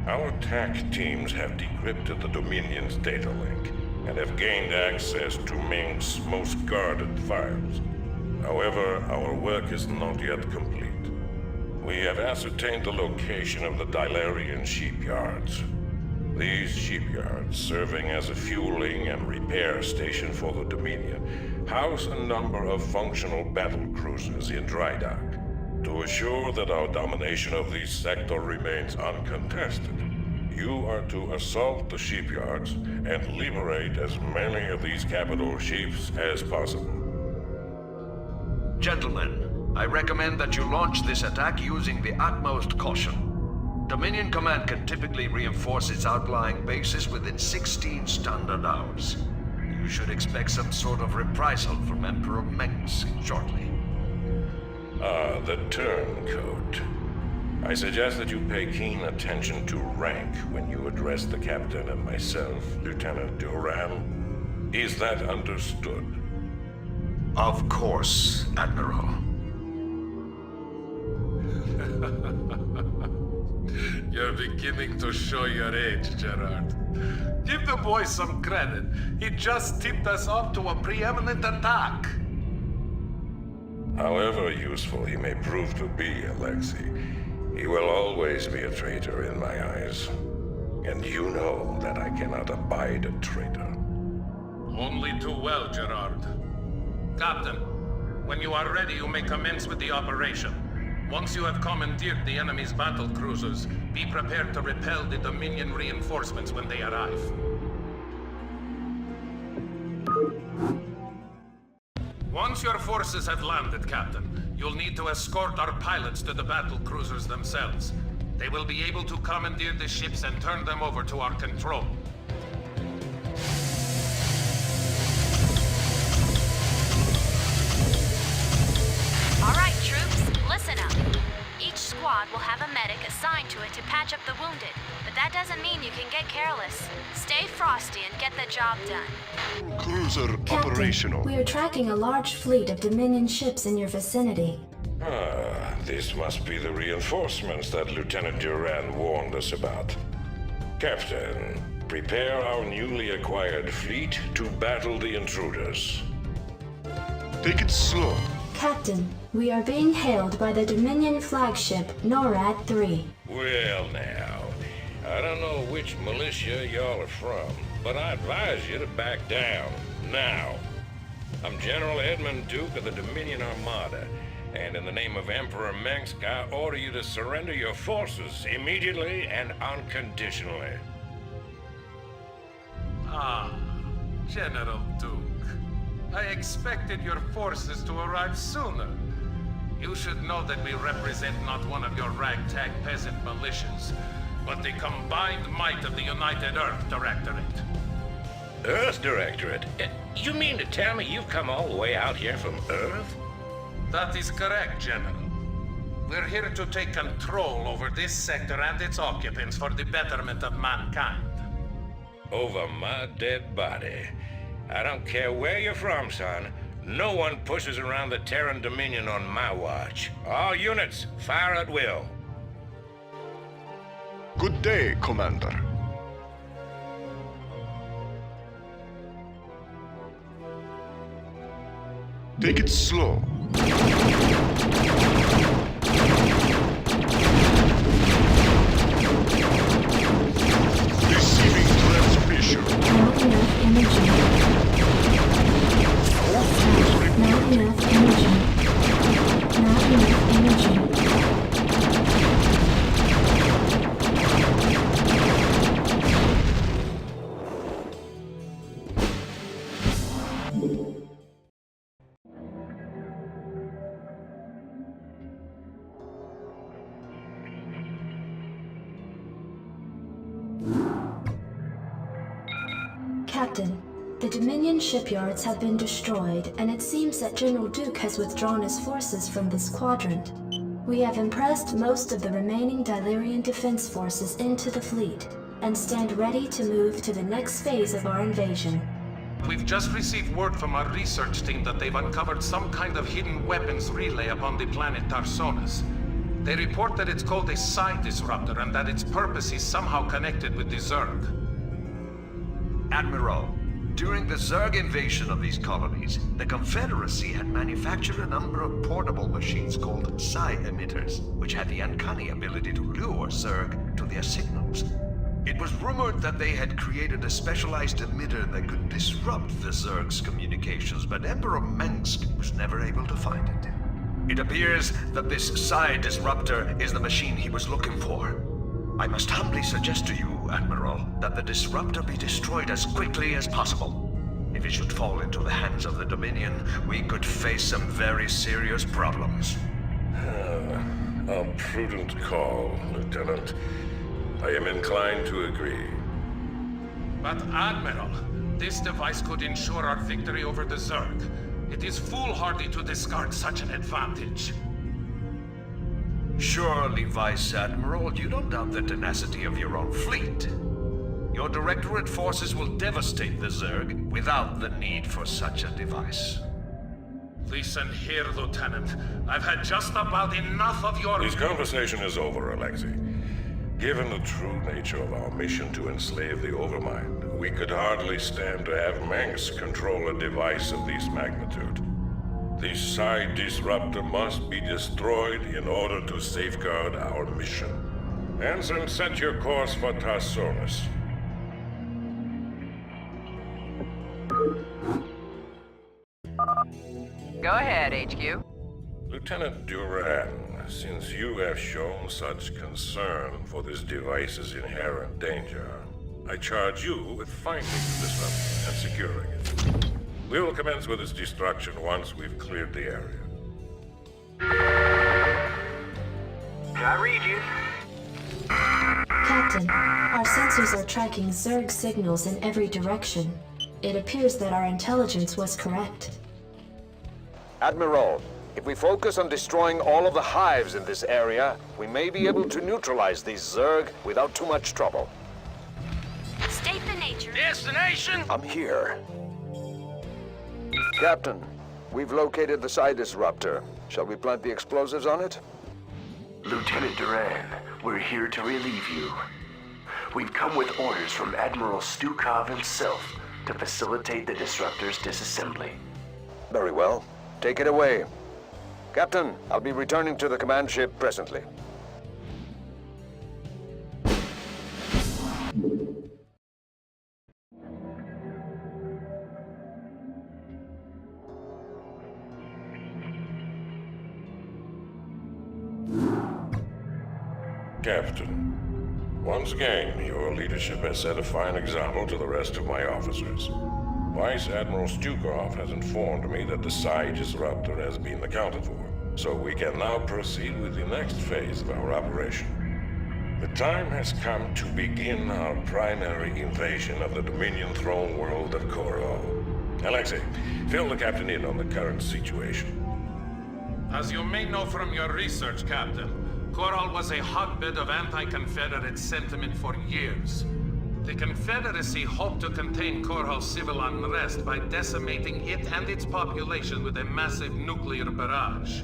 Our attack teams have decrypted the Dominion's data link and have gained access to Ming's most guarded files. However, our work is not yet complete. We have ascertained the location of the Dilarian shipyards. These shipyards, serving as a fueling and repair station for the Dominion, house a number of functional battlecruisers in dry dock. To assure that our domination of this sector remains uncontested, you are to assault the shipyards and liberate as many of these capital ships as possible. Gentlemen, I recommend that you launch this attack using the utmost caution. Dominion Command can typically reinforce its outlying bases within 16 standard hours. You should expect some sort of reprisal from Emperor Mengs shortly. Ah, the turncoat. I suggest that you pay keen attention to rank when you address the Captain and myself, Lieutenant Duran. Is that understood? Of course, Admiral. You're beginning to show your age, Gerard. Give the boy some credit. He just tipped us off to a preeminent attack. However useful he may prove to be, Alexei, he will always be a traitor in my eyes. And you know that I cannot abide a traitor. Only too well, Gerard. Captain, when you are ready, you may commence with the operation. Once you have commandeered the enemy's battlecruisers, be prepared to repel the Dominion reinforcements when they arrive. Once your forces have landed, Captain, you'll need to escort our pilots to the battlecruisers themselves. They will be able to commandeer the ships and turn them over to our control. All right, troops, listen up. Each squad will have a medic assigned to it to patch up the wounded, but that doesn't mean you can get careless. Stay frosty and get the job done. Cruiser Captain, operational. we are tracking a large fleet of Dominion ships in your vicinity. This must be the reinforcements that Lieutenant Duran warned us about. Captain, prepare our newly acquired fleet to battle the intruders. Take it slow. Captain, we are being hailed by the Dominion flagship NORAD 3. Well now, I don't know which militia y'all are from, but I advise you to back down, now. I'm General Edmund Duke of the Dominion Armada, and in the name of Emperor Mengsk, I order you to surrender your forces immediately and unconditionally. Ah, General Duke. I expected your forces to arrive sooner. You should know that we represent not one of your ragtag peasant militias, but the combined might of the United Earth Directorate. Earth Directorate? You mean to tell me you've come all the way out here from Earth? That is correct, General. We're here to take control over this sector and its occupants for the betterment of mankind. Over my dead body. I don't care where you're from, son. No one pushes around the Terran Dominion on my watch. All units, fire at will. Good day, Commander. Take it slow. Receiving transmission. Not enough energy. Not enough energy. Not enough energy. Captain, the Dominion shipyards have been destroyed, and it seems that General Duke has withdrawn his forces from this quadrant. We have impressed most of the remaining Dilerian defense forces into the fleet, and stand ready to move to the next phase of our invasion. We've just received word from our research team that they've uncovered some kind of hidden weapons relay upon the planet Tarsonis. They report that it's called a psi disruptor and that its purpose is somehow connected with the Zerg. Admiral, during the Zerg invasion of these colonies, the Confederacy had manufactured a number of portable machines called psi emitters, which had the uncanny ability to lure Zerg to their signals. It was rumored that they had created a specialized emitter that could disrupt the Zerg's communications, but Emperor Mengsk was never able to find it. It appears that this psi disruptor is the machine he was looking for. I must humbly suggest to you, Admiral, that the disruptor be destroyed as quickly as possible. If it should fall into the hands of the Dominion, we could face some very serious problems. A prudent call, Lieutenant. I am inclined to agree. But Admiral, this device could ensure our victory over the Zerg. It is foolhardy to discard such an advantage. Surely, Vice Admiral, you don't doubt the tenacity of your own fleet. Your Directorate forces will devastate the Zerg without the need for such a device. Listen here, Lieutenant. I've had just about enough of your— This conversation is over, Alexei. Given the true nature of our mission to enslave the Overmind, we could hardly stand to have Mengsk control a device of this magnitude. The psi disruptor must be destroyed in order to safeguard our mission. Ensign, set your course for Tarsonis. Go ahead, HQ. Lieutenant Duran, since you have shown such concern for this device's inherent danger, I charge you with finding the disruptor and securing it. We will commence with its destruction once we've cleared the area. I read you. Captain, our sensors are tracking Zerg signals in every direction. It appears that our intelligence was correct. Admiral, if we focus on destroying all of the hives in this area, we may be able to neutralize these Zerg without too much trouble. State the nature. Destination? I'm here. Captain, we've located the psi disruptor. Shall we plant the explosives on it? Lieutenant Duran, we're here to relieve you. We've come with orders from Admiral Stukov himself to facilitate the disruptor's disassembly. Very well. Take it away. Captain, I'll be returning to the command ship presently. Captain, once again, your leadership has set a fine example to the rest of my officers. Vice Admiral Stukov has informed me that the psi disruptor has been accounted for, so we can now proceed with the next phase of our operation. The time has come to begin our primary invasion of the Dominion throne world of Korhal. Alexei, fill the captain in on the current situation. As you may know from your research, Captain, Korhal was a hotbed of anti-Confederate sentiment for years. The Confederacy hoped to contain Korhal's civil unrest by decimating it and its population with a massive nuclear barrage.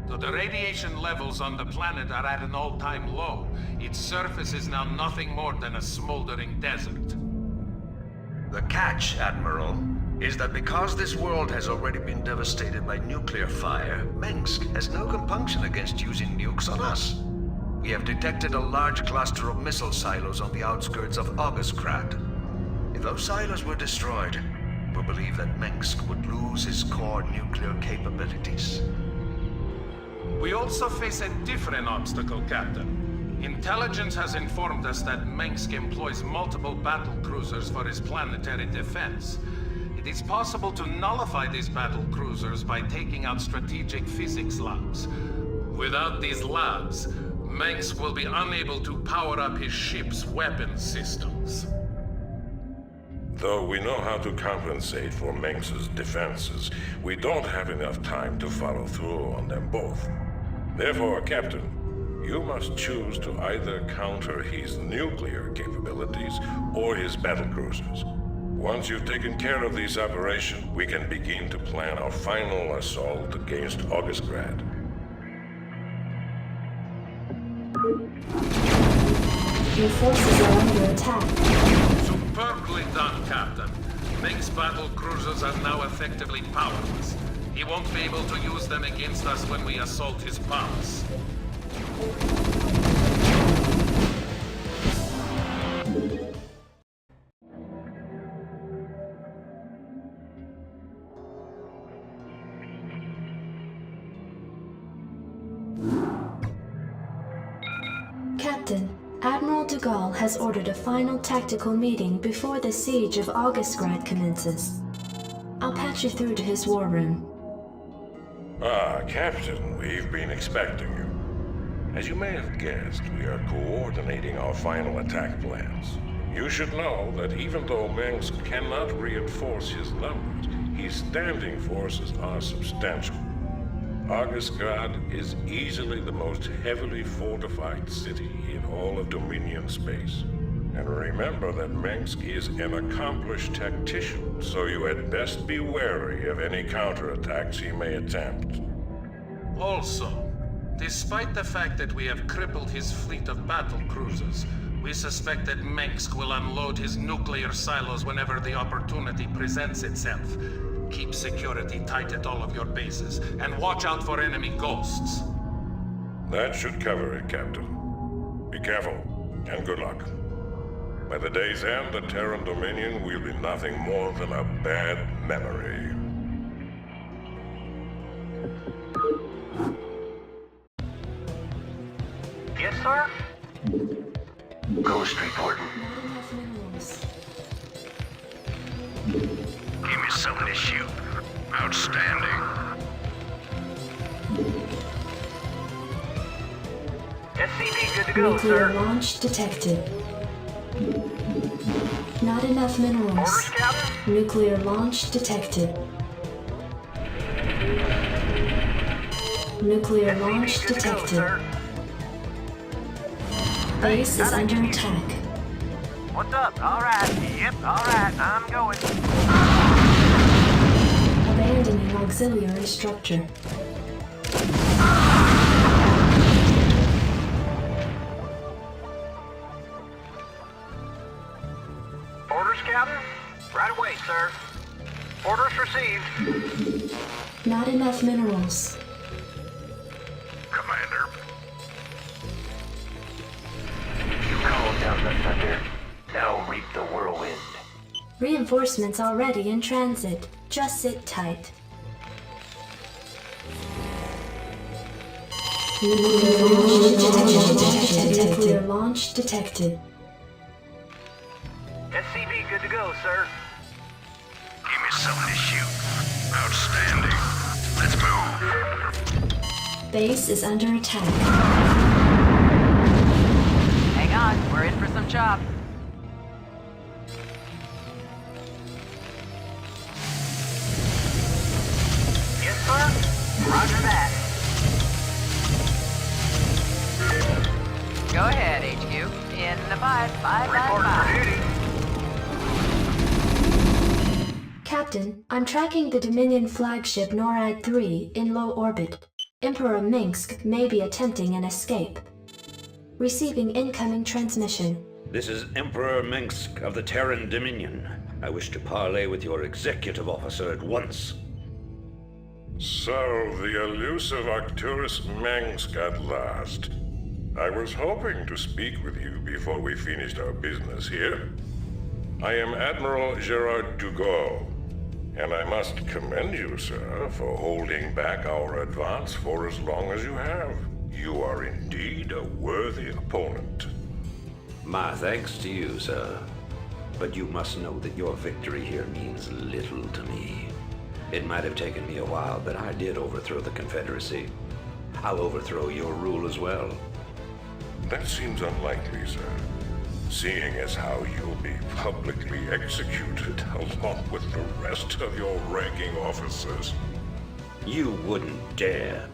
Though the radiation levels on the planet are at an all-time low, its surface is now nothing more than a smoldering desert. The catch, Admiral, is that because this world has already been devastated by nuclear fire, Mengsk has no compunction against using nukes on us. We have detected a large cluster of missile silos on the outskirts of Augustgrad. If those silos were destroyed, we believe that Mengsk would lose his core nuclear capabilities. We also face a different obstacle, Captain. Intelligence has informed us that Mengsk employs multiple battlecruisers for his planetary defense. It is possible to nullify these battlecruisers by taking out strategic physics labs. Without these labs, Mengsk will be unable to power up his ship's weapons systems. Though we know how to compensate for Mengsk's defenses, we don't have enough time to follow through on them both. Therefore, Captain, you must choose to either counter his nuclear capabilities or his battlecruisers. Once you've taken care of these operations, we can begin to plan our final assault against Augustgrad. Your forces are under attack. Superbly done, Captain. Mengsk's battlecruisers are now effectively powerless. He won't be able to use them against us when we assault his palace. Captain, Admiral de Gaulle has ordered a final tactical meeting before the siege of Augustgrad commences. I'll patch you through to his war room. Ah, Captain, we've been expecting you. As you may have guessed, we are coordinating our final attack plans. You should know that even though Mengsk cannot reinforce his numbers, his standing forces are substantial. Augustgrad is easily the most heavily fortified city in all of Dominion space. And remember that Mengsk is an accomplished tactician, so you had best be wary of any counterattacks he may attempt. Also, despite the fact that we have crippled his fleet of battlecruisers, we suspect that Mengsk will unload his nuclear silos whenever the opportunity presents itself. Keep security tight at all of your bases, and watch out for enemy ghosts. That should cover it, Captain. Be careful, and good luck. By the day's end, the Terran Dominion will be nothing more than a bad memory. Yes, sir? Ghost reporting. Give me something to shoot. Outstanding. SCP good to go, Nuclear sir. launch detected. Not enough minerals. Orders, Captain? Nuclear launch detected. Nuclear launch good to go, detected. sir. Base is under attack. What's up? Alright. Yep, alright. I'm going. Abandoning auxiliary structure. Orders, Captain? Right away, sir. Orders received. Not enough minerals. Commander. You called down the thunder. Now reap the whirlwind. Reinforcements already in transit. Just sit tight. Nuclear launch detected. SCP good to go, sir. Give me something to shoot. Outstanding. Let's move. Base is under attack. Hang on, we're in for some chop. Yes, sir. Roger that. Go ahead, HQ. In the 5. Report for duty. Captain, I'm tracking the Dominion flagship NORAD-3 in low orbit. Emperor Minsk may be attempting an escape. Receiving incoming transmission. This is Emperor Minsk of the Terran Dominion. I wish to parley with your executive officer at once. So, the elusive Arcturus Minsk at last. I was hoping to speak with you before we finished our business here. I am Admiral Gerard Dugo, and I must commend you, sir, for holding back our advance for as long as you have. You are indeed a worthy opponent. My thanks to you, sir. But you must know that your victory here means little to me. It might have taken me a while, but I did overthrow the Confederacy. I'll overthrow your rule as well. That seems unlikely, sir. Seeing as how you'll be publicly executed along with the rest of your ranking officers. You wouldn't dare.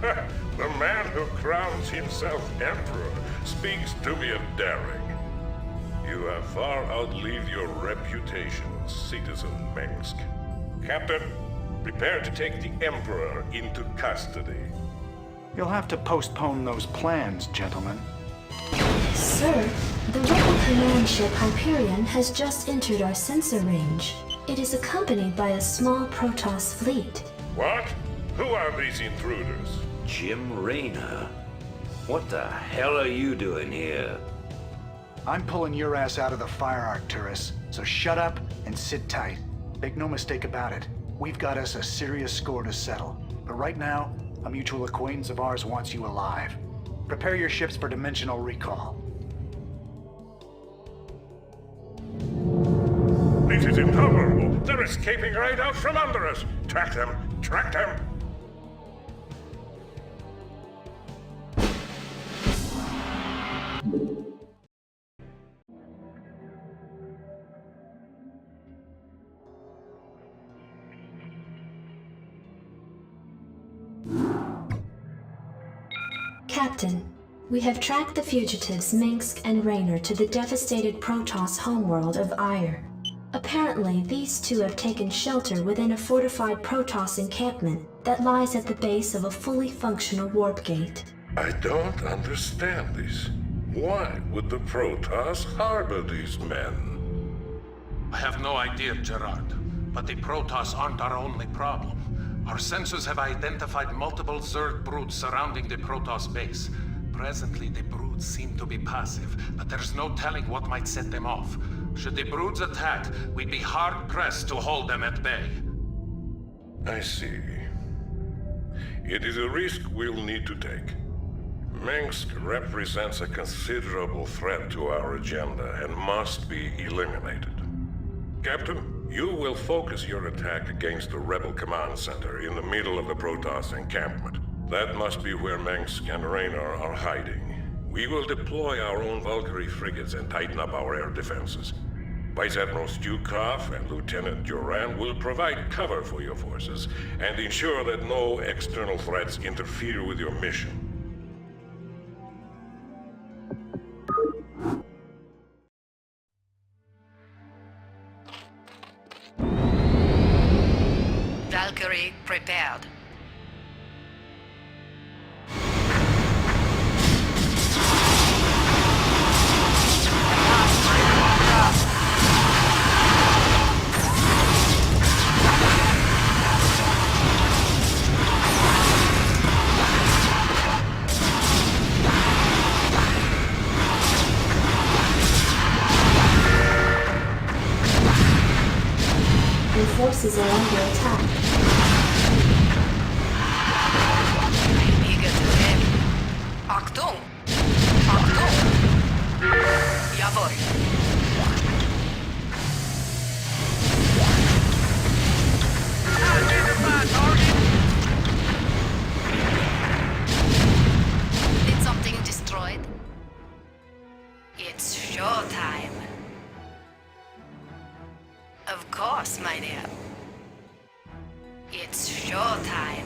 The man who crowns himself emperor speaks to me of daring. You have far outlived your reputation, citizen Minsk. Captain, prepare to take the emperor into custody. You'll have to postpone those plans, gentlemen. Sir, the rebel command ship Hyperion has just entered our sensor range. It is accompanied by a small Protoss fleet. What? Who are these intruders? Jim Raynor. What the hell are you doing here? I'm pulling your ass out of the fire, Arcturus, so shut up and sit tight. Make no mistake about it. We've got us a serious score to settle. But right now, a mutual acquaintance of ours wants you alive. Prepare your ships for dimensional recall. This is intolerable. They're escaping right out from under us. Track them. Track them. Captain, we have tracked the fugitives Minsk and Raynor to the devastated Protoss homeworld of Ire. Apparently, these two have taken shelter within a fortified Protoss encampment that lies at the base of a fully functional warp gate. I don't understand this. Why would the Protoss harbor these men? I have no idea, Gerard. But the Protoss aren't our only problem. Our sensors have identified multiple Zerg broods surrounding the Protoss base. Presently, the broods seem to be passive, but there's no telling what might set them off. Should the broods attack, we'd be hard-pressed to hold them at bay. I see. It is a risk we'll need to take. Minsk represents a considerable threat to our agenda and must be eliminated. Captain, you will focus your attack against the rebel command center in the middle of the Protoss encampment. That must be where Mengsk and Raynor are hiding. We will deploy our own Valkyrie frigates and tighten up our air defenses. Vice Admiral Stukov and Lieutenant Duran will provide cover for your forces and ensure that no external threats interfere with your mission. Valkyrie prepared. Your forces are under attack. Eager to aim. Achtung! Achtung! Jawohl! Did something destroyed? It's showtime. Of course, my dear. It's showtime.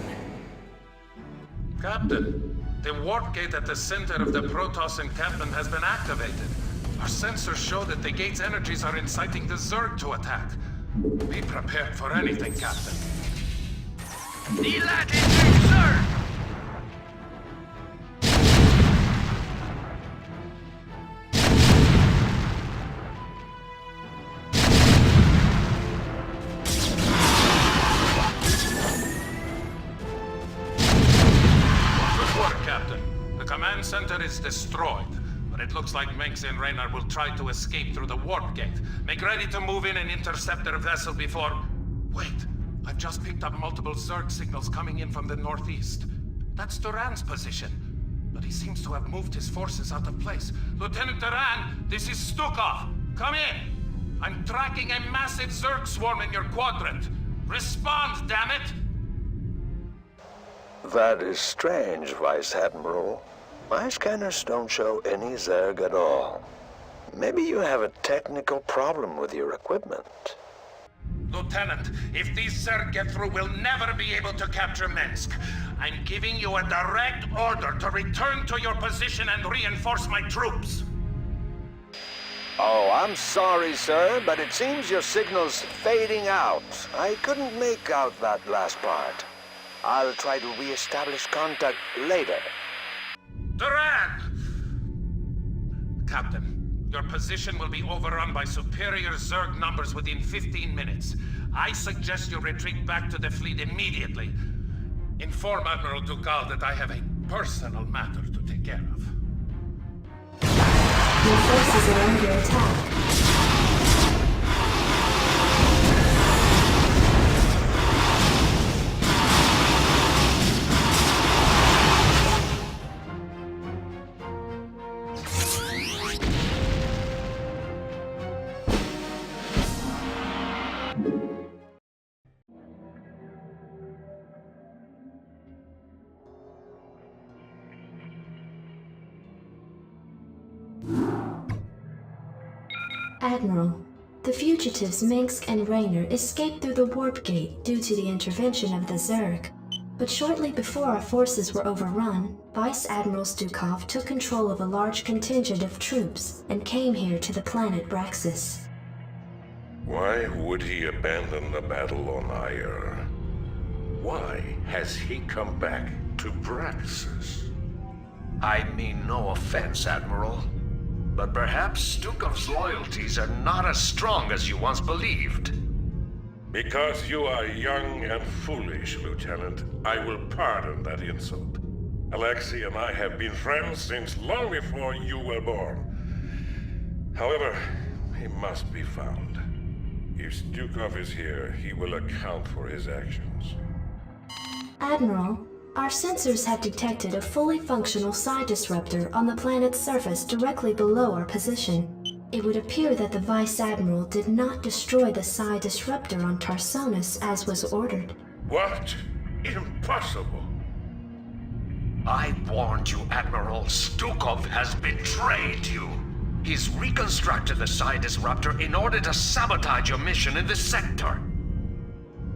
Captain, the warp gate at the center of the Protoss encampment has been activated. Our sensors show that the gate's energies are inciting the Zerg to attack. Be prepared for anything, Captain. Die Latin Zerg! Center is destroyed, but it looks like Mengsk and Raynor will try to escape through the warp gate. Make ready to move in and intercept their vessel before... Wait, I've just picked up multiple Zerg signals coming in from the northeast. That's Duran's position, but he seems to have moved his forces out of place. Lieutenant Duran, this is Stukov. Come in. I'm tracking a massive Zerg swarm in your quadrant. Respond, damn it! That is strange, Vice Admiral. My scanners don't show any Zerg at all. Maybe you have a technical problem with your equipment. Lieutenant, if these Zerg get through, we'll never be able to capture Mengsk. I'm giving you a direct order to return to your position and reinforce my troops. Oh, I'm sorry, sir, but it seems your signal's fading out. I couldn't make out that last part. I'll try to re-establish contact later. Duran! Captain, your position will be overrun by superior Zerg numbers within 15 minutes. I suggest you retreat back to the fleet immediately. Inform Admiral Dugal that I have a personal matter to take care of. Your forces are under attack. Admiral, the fugitives Mengsk and Raynor escaped through the warp gate due to the intervention of the Zerg. But shortly before our forces were overrun, Vice Admiral Stukov took control of a large contingent of troops and came here to the planet Braxis. Why would he abandon the battle on Aiur? Why has he come back to Braxis? I mean no offense, Admiral, but perhaps Stukov's loyalties are not as strong as you once believed. Because you are young and foolish, Lieutenant, I will pardon that insult. Alexei and I have been friends since long before you were born. However, he must be found. If Stukov is here, he will account for his actions. Admiral, our sensors have detected a fully functional psi disruptor on the planet's surface directly below our position. It would appear that the Vice Admiral did not destroy the psi disruptor on Tarsonis as was ordered. What? Impossible! I warned you, Admiral. Stukov has betrayed you. He's reconstructed the Psi Disruptor in order to sabotage your mission in this sector.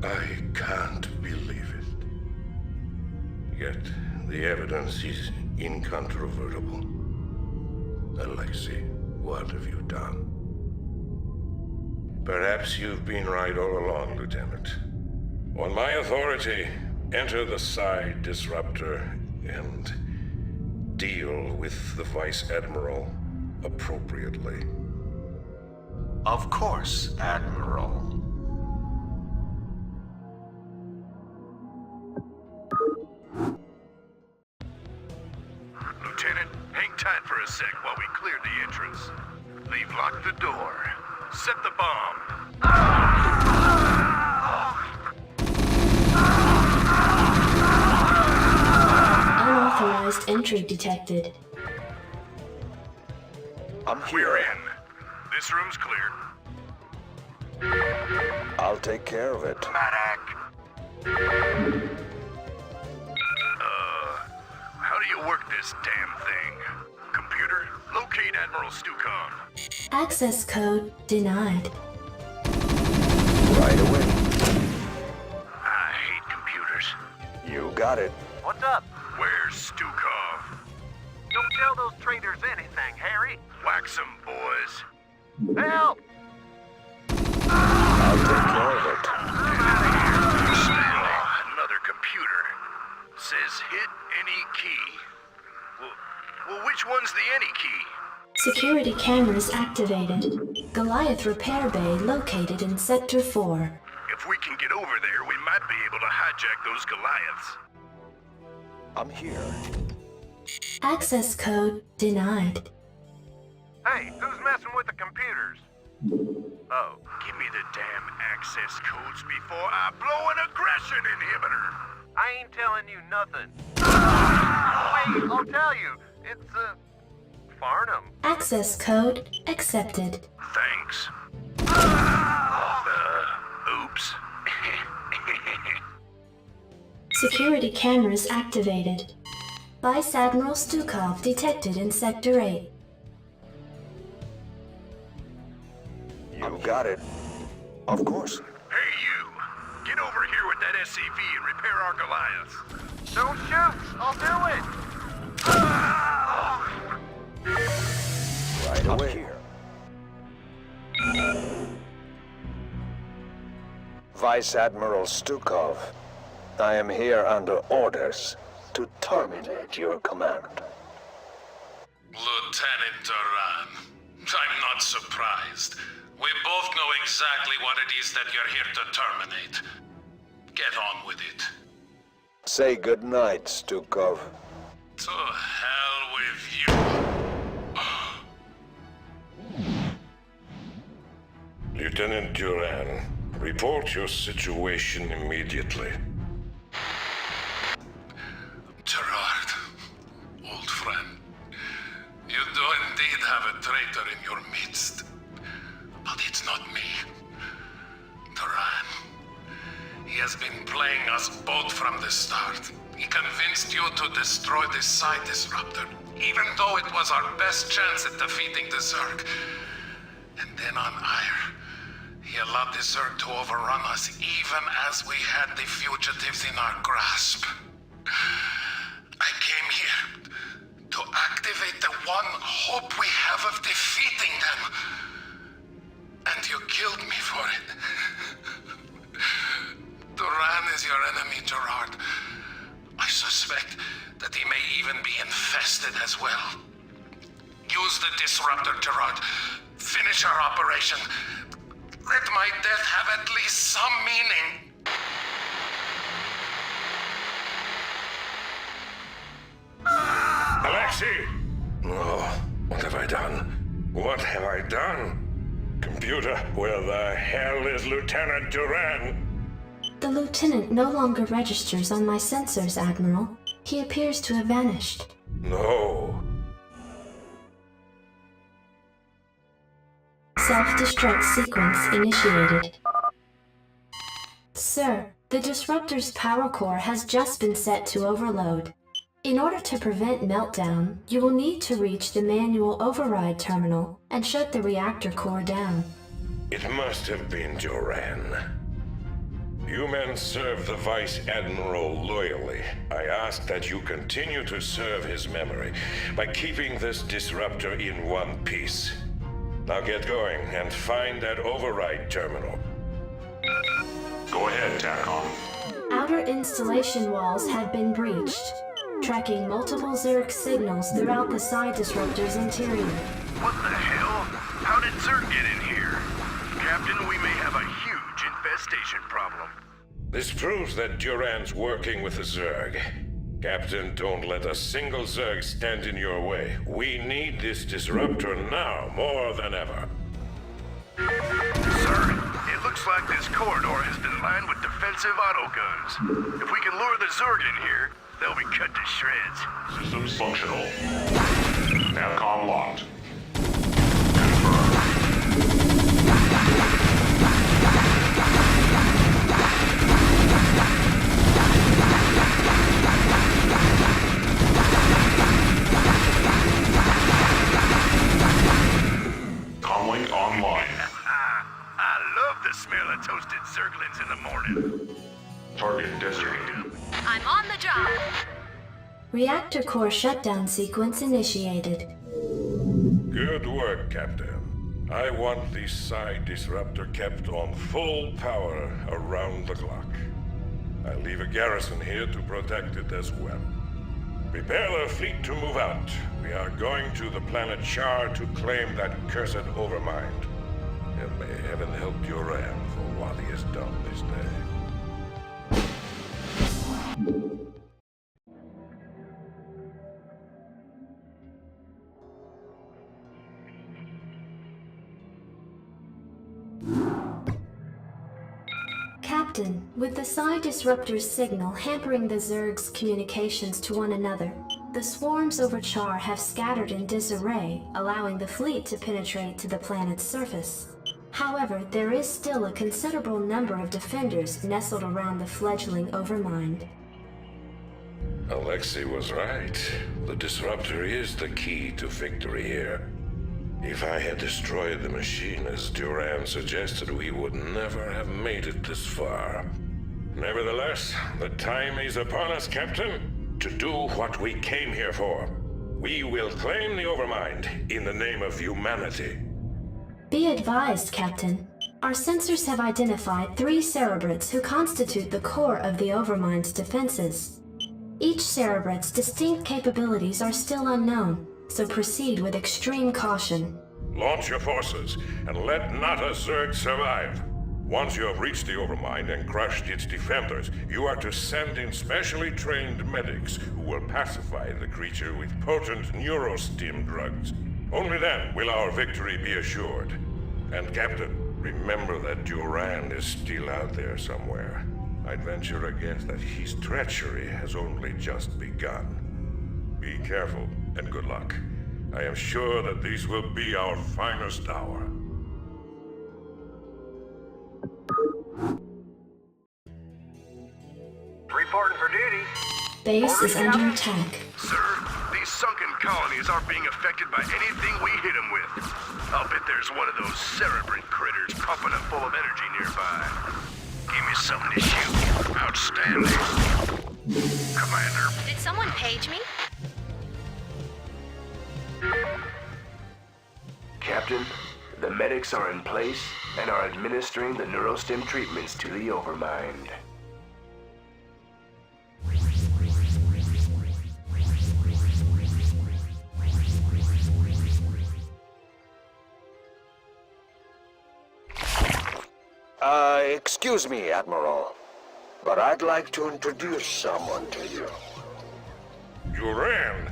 I can't believe it. Yet, the evidence is incontrovertible. Alexei, what have you done? Perhaps you've been right all along, Lieutenant. On my authority, enter the Psi Disruptor and deal with the Vice Admiral appropriately. Of course, Admiral. Lieutenant, hang tight for a sec while we clear the entrance. They've locked the door. Set the bomb. Unauthorized entry detected. We're in. This room's clear. I'll take care of it. How do you work this damn thing? Computer, locate Admiral Stukov. Access code denied. Right away. I hate computers. You got it. What's up? Where's Stukov? Don't tell those traitors anything, Harry. Wax 'em, boys. Help! I'll take care of it. Another computer. Says hit any key. Well, which one's the any key? Security cameras activated. Goliath repair bay located in Sector 4. If we can get over there, we might be able to hijack those Goliaths. I'm here. Access code denied. Hey, who's messing with the computers? Oh. Give me the damn access codes before I blow an aggression inhibitor. I ain't telling you nothing. Wait, I'll tell you. It's, Farnham. Access code accepted. Thanks. Oops. Security cameras activated. Vice Admiral Stukov detected in Sector 8. You got it. Of course. Hey, you. Get over here with that SCV and repair our Goliaths. Don't shoot! I'll do it! Right away. Here. Vice Admiral Stukov, I am here under orders to terminate your command. Lieutenant Duran, I'm not surprised. We both know exactly what it is that you're here to terminate. Get on with it. Say goodnight, Stukov. To hell with you. Lieutenant Duran, report your situation immediately. Gerard, old friend, you do indeed have a traitor in your midst. But it's not me. Duran. He has been playing us both from the start. He convinced you to destroy the Psi Disruptor, even though it was our best chance at defeating the Zerg. And then on Ire, he allowed the Zerg to overrun us even as we had the fugitives in our grasp. I came here to activate the one hope we have of defeating them. And you killed me for it. Duran is your enemy, Gerard. I suspect that he may even be infested as well. Use the disruptor, Gerard. Finish our operation. Let my death have at least some meaning. Alexei! Oh, what have I done? What have I done? Computer, where the hell is Lieutenant Duran? The lieutenant no longer registers on my sensors, Admiral. He appears to have vanished. No. Self-destruct sequence initiated. Sir, the disruptor's power core has just been set to overload. In order to prevent meltdown, you will need to reach the manual override terminal and shut the reactor core down. It must have been Duran. You men serve the Vice Admiral loyally. I ask that you continue to serve his memory by keeping this disruptor in one piece. Now get going and find that override terminal. Go ahead, TACOM. Outer installation walls had been breached, tracking multiple Zerg signals throughout the psi disruptor's interior. What the hell? How did Zerg get in here? Captain, we may have a huge infestation problem. This proves that Duran's working with the Zerg. Captain, don't let a single Zerg stand in your way. We need this disruptor now, more than ever. Sir, it looks like this corridor has been lined with defensive autoguns. If we can lure the Zerg in here, they'll be cut to shreds. Systems functional. TACOM locked. Comlink online. I love the smell of toasted Zerglings in the morning. Target designated. I'm on the job. Reactor core shutdown sequence initiated. Good work, Captain. I want the psi disruptor kept on full power around the clock. I leave a garrison here to protect it as well. Prepare the fleet to move out. We are going to the planet Char to claim that cursed Overmind. And may heaven help Duran for what he has done this day. Captain, with the psi disruptor's signal hampering the Zerg's communications to one another, the swarms over Char have scattered in disarray, allowing the fleet to penetrate to the planet's surface. However, there is still a considerable number of defenders nestled around the fledgling Overmind. Alexei was right. The disruptor is the key to victory here. If I had destroyed the machine as Duran suggested, we would never have made it this far. Nevertheless, the time is upon us, Captain, to do what we came here for. We will claim the Overmind in the name of humanity. Be advised, Captain. Our sensors have identified 3 Cerebrates who constitute the core of the Overmind's defenses. Each Cerebrate's distinct capabilities are still unknown, so proceed with extreme caution. Launch your forces, and let not a Zerg survive. Once you have reached the Overmind and crushed its defenders, you are to send in specially trained medics who will pacify the creature with potent neurostim drugs. Only then will our victory be assured. And Captain, remember that Duran is still out there somewhere. I'd venture a guess that his treachery has only just begun. Be careful, and good luck. I am sure that this will be our finest hour. Reporting for duty. Base is under attack. Sir, these sunken colonies aren't being affected by anything we hit them with. I'll bet there's one of those cerebrate critters pumping up full of energy nearby. Give me something to shoot. Outstanding. Commander. Did someone page me? Captain, the medics are in place and are administering the neurostim treatments to the Overmind. Excuse me, Admiral, but I'd like to introduce someone to you. Duran?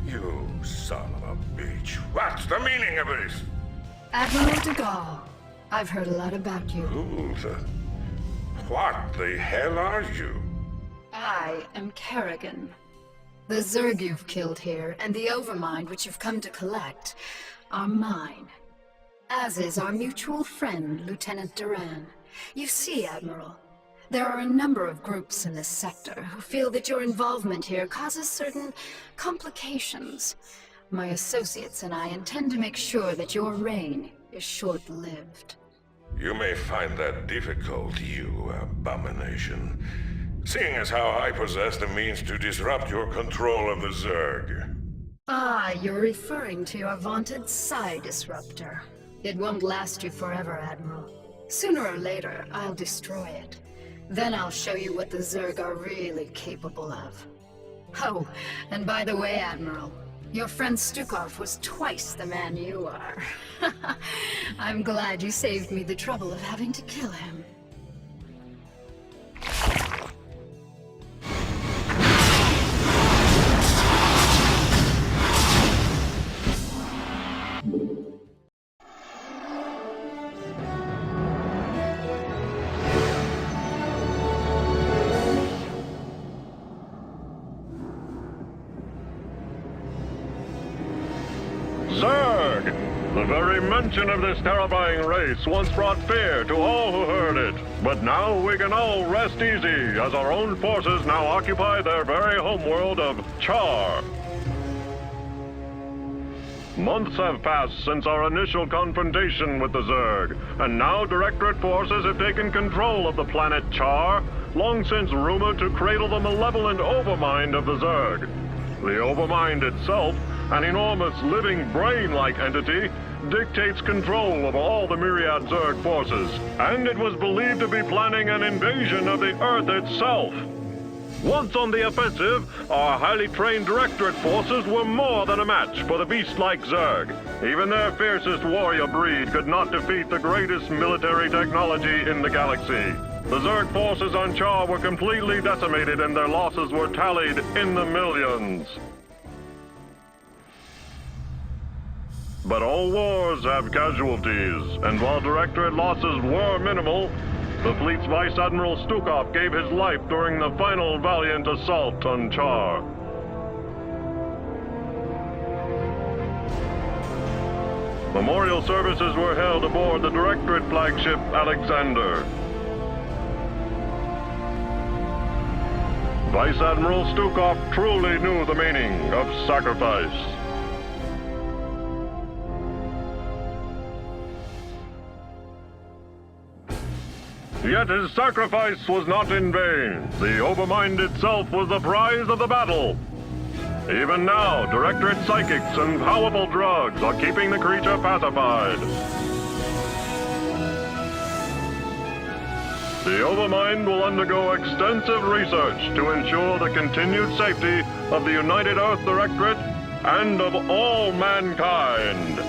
You son of a bitch. What's the meaning of this? Admiral de Gaulle, I've heard a lot about you. What the hell are you? I am Kerrigan. The Zerg you've killed here, and the Overmind which you've come to collect, are mine. As is our mutual friend, Lieutenant Duran. You see, Admiral, There are a number of groups in this sector who feel that your involvement here causes certain complications. My associates and I intend to make sure that your reign is short-lived. You may find that difficult, you abomination. Seeing as how I possess the means to disrupt your control of the Zerg. Ah, you're referring to your vaunted Psi Disruptor. It won't last you forever, Admiral. Sooner or later, I'll destroy it. Then I'll show you what the Zerg are really capable of. Oh, and by the way, Admiral, your friend Stukov was twice the man you are. I'm glad you saved me the trouble of having to kill him. Zerg! The very mention of this terrifying race once brought fear to all who heard it. But now we can all rest easy, as our own forces now occupy their very homeworld of Char. Months have passed since our initial confrontation with the Zerg, and now Directorate forces have taken control of the planet Char, long since rumored to cradle the malevolent Overmind of the Zerg. The Overmind itself, an enormous living brain-like entity, dictates control of all the myriad Zerg forces, and it was believed to be planning an invasion of the Earth itself. Once on the offensive, our highly trained Directorate forces were more than a match for the beast-like Zerg. Even their fiercest warrior breed could not defeat the greatest military technology in the galaxy. The Zerg forces on Char were completely decimated and their losses were tallied in the millions. But all wars have casualties, and while Directorate losses were minimal, the fleet's Vice Admiral Stukov gave his life during the final valiant assault on Char. Memorial services were held aboard the Directorate flagship Alexander. Vice Admiral Stukov truly knew the meaning of sacrifice. Yet his sacrifice was not in vain. The Overmind itself was the prize of the battle. Even now, Directorate psychics and powerful drugs are keeping the creature pacified. The Overmind will undergo extensive research to ensure the continued safety of the United Earth Directorate and of all mankind.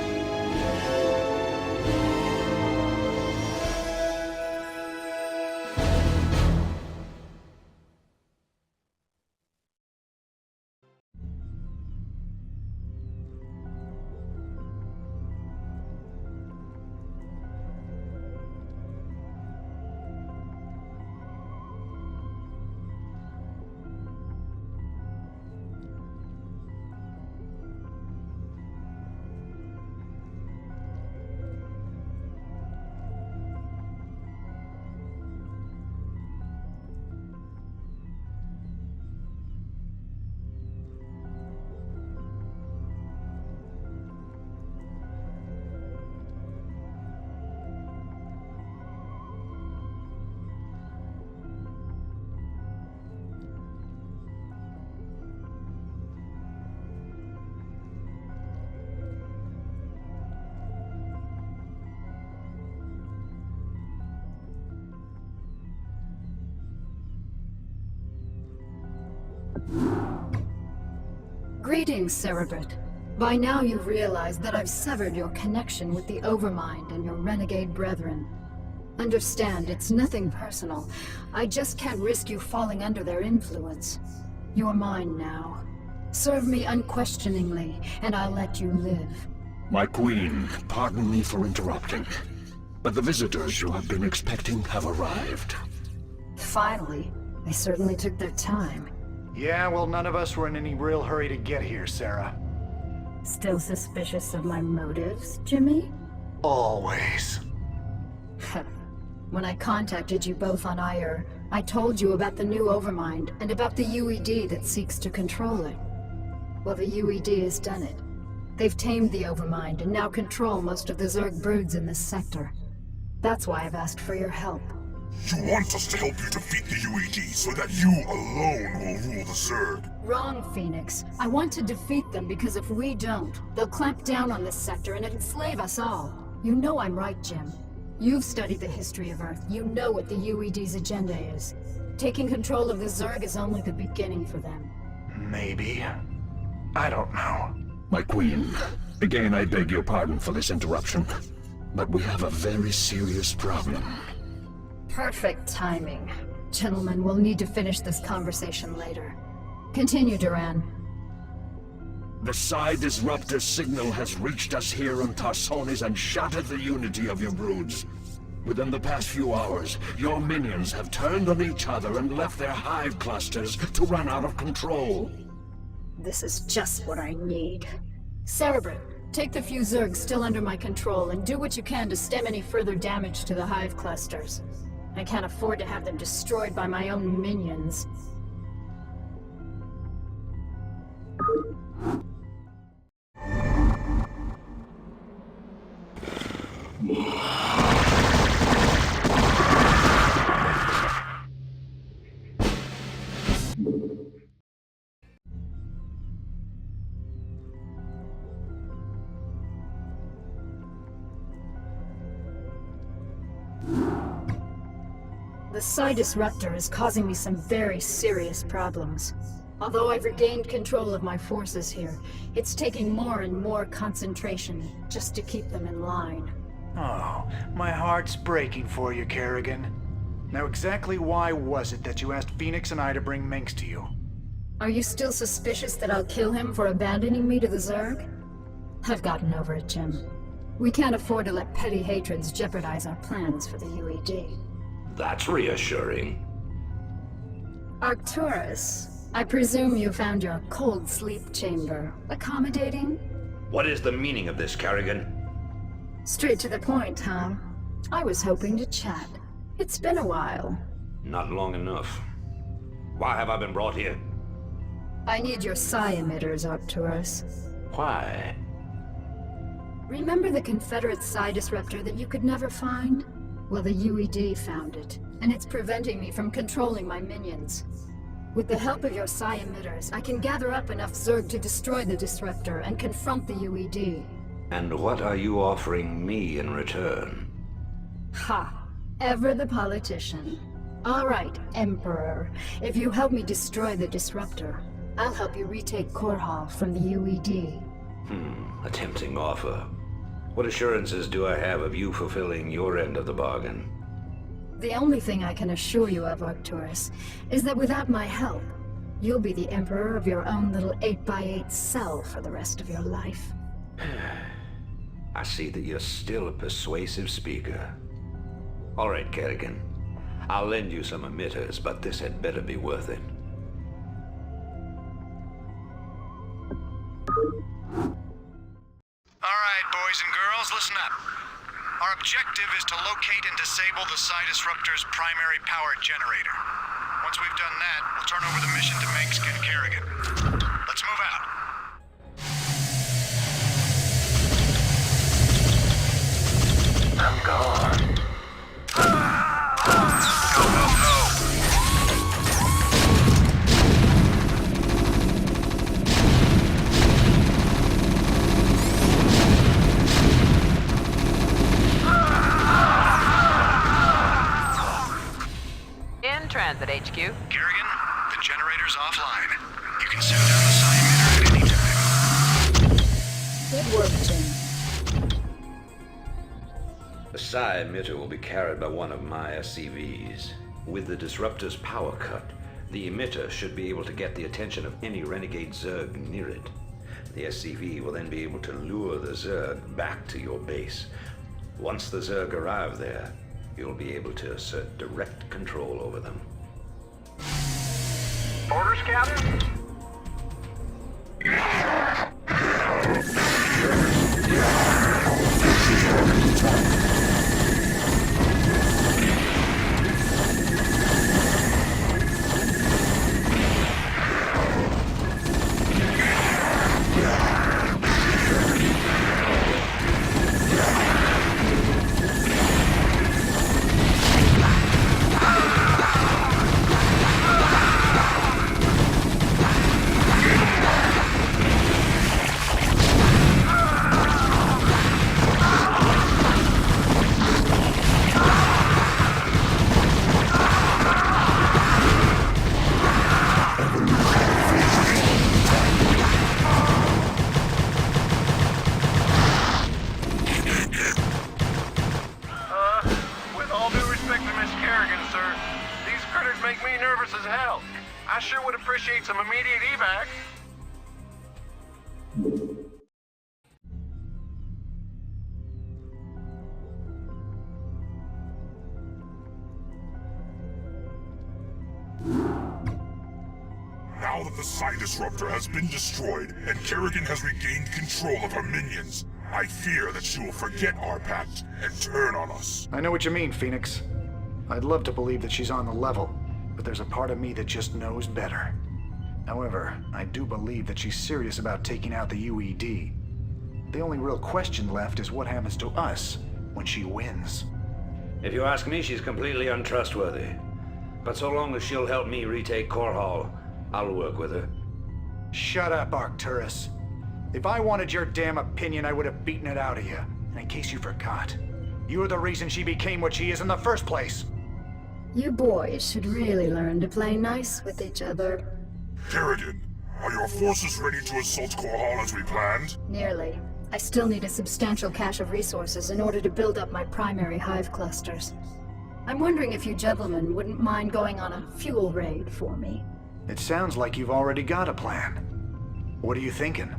Greetings, Cerebrit. By now you've realized that I've severed your connection with the Overmind and your renegade brethren. Understand, it's nothing personal. I just can't risk you falling under their influence. You're mine now. Serve me unquestioningly, and I'll let you live. My queen, pardon me for interrupting, but the visitors you have been expecting have arrived. Finally. They certainly took their time. Yeah, well, none of us were in any real hurry to get here, Sarah. Still suspicious of my motives, Jimmy? Always. When I contacted you both on Ire, I told you about the new Overmind and about the UED that seeks to control it. Well, the UED has done it. They've tamed the Overmind and now control most of the Zerg broods in this sector. That's why I've asked for your help. You want us to help you defeat the UED so that you alone will rule the Zerg? Wrong, Phoenix. I want to defeat them because if we don't, they'll clamp down on this sector and enslave us all. You know I'm right, Jim. You've studied the history of Earth. You know what the UED's agenda is. Taking control of the Zerg is only the beginning for them. Maybe. I don't know. My queen, again I beg your pardon for this interruption, but we have a very serious problem. Perfect timing. Gentlemen, we'll need to finish this conversation later. Continue, Duran. The Psi Disruptor signal has reached us here on Tarsonis and shattered the unity of your broods. Within the past few hours, your minions have turned on each other and left their hive clusters to run out of control. This is just what I need. Cerebrit, take the few Zergs still under my control and do what you can to stem any further damage to the hive clusters. I can't afford to have them destroyed by my own minions. The Psi Disruptor is causing me some very serious problems. Although I've regained control of my forces here, it's taking more and more concentration just to keep them in line. Oh, my heart's breaking for you, Kerrigan. Now exactly why was it that you asked Phoenix and I to bring Minx to you? Are you still suspicious that I'll kill him for abandoning me to the Zerg? I've gotten over it, Jim. We can't afford to let petty hatreds jeopardize our plans for the UED. That's reassuring. Arcturus, I presume you found your cold sleep chamber accommodating? What is the meaning of this, Kerrigan? Straight to the point, huh? I was hoping to chat. It's been a while. Not long enough. Why have I been brought here? I need your psi emitters, Arcturus. Why? Remember the Confederate psi disruptor that you could never find? Well, the UED found it, and it's preventing me from controlling my minions. With the help of your psi emitters, I can gather up enough Zerg to destroy the disruptor and confront the UED. And what are you offering me in return? Ha! Ever the politician. All right, Emperor. If you help me destroy the disruptor, I'll help you retake Korhal from the UED. A tempting offer. What assurances do I have of you fulfilling your end of the bargain? The only thing I can assure you of, Arcturus, is that without my help, you'll be the Emperor of your own little 8x8 cell for the rest of your life. I see that you're still a persuasive speaker. All right, Kerrigan. I'll lend you some emitters, but this had better be worth it. All right, boys and girls, listen up. Our objective is to locate and disable the Psi Disruptor's primary power generator. Once we've done that, we'll turn over the mission to Minx and Kerrigan. Let's move out. I'm gone. Go, go, go! In transit, HQ. Kerrigan, the generator's offline. You can send down the Psi emitter at any time. Good work, Jim. The Psi emitter will be carried by one of my SCVs. With the disruptor's power cut, the emitter should be able to get the attention of any renegade Zerg near it. The SCV will then be able to lure the Zerg back to your base. Once the Zerg arrive there, you'll be able to assert direct control over them. Orders, Captain? make me nervous as hell. I sure would appreciate some immediate evac. Now that the Psi Disruptor has been destroyed and Kerrigan has regained control of her minions, I fear that she will forget our pact and turn on us. I know what you mean, Phoenix. I'd love to believe that she's on the level, but there's a part of me that just knows better. However, I do believe that she's serious about taking out the UED. The only real question left is what happens to us when she wins. If you ask me, she's completely untrustworthy. But so long as she'll help me retake Korhal, I'll work with her. Shut up, Arcturus. If I wanted your damn opinion, I would have beaten it out of you. And in case you forgot, you're the reason she became what she is in the first place. You boys should really learn to play nice with each other. Kerrigan, are your forces ready to assault Korhal as we planned? Nearly. I still need a substantial cache of resources in order to build up my primary hive clusters. I'm wondering if you gentlemen wouldn't mind going on a fuel raid for me. It sounds like you've already got a plan. What are you thinking?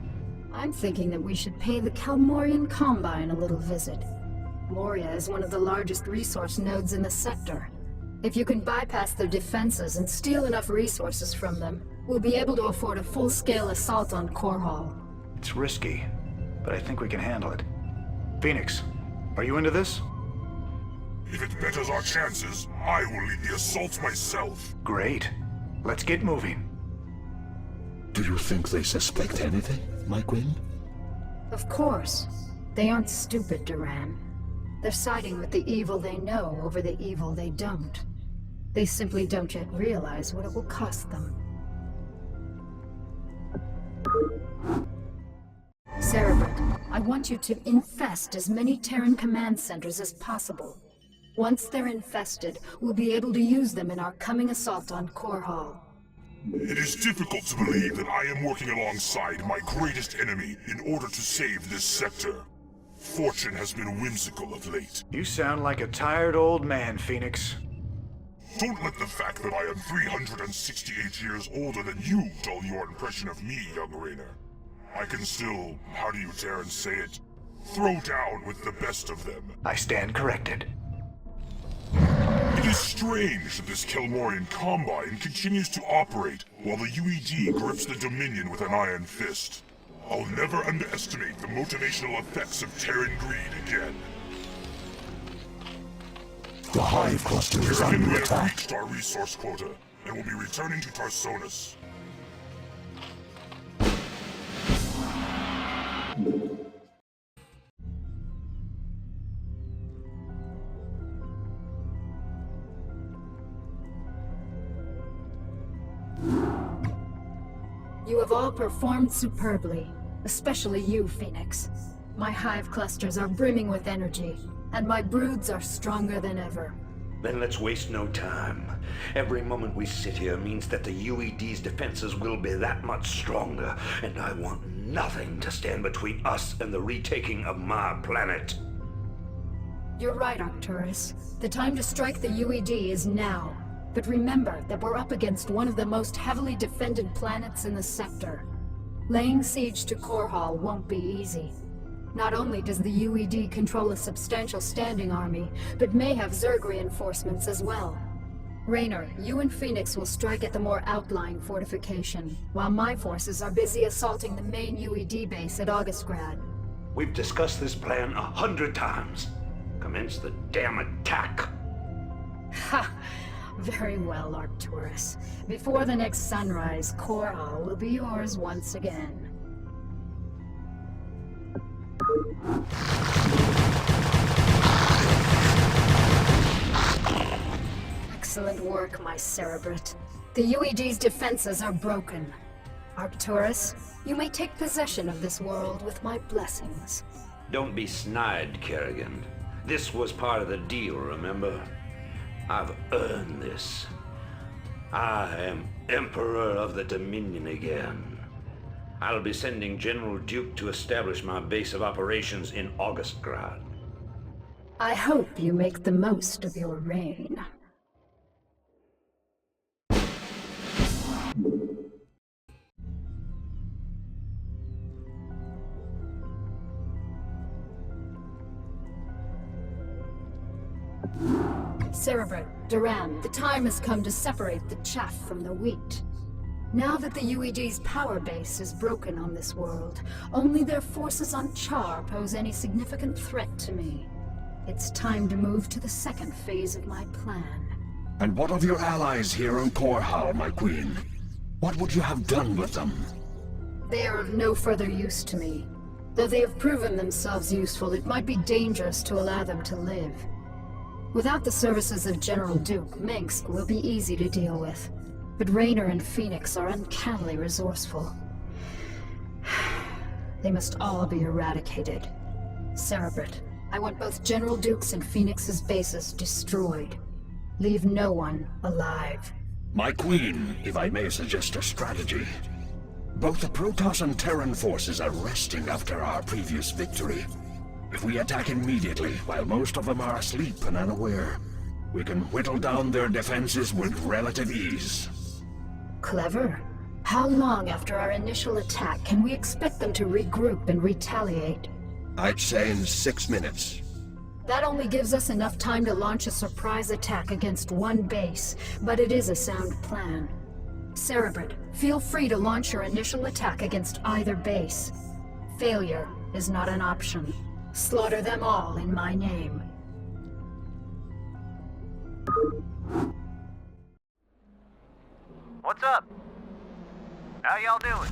I'm thinking that we should pay the Kalmorian Combine a little visit. Moria is one of the largest resource nodes in the sector. If you can bypass their defenses and steal enough resources from them, we'll be able to afford a full-scale assault on Korhal. It's risky, but I think we can handle it. Phoenix, are you into this? If it betters our chances, I will lead the assault myself. Great. Let's get moving. Do you think they suspect anything, my queen? Of course. They aren't stupid, Duran. They're siding with the evil they know over the evil they don't. They simply don't yet realize what it will cost them. Cerebrate, I want you to infest as many Terran command centers as possible. Once they're infested, we'll be able to use them in our coming assault on Korhal. It is difficult to believe that I am working alongside my greatest enemy in order to save this sector. Fortune has been whimsical of late. You sound like a tired old man, Phoenix. Don't let the fact that I am 368 years older than you dull your impression of me, young Raynor. I can still, how do you dare and say it, throw down with the best of them. I stand corrected. It is strange that this Kelmorian Combine continues to operate while the UED grips the Dominion with an iron fist. I'll never underestimate the motivational effects of Terran greed again. The hive cluster is Kerrigan, under we have attack. reached our resource quota, and will be returning to Tarsonis. You have all performed superbly, especially you, Phoenix. My hive clusters are brimming with energy, and my broods are stronger than ever. Then let's waste no time. Every moment we sit here means that the UED's defenses will be that much stronger, and I want nothing to stand between us and the retaking of my planet. You're right, Arcturus. The time to strike the UED is now. But remember that we're up against one of the most heavily defended planets in the sector. Laying siege to Korhal won't be easy. Not only does the UED control a substantial standing army, but may have Zerg reinforcements as well. Raynor, you and Phoenix will strike at the more outlying fortification, while my forces are busy assaulting the main UED base at Augustgrad. We've discussed this plan 100 times. Commence the damn attack. Ha! Very well, Arcturus. Before the next sunrise, Korhal will be yours once again. Excellent work, my Cerebrate. The UED's defenses are broken. Arcturus, you may take possession of this world with my blessings. Don't be snide, Kerrigan. This was part of the deal, remember? I've earned this. I am Emperor of the Dominion again. I'll be sending General Duke to establish my base of operations in Augustgrad. I hope you make the most of your reign. Cerebro, Duran, the time has come to separate the chaff from the wheat. Now that the UED's power base is broken on this world, only their forces on Char pose any significant threat to me. It's time to move to the second phase of my plan. And what of your allies here on Korhal, my queen? What would you have done with them? They are of no further use to me. Though they have proven themselves useful, it might be dangerous to allow them to live. Without the services of General Duke, Minsk will be easy to deal with. But Raynor and Phoenix are uncannily resourceful. They must all be eradicated. Cerebrit, I want both General Duke's and Phoenix's bases destroyed. Leave no one alive. My queen, if I may suggest a strategy. Both the Protoss and Terran forces are resting after our previous victory. If we attack immediately, while most of them are asleep and unaware, we can whittle down their defenses with relative ease. Clever. How long after our initial attack can we expect them to regroup and retaliate? I'd say in 6 minutes. That only gives us enough time to launch a surprise attack against one base, but it is a sound plan. Cerebrit, feel free to launch your initial attack against either base. Failure is not an option. Slaughter them all in my name. What's up? How y'all doing?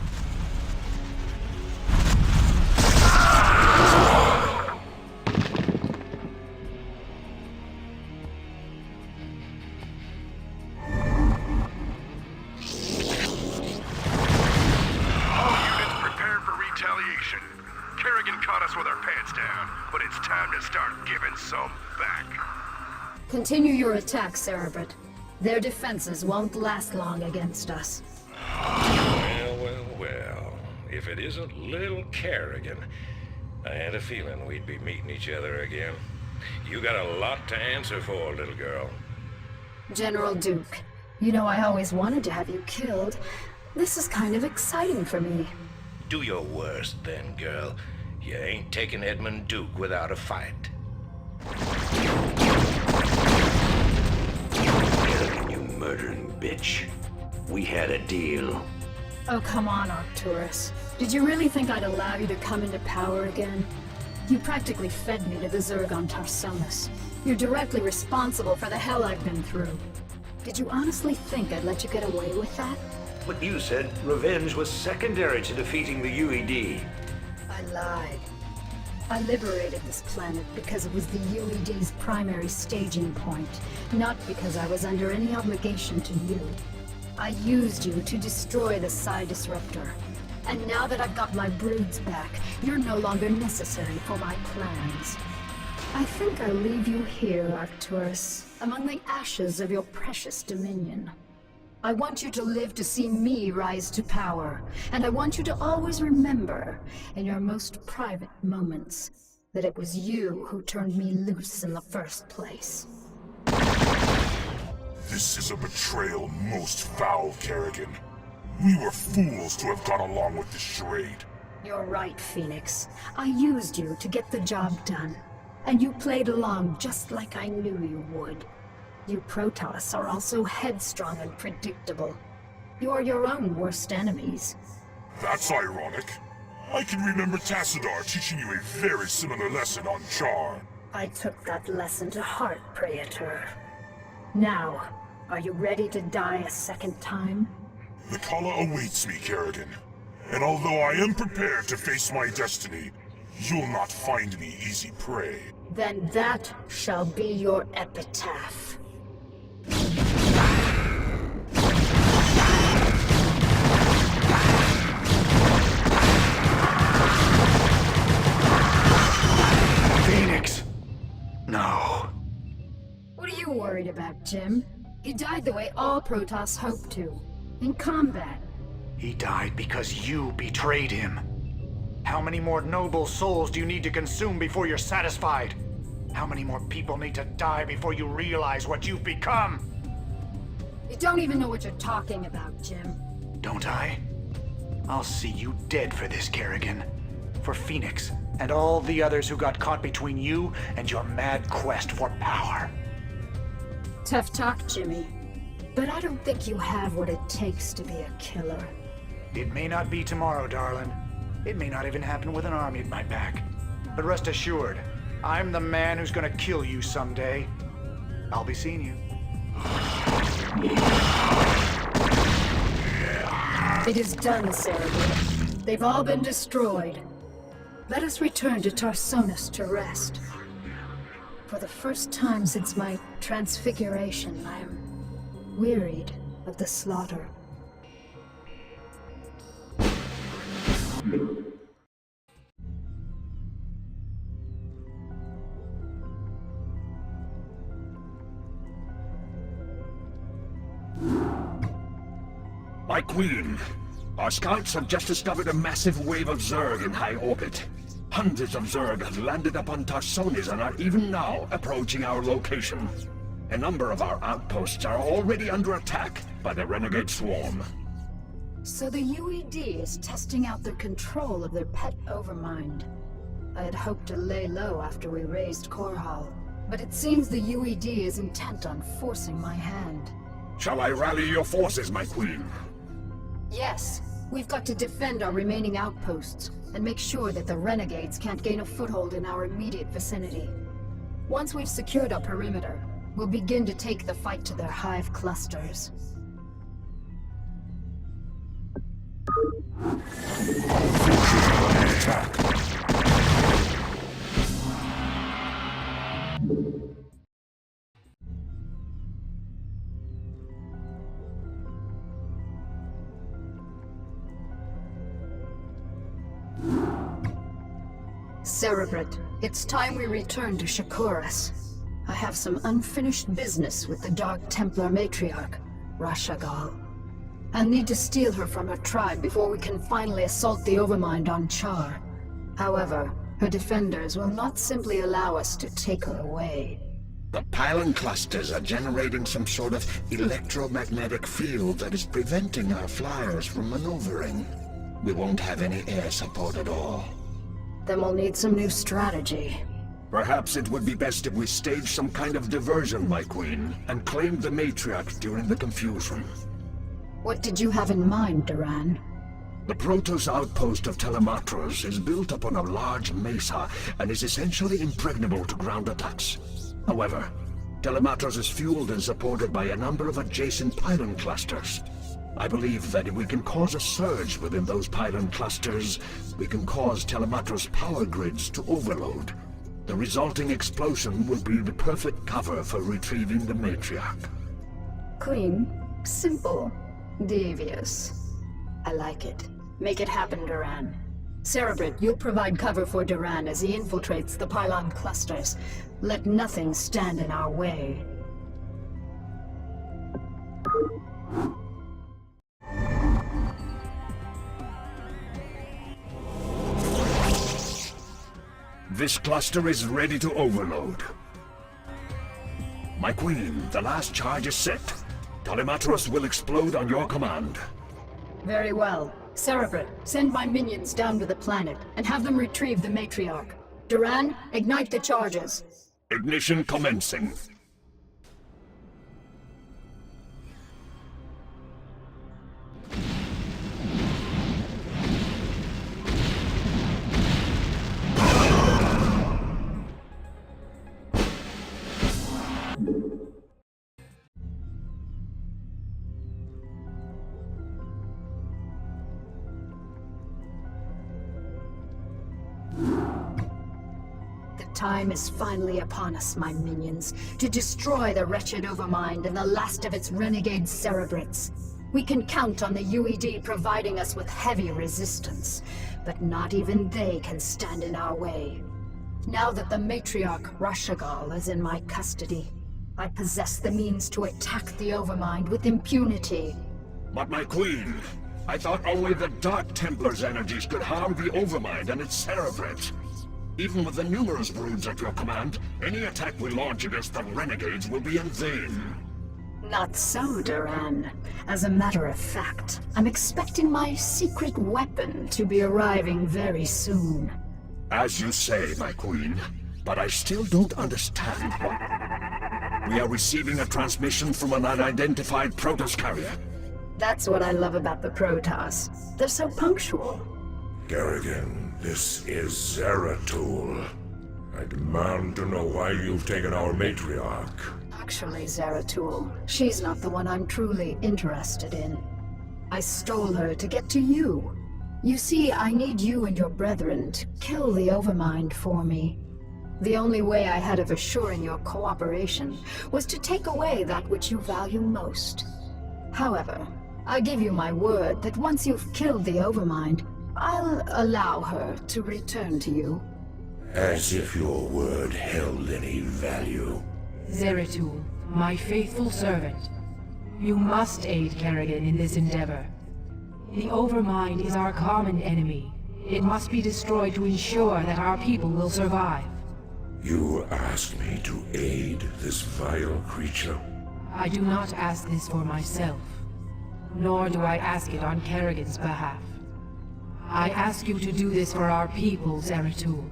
Retaliation. Kerrigan caught us with our pants down, but it's time to start giving some back. Continue your attack, Cerebrit. Their defenses won't last long against us. Well. If it isn't little Kerrigan, I had a feeling we'd be meeting each other again. You got a lot to answer for, little girl. General Duke, you know I always wanted to have you killed. This is kind of exciting for me. Do your worst then, girl. You ain't taking Edmund Duke without a fight. You murdering bitch. We had a deal. Oh, come on, Arcturus. Did you really think I'd allow you to come into power again? You practically fed me to the Zerg on Tarsonis. You're directly responsible for the hell I've been through. Did you honestly think I'd let you get away with that? But you said revenge was secondary to defeating the UED. I lied. I liberated this planet because it was the UED's primary staging point, not because I was under any obligation to you. I used you to destroy the Psi Disruptor. And now that I've got my broods back, you're no longer necessary for my plans. I think I'll leave you here, Arcturus, among the ashes of your precious dominion. I want you to live to see me rise to power, and I want you to always remember, in your most private moments, that it was you who turned me loose in the first place. This is a betrayal most foul, Kerrigan. We were fools to have gone along with this charade. You're right, Phoenix. I used you to get the job done, and you played along just like I knew you would. You Protoss are also headstrong and predictable. You're your own worst enemies. That's ironic. I can remember Tassadar teaching you a very similar lesson on Char. I took that lesson to heart, Praetor. Now, are you ready to die a second time? The Kala awaits me, Kerrigan. And although I am prepared to face my destiny, you'll not find me easy prey. Then that shall be your epitaph. Phoenix! No. What are you worried about, Jim? He died the way all Protoss hope to. In combat. He died because you betrayed him. How many more noble souls do you need to consume before you're satisfied? How many more people need to die before you realize what you've become? You don't even know what you're talking about, Jim. don't I? I'll see you dead for this, Kerrigan. For Phoenix, and all the others who got caught between you and your mad quest for power. Tough talk, Jimmy. But I don't think you have what it takes to be a killer. It may not be tomorrow, darling. It may not even happen with an army at my back. But rest assured, I'm the man who's gonna kill you someday. I'll be seeing you. It is done, Zerg. They've all been destroyed. Let us return to Tarsonis to rest. For the first time since my transfiguration, I am wearied of the slaughter. My queen, our scouts have just discovered a massive wave of Zerg in high orbit. Hundreds of Zerg have landed upon Tarsonis and are even now approaching our location. A number of our outposts are already under attack by the renegade swarm. So the UED is testing out their control of their pet Overmind. I had hoped to lay low after we raised Korhal, but it seems the UED is intent on forcing my hand. Shall I rally your forces, my queen? Yes, we've got to defend our remaining outposts and make sure that the renegades can't gain a foothold in our immediate vicinity. Once we've secured our perimeter, we'll begin to take the fight to their hive clusters. Cerebrate, it's time we return to Shakuras. I have some unfinished business with the Dark Templar Matriarch, Rashagal. I'll need to steal her from her tribe before we can finally assault the Overmind on Char. However, her defenders will not simply allow us to take her away. The pylon clusters are generating some sort of electromagnetic field that is preventing our flyers from maneuvering. We won't have any air support at all. Then we'll need some new strategy. Perhaps it would be best if we stage some kind of diversion, my queen, and claim the Matriarch during the confusion. What did you have in mind, Duran? The Protoss outpost of Telematros is built upon a large mesa and is essentially impregnable to ground attacks. However, Telematros is fueled and supported by a number of adjacent pylon clusters. I believe that if we can cause a surge within those pylon clusters, we can cause Telematros power grids to overload. The resulting explosion will be the perfect cover for retrieving the Matriarch. Clean, simple, devious. I like it. Make it happen, Duran. Cerebrate, you'll provide cover for Duran as he infiltrates the pylon clusters. Let nothing stand in our way. This cluster is ready to overload. My queen, the last charge is set. Telematros will explode on your command. Very well. Cerebrate, send my minions down to the planet and have them retrieve the Matriarch. Duran, ignite the charges. Ignition commencing. Time is finally upon us, my minions, to destroy the wretched Overmind and the last of its renegade Cerebrates. We can count on the UED providing us with heavy resistance, but not even they can stand in our way. Now that the Matriarch Rashagal is in my custody, I possess the means to attack the Overmind with impunity. But my queen, I thought only the Dark Templar's energies could harm the Overmind and its Cerebrates. Even with the numerous broods at your command, any attack we launch against the renegades will be in vain. Not so, Duran. As a matter of fact, I'm expecting my secret weapon to be arriving very soon. As you say, my queen, but I still don't understand what... We are receiving a transmission from an unidentified Protoss carrier. That's what I love about the Protoss. They're so punctual. Kerrigan, this is Zeratul. I demand to know why you've taken our Matriarch. Actually, Zeratul, she's not the one I'm truly interested in. I stole her to get to you. You see, I need you and your brethren to kill the Overmind for me. The only way I had of assuring your cooperation was to take away that which you value most. However, I give you my word that once you've killed the Overmind, I'll allow her to return to you. As if your word held any value. Zeratul, my faithful servant. You must aid Kerrigan in this endeavor. The Overmind is our common enemy. It must be destroyed to ensure that our people will survive. You ask me to aid this vile creature? I do not ask this for myself, nor do I ask it on Kerrigan's behalf. I ask you to do this for our people, Zeratul.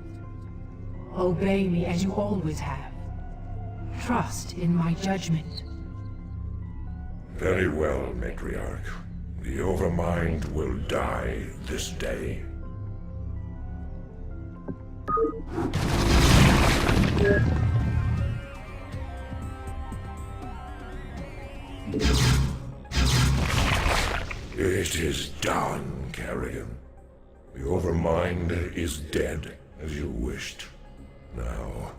Obey me as you always have. Trust in my judgment. Very well, Matriarch. The Overmind will die this day. It is done, Kerrigan. The Overmind is dead, as you wished. Now,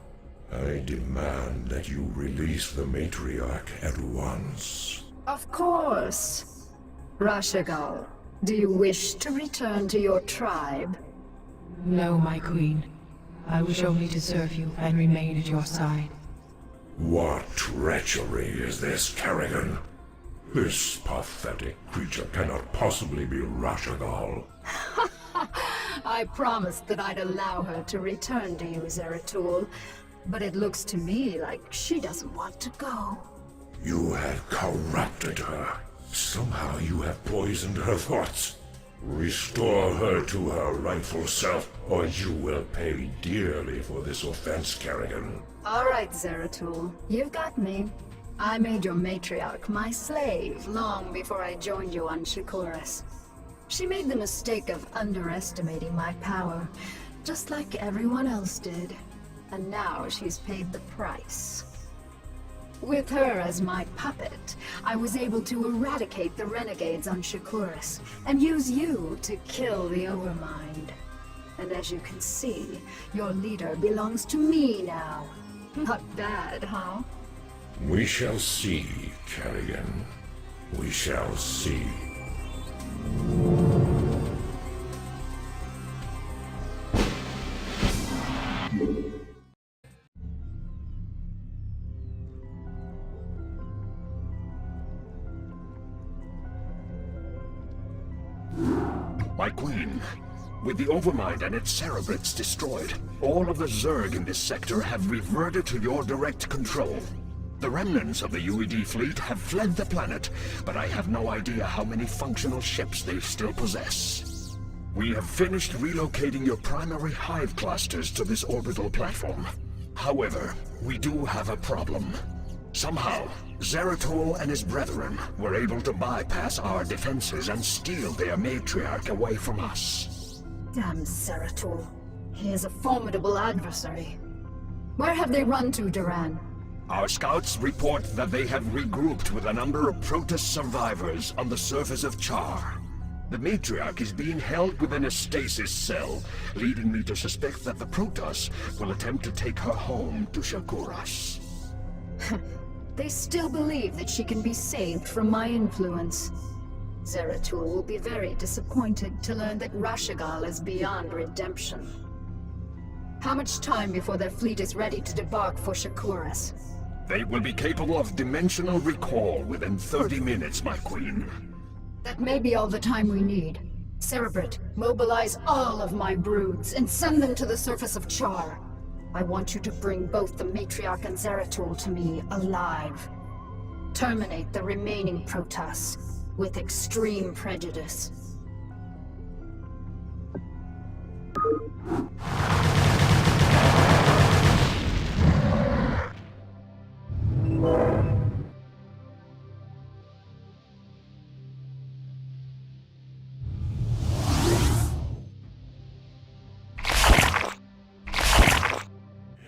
I demand that you release the Matriarch at once. Of course. Rashagal, do you wish to return to your tribe? No, my queen. I wish only to serve you and remain at your side. What treachery is this, Kerrigan? This pathetic creature cannot possibly be Rashagal. I promised that I'd allow her to return to you, Zeratul, but it looks to me like she doesn't want to go. You have corrupted her. Somehow you have poisoned her thoughts. Restore her to her rightful self, or you will pay dearly for this offense, Kerrigan. All right, Zeratul, you've got me. I made your matriarch my slave long before I joined you on Shakuras. She made the mistake of underestimating my power, just like everyone else did. And now she's paid the price. With her as my puppet, I was able to eradicate the renegades on Shakuras, and use you to kill the Overmind. And as you can see, your leader belongs to me now. Not bad, huh? We shall see, Kerrigan. We shall see. My queen, with the Overmind and its cerebrates destroyed, all of the Zerg in this sector have reverted to your direct control. The remnants of the UED fleet have fled the planet, but I have no idea how many functional ships they still possess. We have finished relocating your primary hive clusters to this orbital platform. However, we do have a problem. Somehow, Zeratul and his brethren were able to bypass our defenses and steal their matriarch away from us. Damn Zeratul. He is a formidable adversary. Where have they run to, Duran? Our scouts report that they have regrouped with a number of Protoss survivors on the surface of Char. The matriarch is being held within a stasis cell, leading me to suspect that the Protoss will attempt to take her home to Shakuras. They still believe that she can be saved from my influence. Zeratul will be very disappointed to learn that Rashagal is beyond redemption. How much time before their fleet is ready to debark for Shakuras? They will be capable of dimensional recall within 30 minutes, my queen. That may be all the time we need. Cerebrate, mobilize all of my broods and send them to the surface of Char. I want you to bring both the Matriarch and Zeratul to me alive. Terminate the remaining Protoss with extreme prejudice.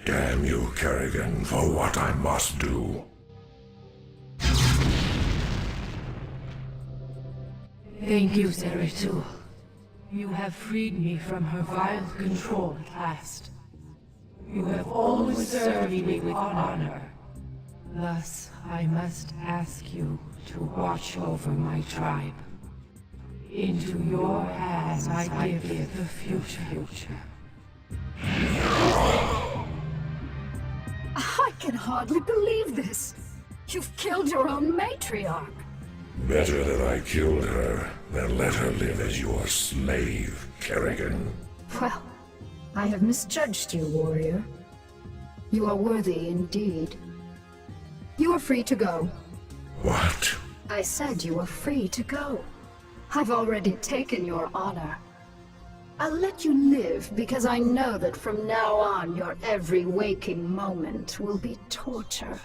Damn you, Kerrigan, for what I must do. Thank you, Zeratul. You have freed me from her vile control at last. You have always served me with honor. Thus, I must ask you to watch over my tribe. Into your hands I give the future. I can hardly believe this. You've killed your own Matriarch. Better that I killed her than let her live as your slave, Kerrigan. Well, I have misjudged you, warrior. You are worthy indeed. You are free to go. What? I said you are free to go. I've already taken your honor. I'll let you live because I know that from now on your every waking moment will be torture.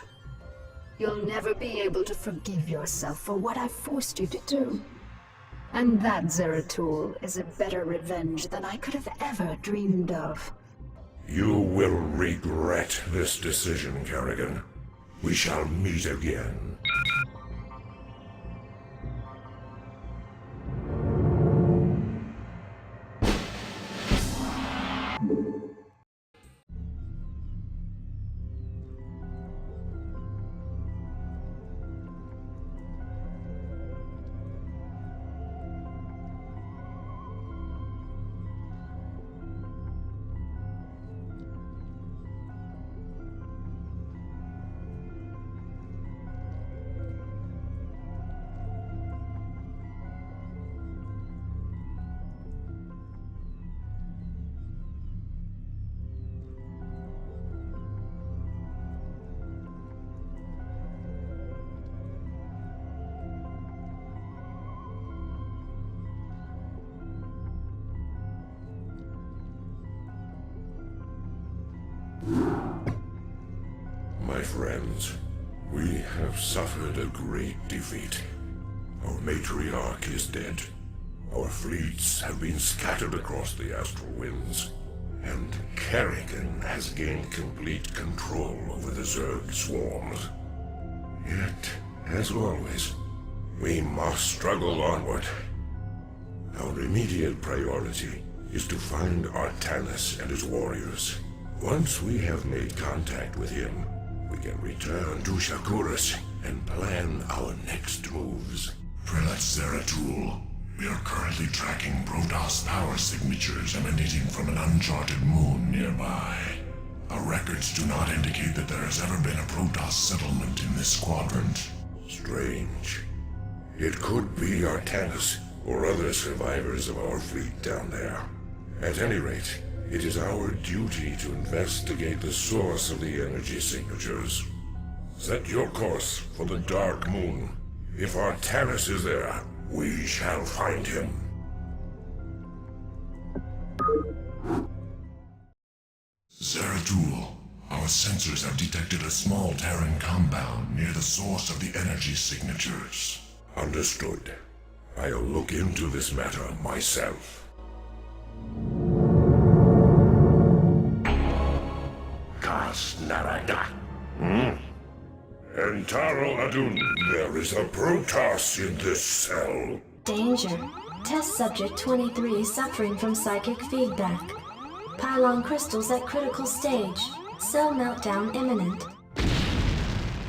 You'll never be able to forgive yourself for what I've forced you to do. And that, Zeratul, is a better revenge than I could have ever dreamed of. You will regret this decision, Kerrigan. We shall meet again. My friends, we have suffered a great defeat. Our Matriarch is dead. Our fleets have been scattered across the astral winds. And Kerrigan has gained complete control over the Zerg swarms. Yet, as always, we must struggle onward. Our immediate priority is to find Artanis and his warriors. Once we have made contact with him, we can return to Shakuras and plan our next moves. Prelate Zeratul, we are currently tracking Protoss power signatures emanating from an uncharted moon nearby. Our records do not indicate that there has ever been a Protoss settlement in this quadrant. Strange. It could be Artanis or other survivors of our fleet down there. At any rate, it is our duty to investigate the source of the energy signatures. Set your course for the Dark Moon. If Artanis is there, we shall find him. Zeratul, our sensors have detected a small Terran compound near the source of the energy signatures. Understood. I'll look into this matter myself. Narada. Entaro Adun, there is a Protoss in this cell. Danger. Test subject 23 suffering from psychic feedback. Pylon crystals at critical stage. Cell meltdown imminent.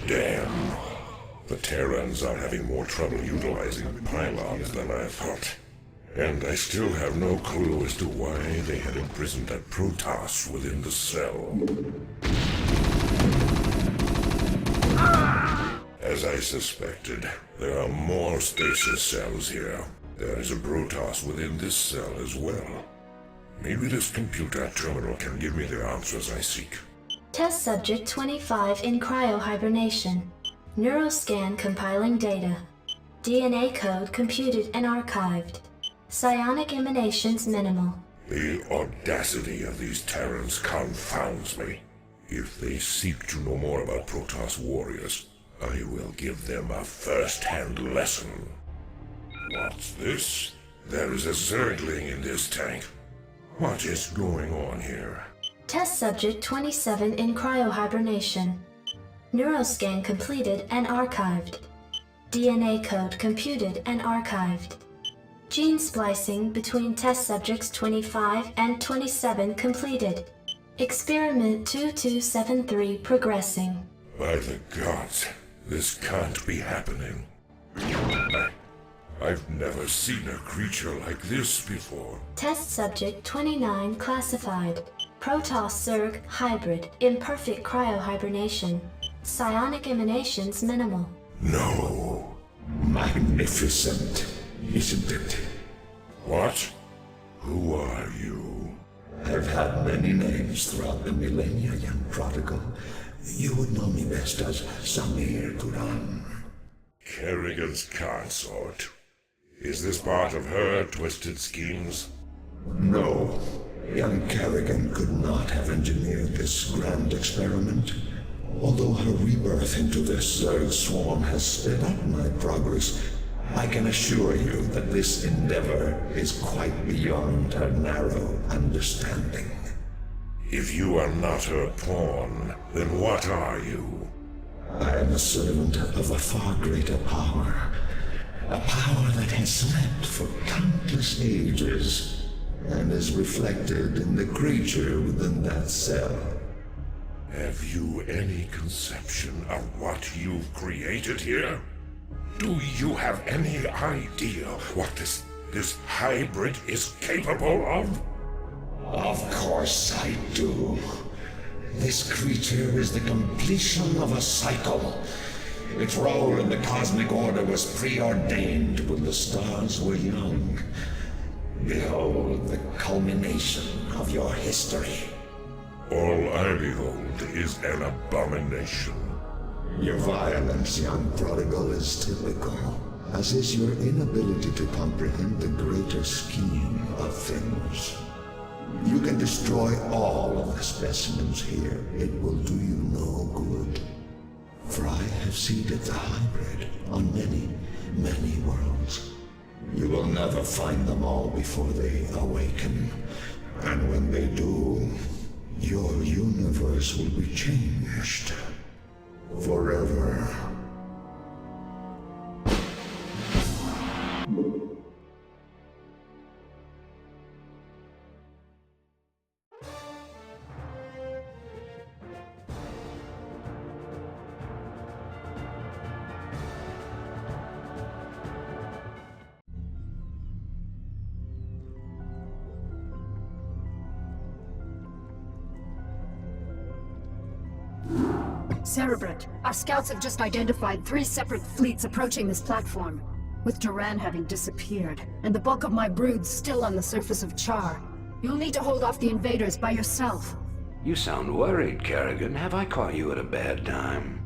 Damn. The Terrans are having more trouble utilizing pylons than I thought. And I still have no clue as to why they had imprisoned that Protoss within the cell. As I suspected, there are more stasis cells here. There is a Protoss within this cell as well. Maybe this computer terminal can give me the answers I seek. Test subject 25 in cryo-hibernation. Neuroscan compiling data. DNA code computed and archived. Psionic emanations minimal. The audacity of these Terrans confounds me. If they seek to know more about Protoss warriors, I will give them a first-hand lesson. What's this? There is a Zergling in this tank. What is going on here? Test subject 27 in cryohibernation. Neuroscan completed and archived. DNA code computed and archived. Gene splicing between test subjects 25 and 27 completed. Experiment 2273 progressing. By the gods, this can't be happening. I've never seen a creature like this before. Test subject 29 classified. Protoss Zerg hybrid in perfect cryohibernation. Psionic emanations minimal. No. Magnificent, isn't it? What? Who are you? I've had many names throughout the millennia, young prodigal. You would know me best as Samir Kuran. Kerrigan's consort. Is this part of her twisted schemes? No. Young Kerrigan could not have engineered this grand experiment. Although her rebirth into this Zerg swarm has sped up my progress, I can assure you that this endeavor is quite beyond her narrow understanding. If you are not her pawn, then what are you? I am a servant of a far greater power. A power that has slept for countless ages, and is reflected in the creature within that cell. Have you any conception of what you've created here? Do you have any idea what this hybrid is capable of? Of course I do. This creature is the completion of a cycle. Its role in the cosmic order was preordained when the stars were young. Behold the culmination of your history. All I behold is an abomination. Your violence, young prodigal, is typical, as is your inability to comprehend the greater scheme of things. You can destroy all of the specimens here. It will do you no good. For I have seeded the hybrid on many, many worlds. You will never find them all before they awaken. And when they do, your universe will be changed. Forever. Cerebrate, our scouts have just identified 3 separate fleets approaching this platform, with Duran having disappeared, and the bulk of my brood still on the surface of Char. You'll need to hold off the invaders by yourself. You sound worried, Kerrigan. Have I caught you at a bad time?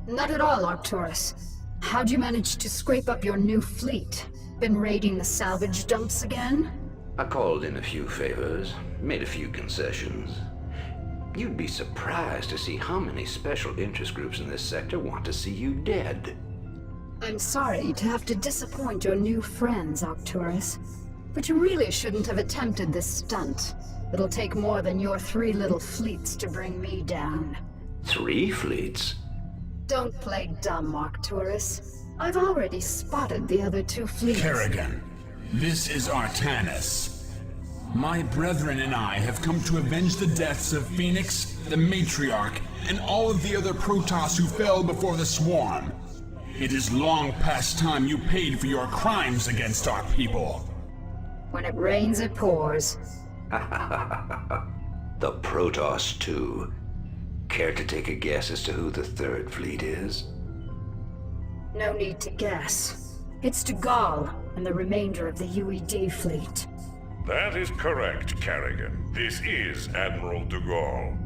Not at all, Arcturus. How'd you manage to scrape up your new fleet? Been raiding the salvage dumps again? I called in a few favors, made a few concessions. You'd be surprised to see how many special interest groups in this sector want to see you dead. I'm sorry to have to disappoint your new friends, Arcturus. But you really shouldn't have attempted this stunt. It'll take more than your 3 little fleets to bring me down. 3 fleets? Don't play dumb, Arcturus. I've already spotted the other 2 fleets. Kerrigan, this is Artanis. My brethren and I have come to avenge the deaths of Phoenix, the Matriarch, and all of the other Protoss who fell before the Swarm. It is long past time you paid for your crimes against our people. When it rains, it pours. The Protoss, too. Care to take a guess as to who the 3rd fleet is? No need to guess. It's Dugal and the remainder of the UED fleet. That is correct, Kerrigan. This is Admiral Dugal.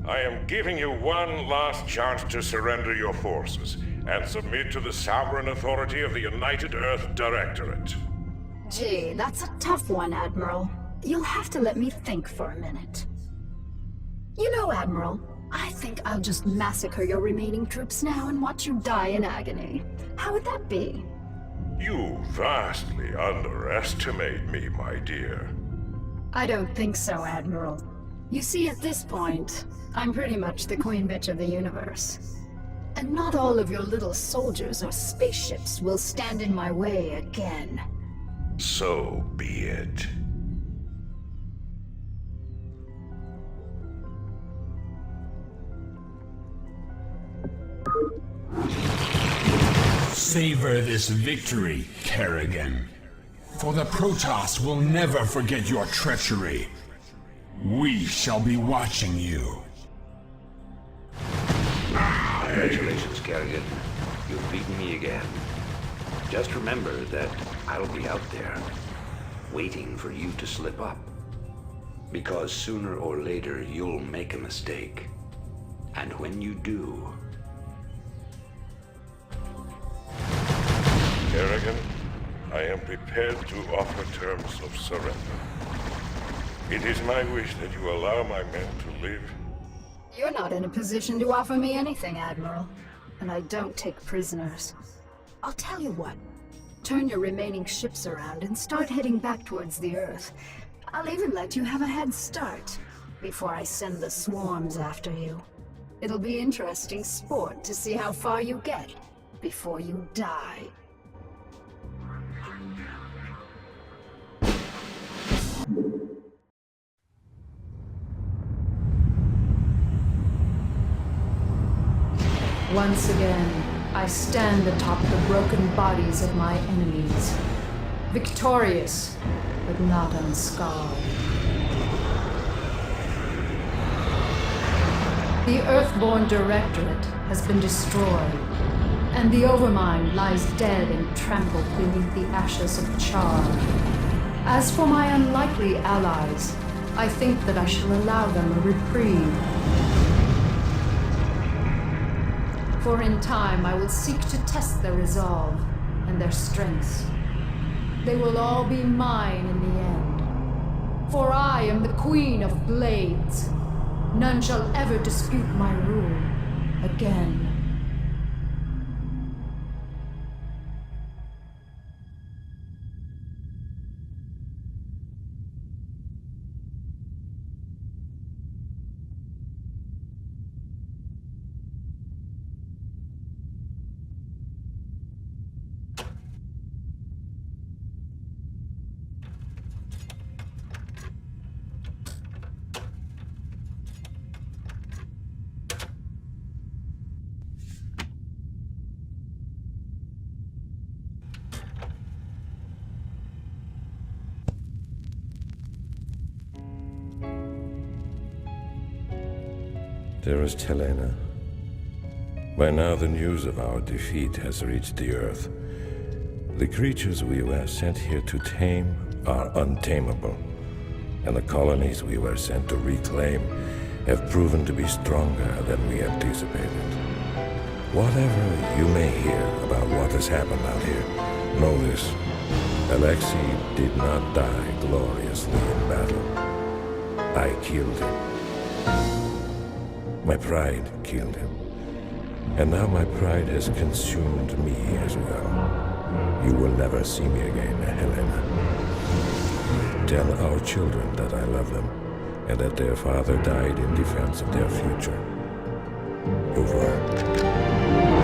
I am giving you one last chance to surrender your forces and submit to the sovereign authority of the United Earth Directorate. Gee, that's a tough one, Admiral. You'll have to let me think for a minute. You know, Admiral, I think I'll just massacre your remaining troops now and watch you die in agony. How would that be? You vastly underestimate me, my dear. I don't think so, Admiral. You see, at this point, I'm pretty much the queen bitch of the universe. And not all of your little soldiers or spaceships will stand in my way again. So be it. Savor this victory, Kerrigan. For the Protoss will never forget your treachery. We shall be watching you. Congratulations, Kerrigan. You've beaten me again. Just remember that I'll be out there, waiting for you to slip up. Because sooner or later, you'll make a mistake. And when you do... Kerrigan, I am prepared to offer terms of surrender. It is my wish that you allow my men to live. You're not in a position to offer me anything, Admiral. And I don't take prisoners. I'll tell you what. Turn your remaining ships around and start heading back towards the Earth. I'll even let you have a head start before I send the swarms after you. It'll be interesting sport to see how far you get before you die. Once again, I stand atop the broken bodies of my enemies, victorious, but not unscarred. The Earthborn Directorate has been destroyed, and the Overmind lies dead and trampled beneath the ashes of Char. As for my unlikely allies, I think that I shall allow them a reprieve. For in time I will seek to test their resolve and their strengths. They will all be mine in the end. For I am the Queen of Blades. None shall ever dispute my rule again. Dearest Helena, by now the news of our defeat has reached the Earth. The creatures we were sent here to tame are untamable, and the colonies we were sent to reclaim have proven to be stronger than we anticipated. Whatever you may hear about what has happened out here, know this: Alexei did not die gloriously in battle. I killed him. My pride killed him. And now my pride has consumed me as well. You will never see me again, Helena. Tell our children that I love them, and that their father died in defense of their future. Au revoir.